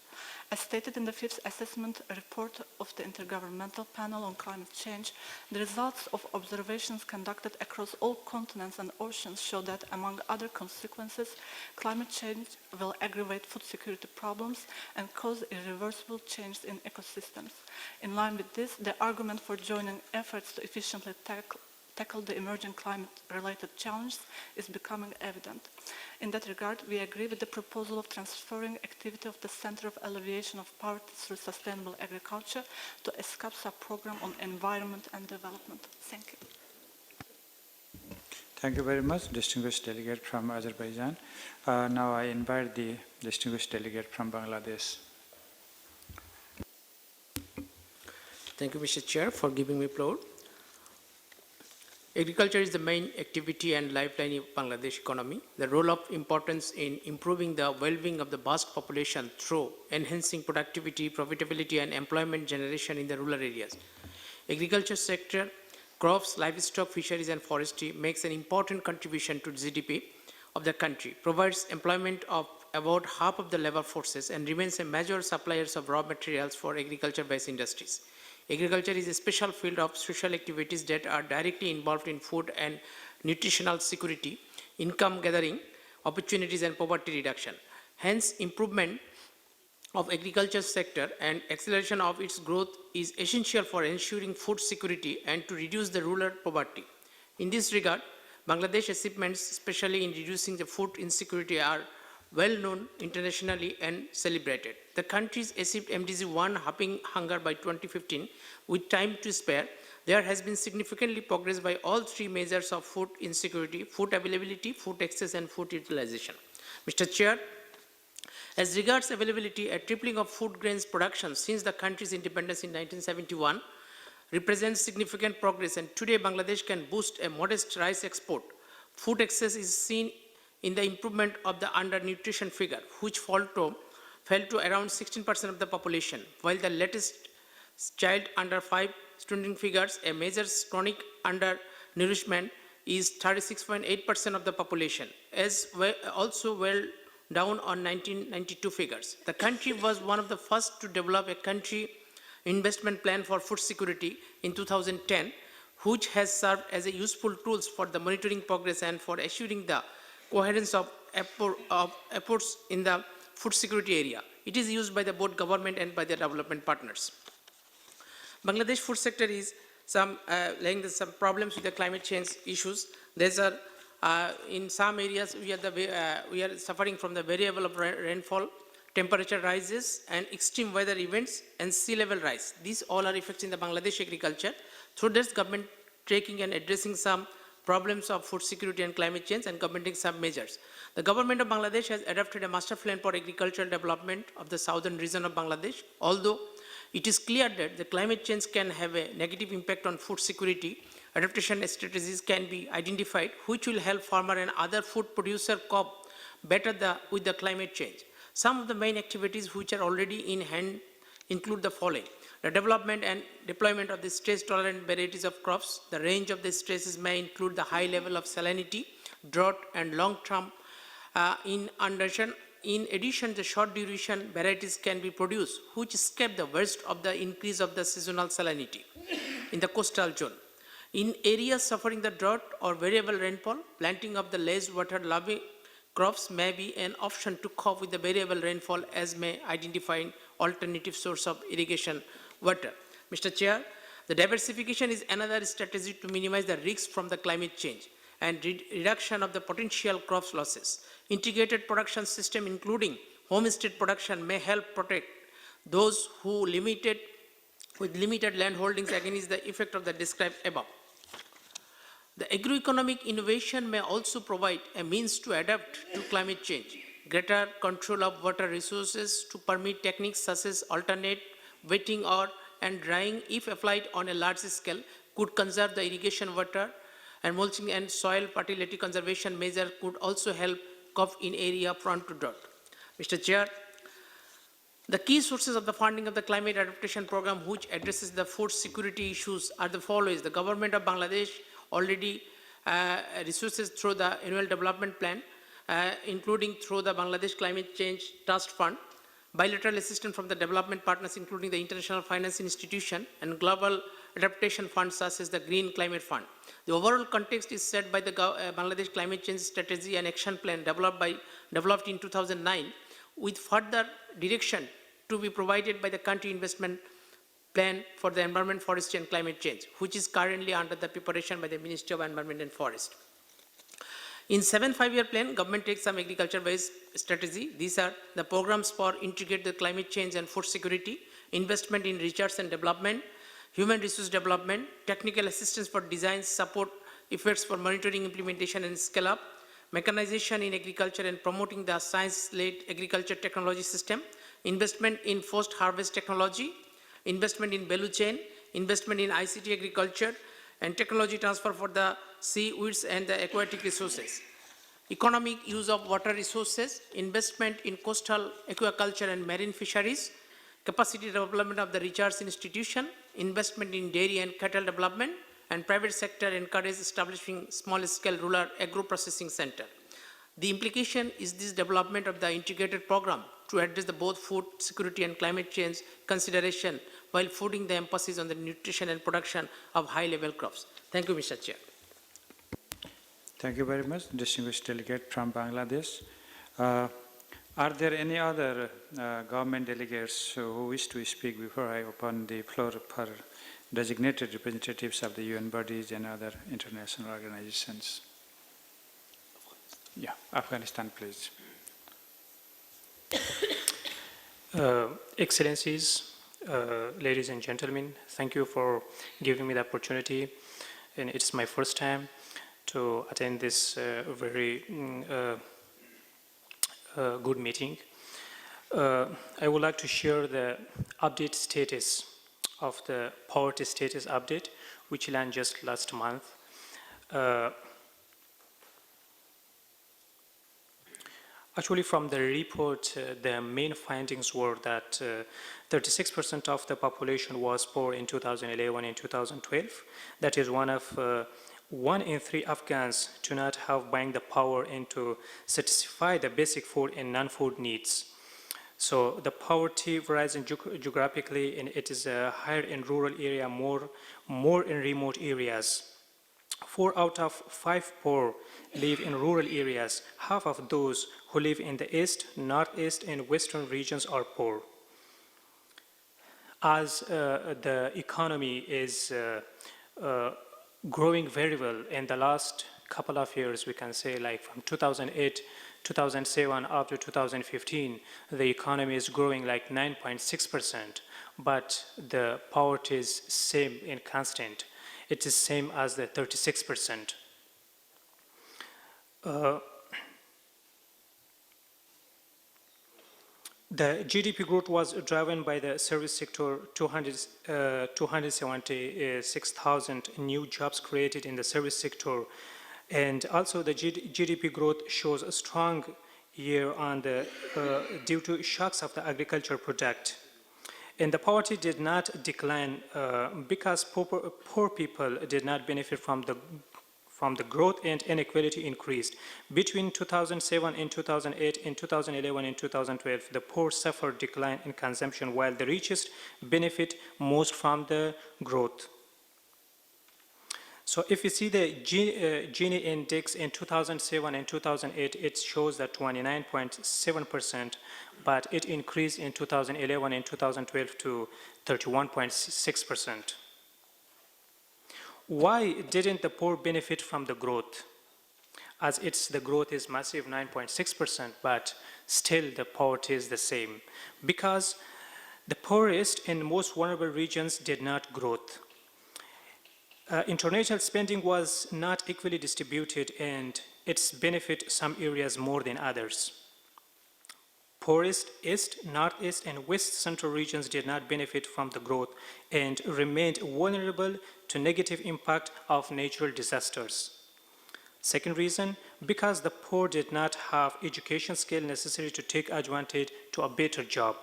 As stated in the fifth assessment report of the Intergovernmental Panel on Climate Change, the results of observations conducted across all continents and oceans show that, among other consequences, climate change will aggravate food security problems and cause irreversible change in ecosystems. In line with this, the argument for joining efforts to efficiently tackle the emerging climate-related challenges is becoming evident. In that regard, we agree with the proposal of transferring activity of the Center of Alleviation of Poverty through Sustainable Agriculture to ESCAP sub-program on environment and development. Thank you. Thank you very much, distinguished delegate from Azerbaijan. Now I invite the distinguished delegate from Bangladesh. Thank you, Mr. Chair, for giving me floor. Agriculture is the main activity and lifeline of Bangladesh economy. The role of importance in improving the well-being of the vast population through enhancing productivity, profitability, and employment generation in the rural areas. Agriculture sector, crops, livestock, fisheries, and forestry makes an important contribution to GDP of the country, provides employment of about half of the labor forces, and remains a major supplier of raw materials for agriculture-based industries. Agriculture is a special field of social activities that are directly involved in food and nutritional security, income gathering, opportunities, and poverty reduction. Hence, improvement of agriculture sector and acceleration of its growth is essential for ensuring food security and to reduce the rural poverty. In this regard, Bangladesh's achievements, especially in reducing the food insecurity, are well known internationally and celebrated. The countries achieved MDG 1 halving hunger by 2015 with time to spare. There has been significantly progress by all three measures of food insecurity, food availability, food access, and food utilization. Mr. Chair, as regards availability, a tripling of food grains production since the country's independence in 1971 represents significant progress, and today Bangladesh can boast a modest rice export. Food access is seen in the improvement of the undernutrition figure, which fell to around 16% of the population, while the latest child under 5 student figures, a major chronic undernourishment is 36.8% of the population, as well, also well down on 1992 figures. The country was one of the first to develop a country investment plan for food security in 2010, which has served as a useful tool for the monitoring progress and for assuring the coherence of efforts in the food security area. It is used by the both government and by the development partners. Bangladesh food sector is some problems with the climate change issues. There's in some areas we are suffering from the variable of rainfall, temperature rises, and extreme weather events, and sea level rise. These all are effects in the Bangladesh agriculture. Through this, government taking and addressing some problems of food security and climate change and implementing some measures. The government of Bangladesh has adopted a master plan for agricultural development of the southern region of Bangladesh. Although it is clear that the climate change can have a negative impact on food security, adaptation strategies can be identified which will help farmer and other food producer cope better with the climate change. Some of the main activities which are already in hand include the following: the development and deployment of the stress-tolerant varieties of crops. The range of the stresses may include the high level of salinity, drought, and long-term inundation. In addition, the short-duration varieties can be produced, which escape the worst of the increase of the seasonal salinity in the coastal zone. In areas suffering the drought or variable rainfall, planting of the less water-loving crops may be an option to cope with the variable rainfall, as may identifying alternative source of irrigation water. Mr. Chair, the diversification is another strategy to minimize the risks from the climate change and reduction of the potential crops losses. Integrated production system, including homestead production, may help protect those who with limited land holdings against the effect of the described above. The agroeconomic innovation may also provide a means to adapt to climate change. Greater control of water resources to permit techniques such as alternate wetting and drying, if applied on a large scale, could conserve the irrigation water, and mulching and soil fertility conservation measure could also help cope in area prone to drought. Mr. Chair, the key sources of the funding of the climate adaptation program, which addresses the food security issues, are the following. The government of Bangladesh already resources through the annual development plan, including through the Bangladesh Climate Change Trust Fund, bilateral assistance from the development partners, including the International Finance Institution, and global adaptation funds such as the Green Climate Fund. The overall context is set by the Bangladesh Climate Change Strategy and Action Plan developed in 2009, with further direction to be provided by the Country Investment Plan for the Environment, Forestry and Climate Change, which is currently under the preparation by the Ministry of Environment and Forest. In 7 5-year plan, government takes some agriculture-based strategy. These are the programs for integrated climate change and food security, investment in research and development, human resource development, technical assistance for design, support efforts for monitoring, implementation and scale up, mechanization in agriculture and promoting the science-led agriculture technology system, investment in post-harvest technology, investment in value chain, investment in ICT agriculture, and technology transfer for the seaweeds and the aquatic resources. Economic use of water resources, investment in coastal aquaculture and marine fisheries, capacity development of the research institution, investment in dairy and cattle development, and private sector encourage establishing small-scale rural agro-processing center. The implication is this development of the integrated program to address the both food security and climate change consideration while putting the emphasis on the nutrition and production of high-level crops. Thank you, Mr. Chair. Thank you very much, distinguished delegate from Bangladesh. Are there any other government delegates who wish to speak before I open the floor for designated representatives of the UN bodies and other international organizations? Yeah, Afghanistan, please. Excellencies, ladies and gentlemen, thank you for giving me the opportunity, and it's my first time to attend this very good meeting. I would like to share the update status of the poverty status update, which landed just last month. Actually, from the report, the main findings were that 36% of the population was poor in 2011 and 2012. That is 1 in 3 Afghans do not have buying the power and to satisfy the basic food and non-food needs. So the poverty varies geographically, and it is higher in rural area, more in remote areas. 4 out of 5 poor live in rural areas. Half of those who live in the east, northeast, and western regions are poor. As the economy is growing very well in the last couple of years, we can say like from 2008, 2007 up to 2015, the economy is growing like 9.6%, but the poverty is same and constant. It is same as the 36%. The GDP growth was driven by the service sector, 276,000 new jobs created in the service sector. And also the GDP growth shows a strong year on the, due to shocks of the agriculture product. And the poverty did not decline because poor people did not benefit from the growth, and inequality increased. Between 2007 and 2008, in 2011 and 2012, the poor suffered decline in consumption, while the richest benefit most from the growth. So if you see the Gini index in 2007 and 2008, it shows that 29.7%, but it increased in 2011 and 2012 to 31.6%. Why didn't the poor benefit from the growth? As the growth is massive, 9.6%, but still the poverty is the same. Because the poorest and most vulnerable regions did not grow. International spending was not equally distributed, and its benefit some areas more than others. Poorest East, Northeast, and West Central regions did not benefit from the growth and remained vulnerable to negative impact of natural disasters. Second reason, because the poor did not have education skill necessary to take advantage to a better job.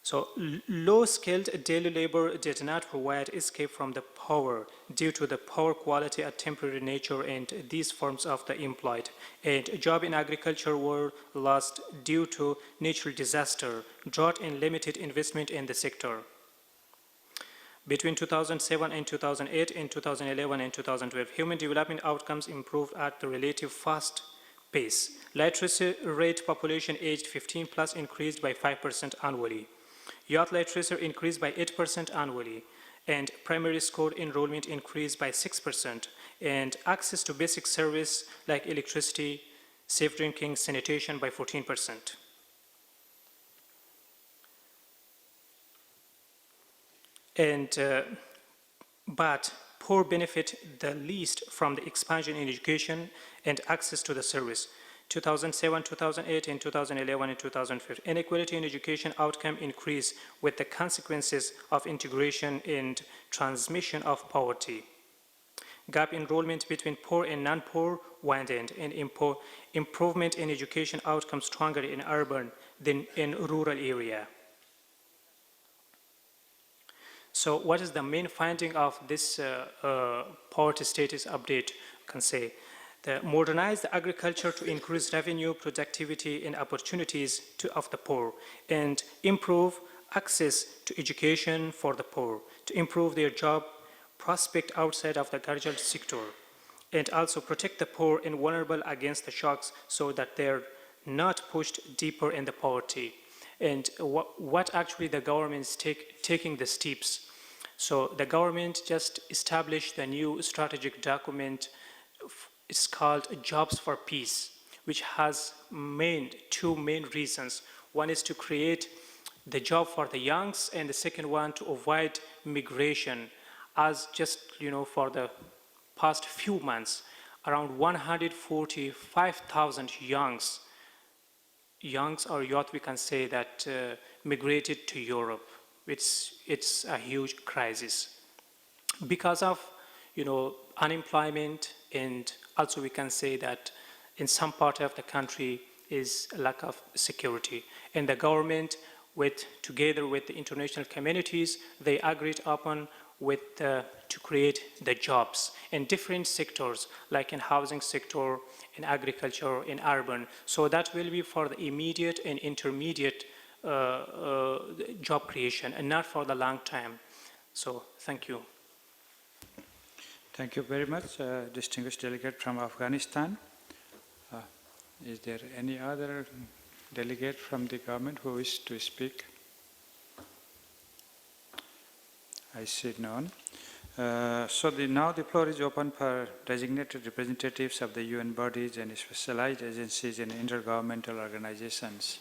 So low-skilled daily labor did not provide escape from the poor due to the poor quality and temporary nature and these forms of the employed. And jobs in agriculture were lost due to natural disaster, drought, and limited investment in the sector. Between 2007 and 2008, and 2011 and 2012, human development outcomes improved at the relative fast pace. Literacy rate population aged 15 plus increased by 5% annually. Youth literacy increased by 8% annually, and primary school enrollment increased by 6%, and access to basic service like electricity, safe drinking, sanitation by 14%. And, but poor benefit the least from the expansion in education and access to the service. 2007, 2008, and 2011, and 2015. Inequality in education outcome increased with the consequences of integration and transmission of poverty. Gap enrollment between poor and non-poor widened, and improvement in education outcomes stronger in urban than in rural area. So what is the main finding of this poverty status update? You can say, modernize the agriculture to increase revenue, productivity, and opportunities of the poor, and improve access to education for the poor, to improve their job prospect outside of the agricultural sector, and also protect the poor and vulnerable against the shocks so that they're not pushed deeper in the poverty. And what actually the government is taking the steps. So the government just established a new strategic document. It's called Jobs for Peace, which has two main reasons. One is to create the job for the youngs, and the second one to avoid migration. As just, for the past few months, around 145,000 youngs or youth, we can say, that migrated to Europe. It's a huge crisis because of, unemployment, and also we can say that in some part of the country is a lack of security. And the government, together with the international communities, they agreed upon to create the jobs in different sectors, like in housing sector, in agriculture, in urban. So that will be for the immediate and intermediate job creation and not for the long time. So thank you. Thank you very much, distinguished delegate from Afghanistan. Is there any other delegate from the government who wishes to speak? I see none. Now the floor is open for designated representatives of the UN bodies and specialized agencies and intergovernmental organizations.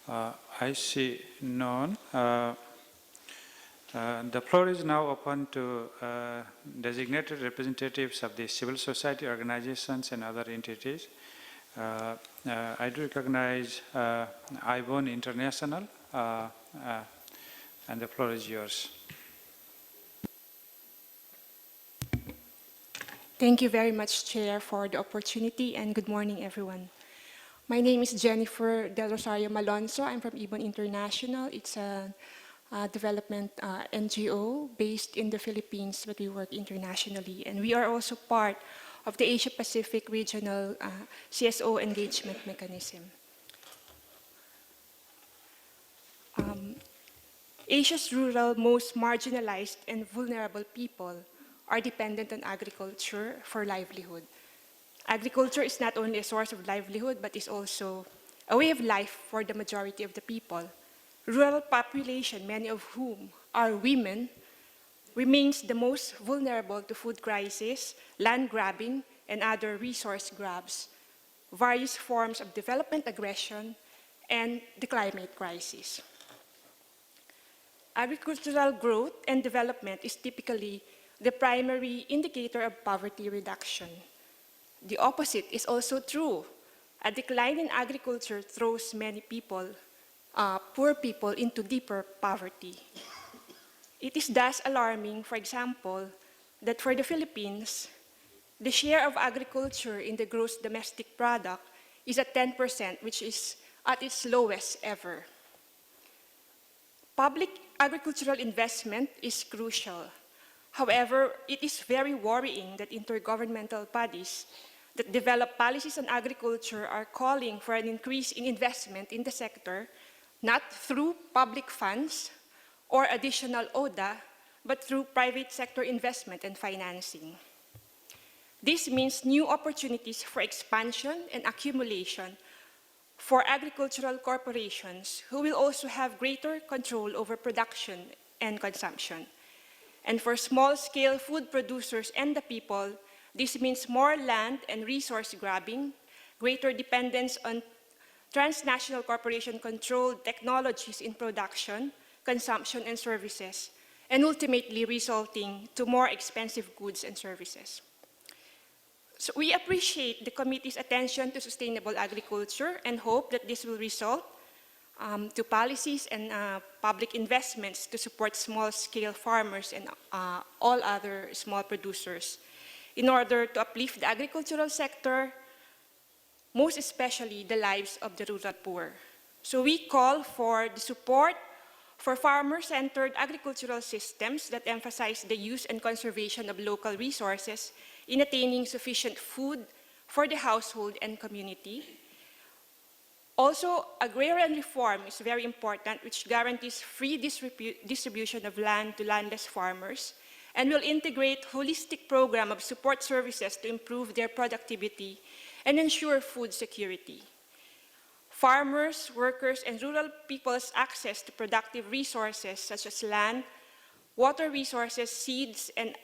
I see none. The floor is now open to designated representatives of the civil society organizations and other entities. I do recognize IBON International, and the floor is yours. Thank you very much, Chair, for the opportunity, and good morning, everyone. My name is Jennifer Del Rosario Malonzo. I'm from IBON International. It's a development NGO based in the Philippines, but we work internationally. And we are also part of the Asia-Pacific Regional CSO Engagement Mechanism. Asia's rural, most marginalized and vulnerable people are dependent on agriculture for livelihood. Agriculture is not only a source of livelihood, but is also a way of life for the majority of the people. Rural population, many of whom are women, remains the most vulnerable to food crisis, land grabbing, and other resource grabs, various forms of development aggression, and the climate crisis. Agricultural growth and development is typically the primary indicator of poverty reduction. The opposite is also true. A decline in agriculture throws many people, poor people, into deeper poverty. It is thus alarming, for example, that for the Philippines, the share of agriculture in the gross domestic product is at 10%, which is at its lowest ever. Public agricultural investment is crucial. However, it is very worrying that intergovernmental bodies that develop policies on agriculture are calling for an increase in investment in the sector, not through public funds or additional ODA, but through private sector investment and financing. This means new opportunities for expansion and accumulation for agricultural corporations who will also have greater control over production and consumption. And for small-scale food producers and the people, this means more land and resource grabbing, greater dependence on transnational corporation-controlled technologies in production, consumption, and services, and ultimately resulting to more expensive goods and services. So we appreciate the committee's attention to sustainable agriculture and hope that this will result to policies and public investments to support small-scale farmers and all other small producers in order to uplift the agricultural sector, most especially the lives of the rural poor. So we call for the support for farmer-centered agricultural systems that emphasize the use and conservation of local resources in attaining sufficient food for the household and community. Also, agrarian reform is very important, which guarantees free distribution of land to landless farmers and will integrate a holistic program of support services to improve their productivity and ensure food security. Farmers, workers, and rural people's access to productive resources such as land, water resources, seeds, and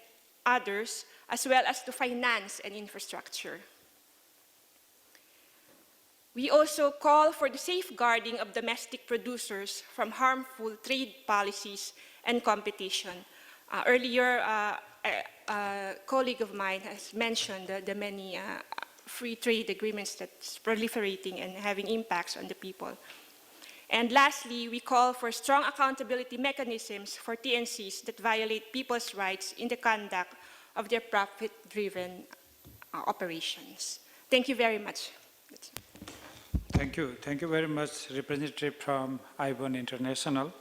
others, as well as to finance and infrastructure. We also call for the safeguarding of domestic producers from harmful trade policies and competition. Earlier, a colleague of mine has mentioned the many free trade agreements that's proliferating and having impacts on the people. And lastly, we call for strong accountability mechanisms for TNCs that violate people's rights in the conduct of their profit-driven operations. Thank you very much. Thank you. Thank you very much, representative from IBON International.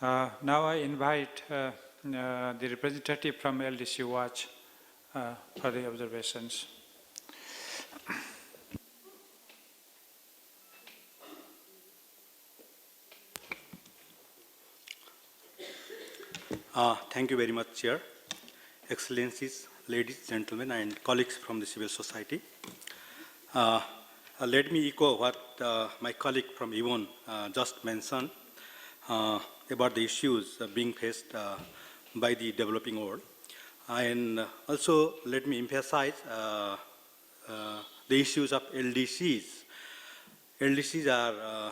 Now I invite the representative from LDC Watch for the observations. Thank you very much, Chair. Excellencies, ladies, gentlemen, and colleagues from the civil society. Let me echo what my colleague from IBON just mentioned about the issues being faced by the developing world. And also, let me emphasize the issues of LDCs. LDCs are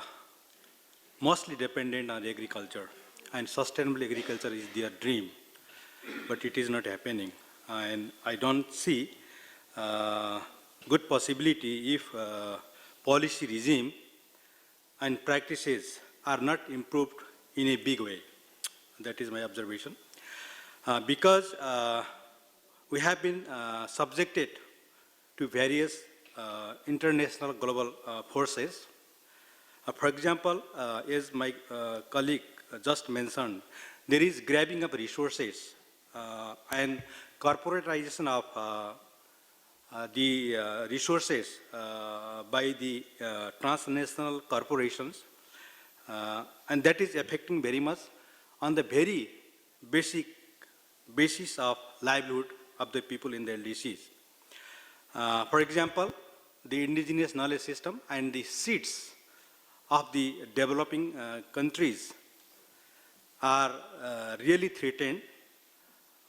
mostly dependent on agriculture, and sustainable agriculture is their dream, but it is not happening. And I don't see good possibility if policy regime and practices are not improved in a big way. That is my observation. Because we have been subjected to various international global forces. For example, as my colleague just mentioned, there is grabbing of resources and corporatization of the resources by the transnational corporations, and that is affecting very much on the very basic basis of livelihood of the people in the LDCs. For example, the indigenous knowledge system and the seeds of the developing countries are really threatened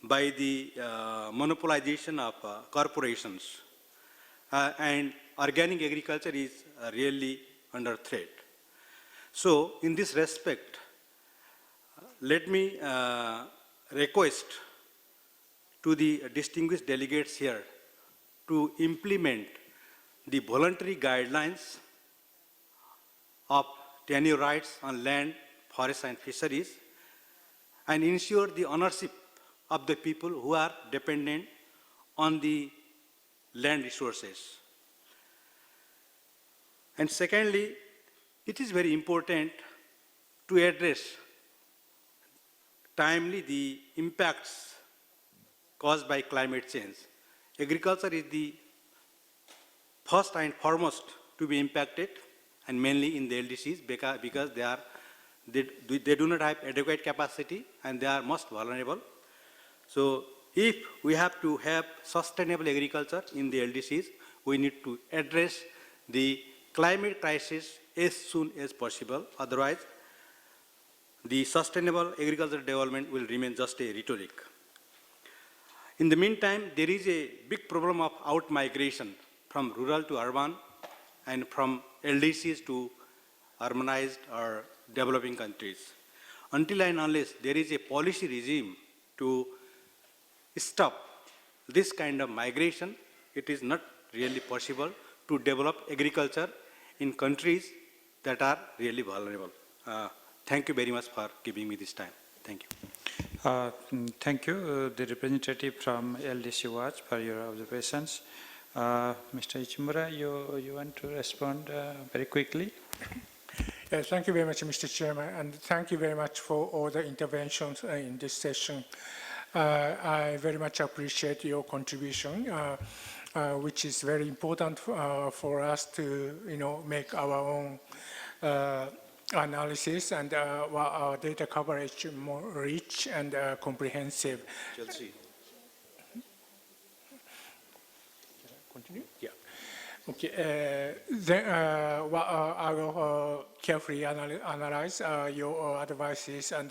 by the monopolization of corporations, and organic agriculture is really under threat. So in this respect, let me request to the distinguished delegates here to implement the voluntary guidelines of tenure rights on land, forests, and fisheries, and ensure the ownership of the people who are dependent on the land resources. And secondly, it is very important to address timely the impacts caused by climate change. Agriculture is the first and foremost to be impacted, and mainly in the LDCs because they do not have adequate capacity and they are most vulnerable. So if we have to have sustainable agriculture in the LDCs, we need to address the climate crisis as soon as possible. Otherwise, the sustainable agricultural development will remain just a rhetoric. In the meantime, there is a big problem of out-migration from rural to urban and from LDCs to urbanized or developing countries. Until and unless there is a policy regime to stop this kind of migration, it is not really possible to develop agriculture in countries that are really vulnerable. Thank you very much for giving me this time. Thank you. Thank you, the representative from LDC Watch, for your observations. Mr. Ichimura, you want to respond very quickly? Yes, thank you very much, Mr. Chairman, and thank you very much for all the interventions in this session. I very much appreciate your contribution, which is very important for us to, make our own analysis and our data coverage more rich and comprehensive. Chelsea. Continue? Yeah. Okay. Then I will carefully analyze your advices and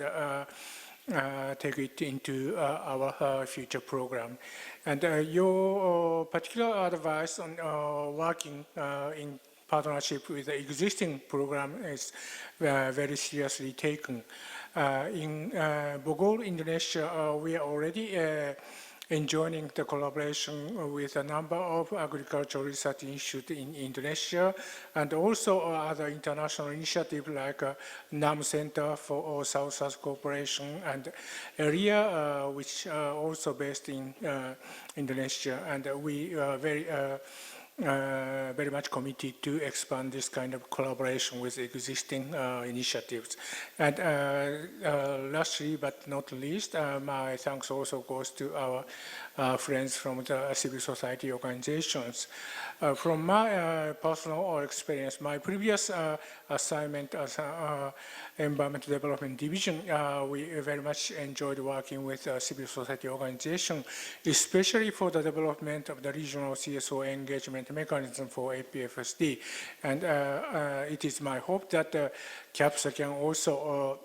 take it into our future program. And your particular advice on working in partnership with the existing program is very seriously taken. In Bogor, Indonesia, we are already enjoying the collaboration with a number of agricultural research institutes in Indonesia, and also other international initiatives like NAM Center for South-South Cooperation and area, which are also based in Indonesia. And we are very much committed to expand this kind of collaboration with existing initiatives. And lastly, but not least, my thanks also goes to our friends from the civil society organizations. From my personal experience, my previous assignment as Environment Development Division, we very much enjoyed working with civil society organizations, especially for the development of the regional CSO engagement mechanism for APFSD. And it is my hope that CAPSA can also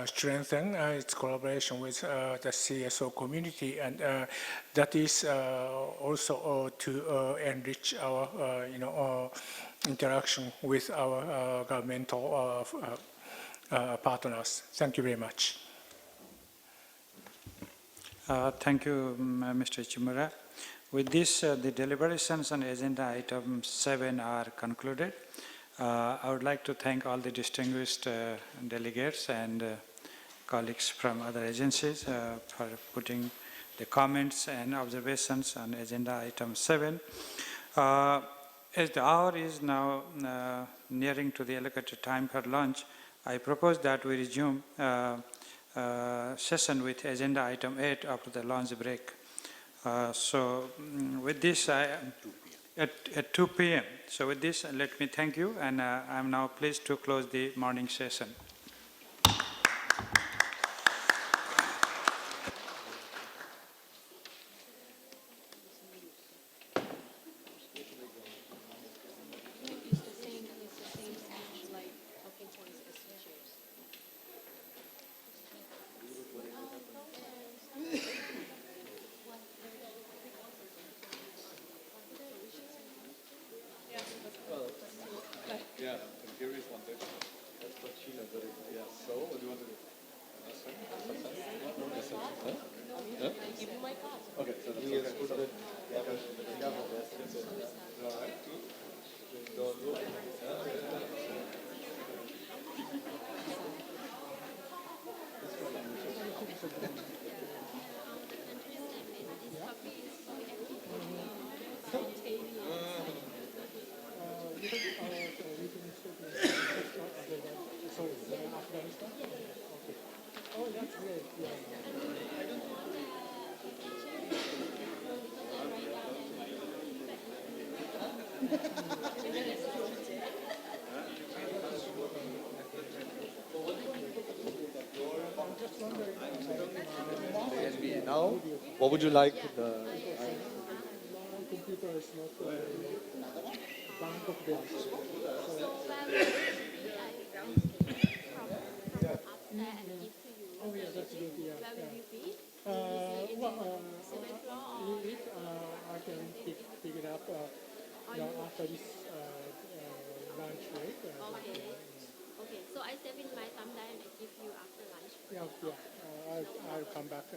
strengthen its collaboration with the CSO community, and that is also to enrich our interaction with our governmental partners. Thank you very much. Thank you, Mr. Chimura. With this, the deliberations on agenda item 7 are concluded. I would like to thank all the distinguished delegates and colleagues from other agencies for putting the comments and observations on agenda item 7. As the hour is now nearing to the allocated time for lunch, I propose that we resume session with agenda item 8 after the lunch break. So with this, at 2 p.m. So with this, let me thank you, and I'm now pleased to close the morning session. Yeah, I'm curious one thing. That's what Sheila did. Yeah, so what do you want to do? Huh? Give you my card. Okay, so that's okay. All right. Oh, that's great. Yeah. Now, what would you like? Computer is not Bangkok based. Oh yeah, that's good. Yeah. I can pick it up after this lunch break. Okay, so I save in my thumb drive and I give you after lunch. Yeah. I'll come back.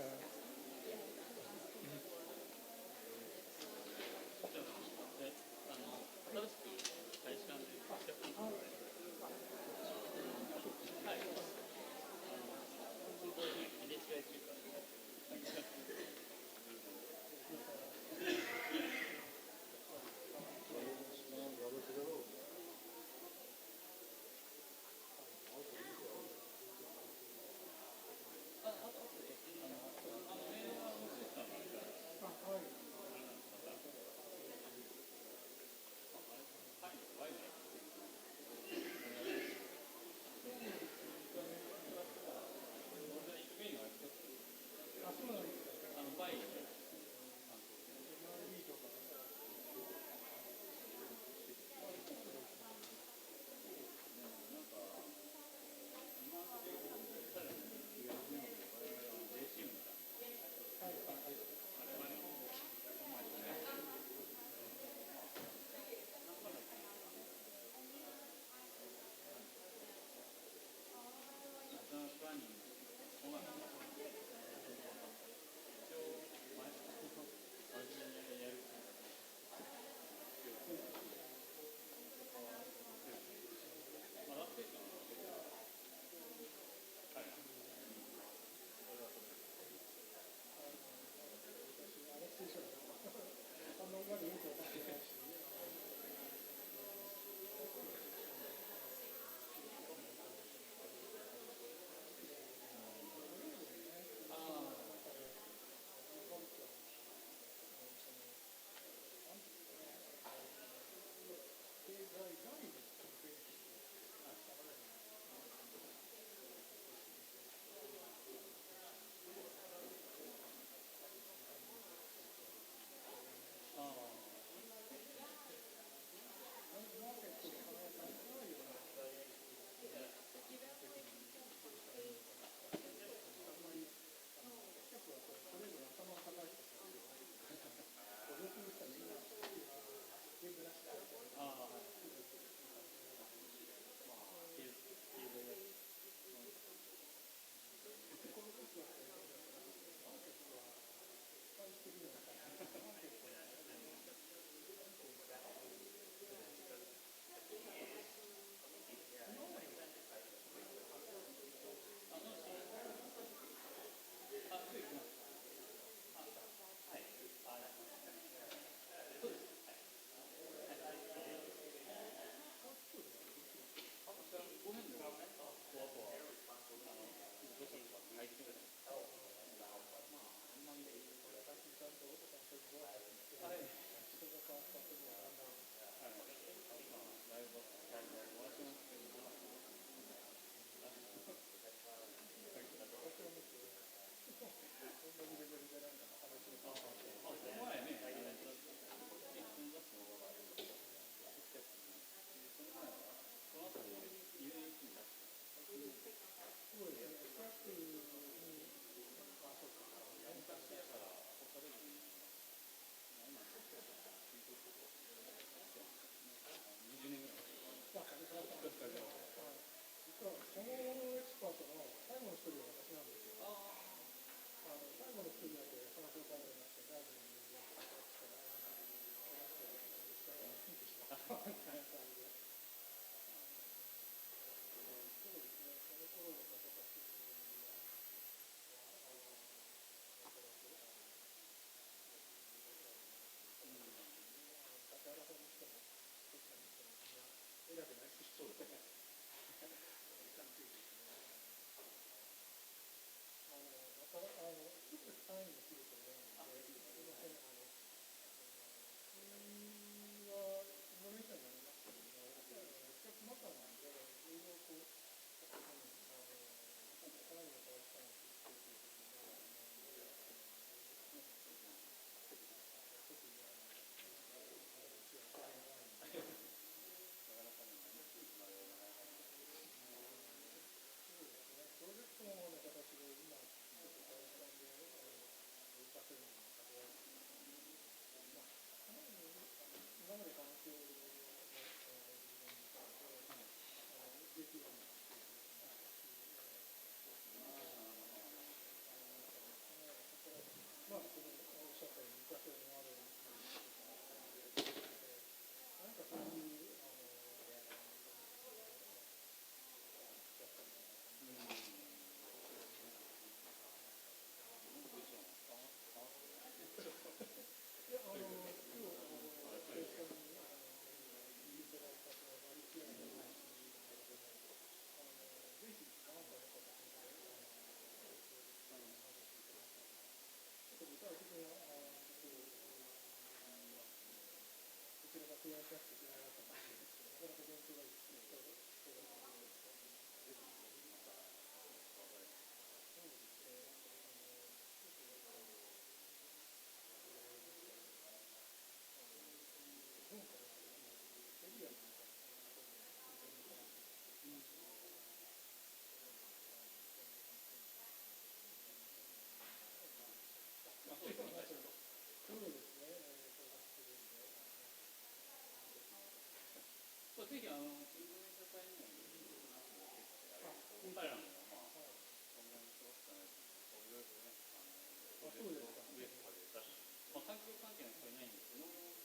環境の人いないんですけど、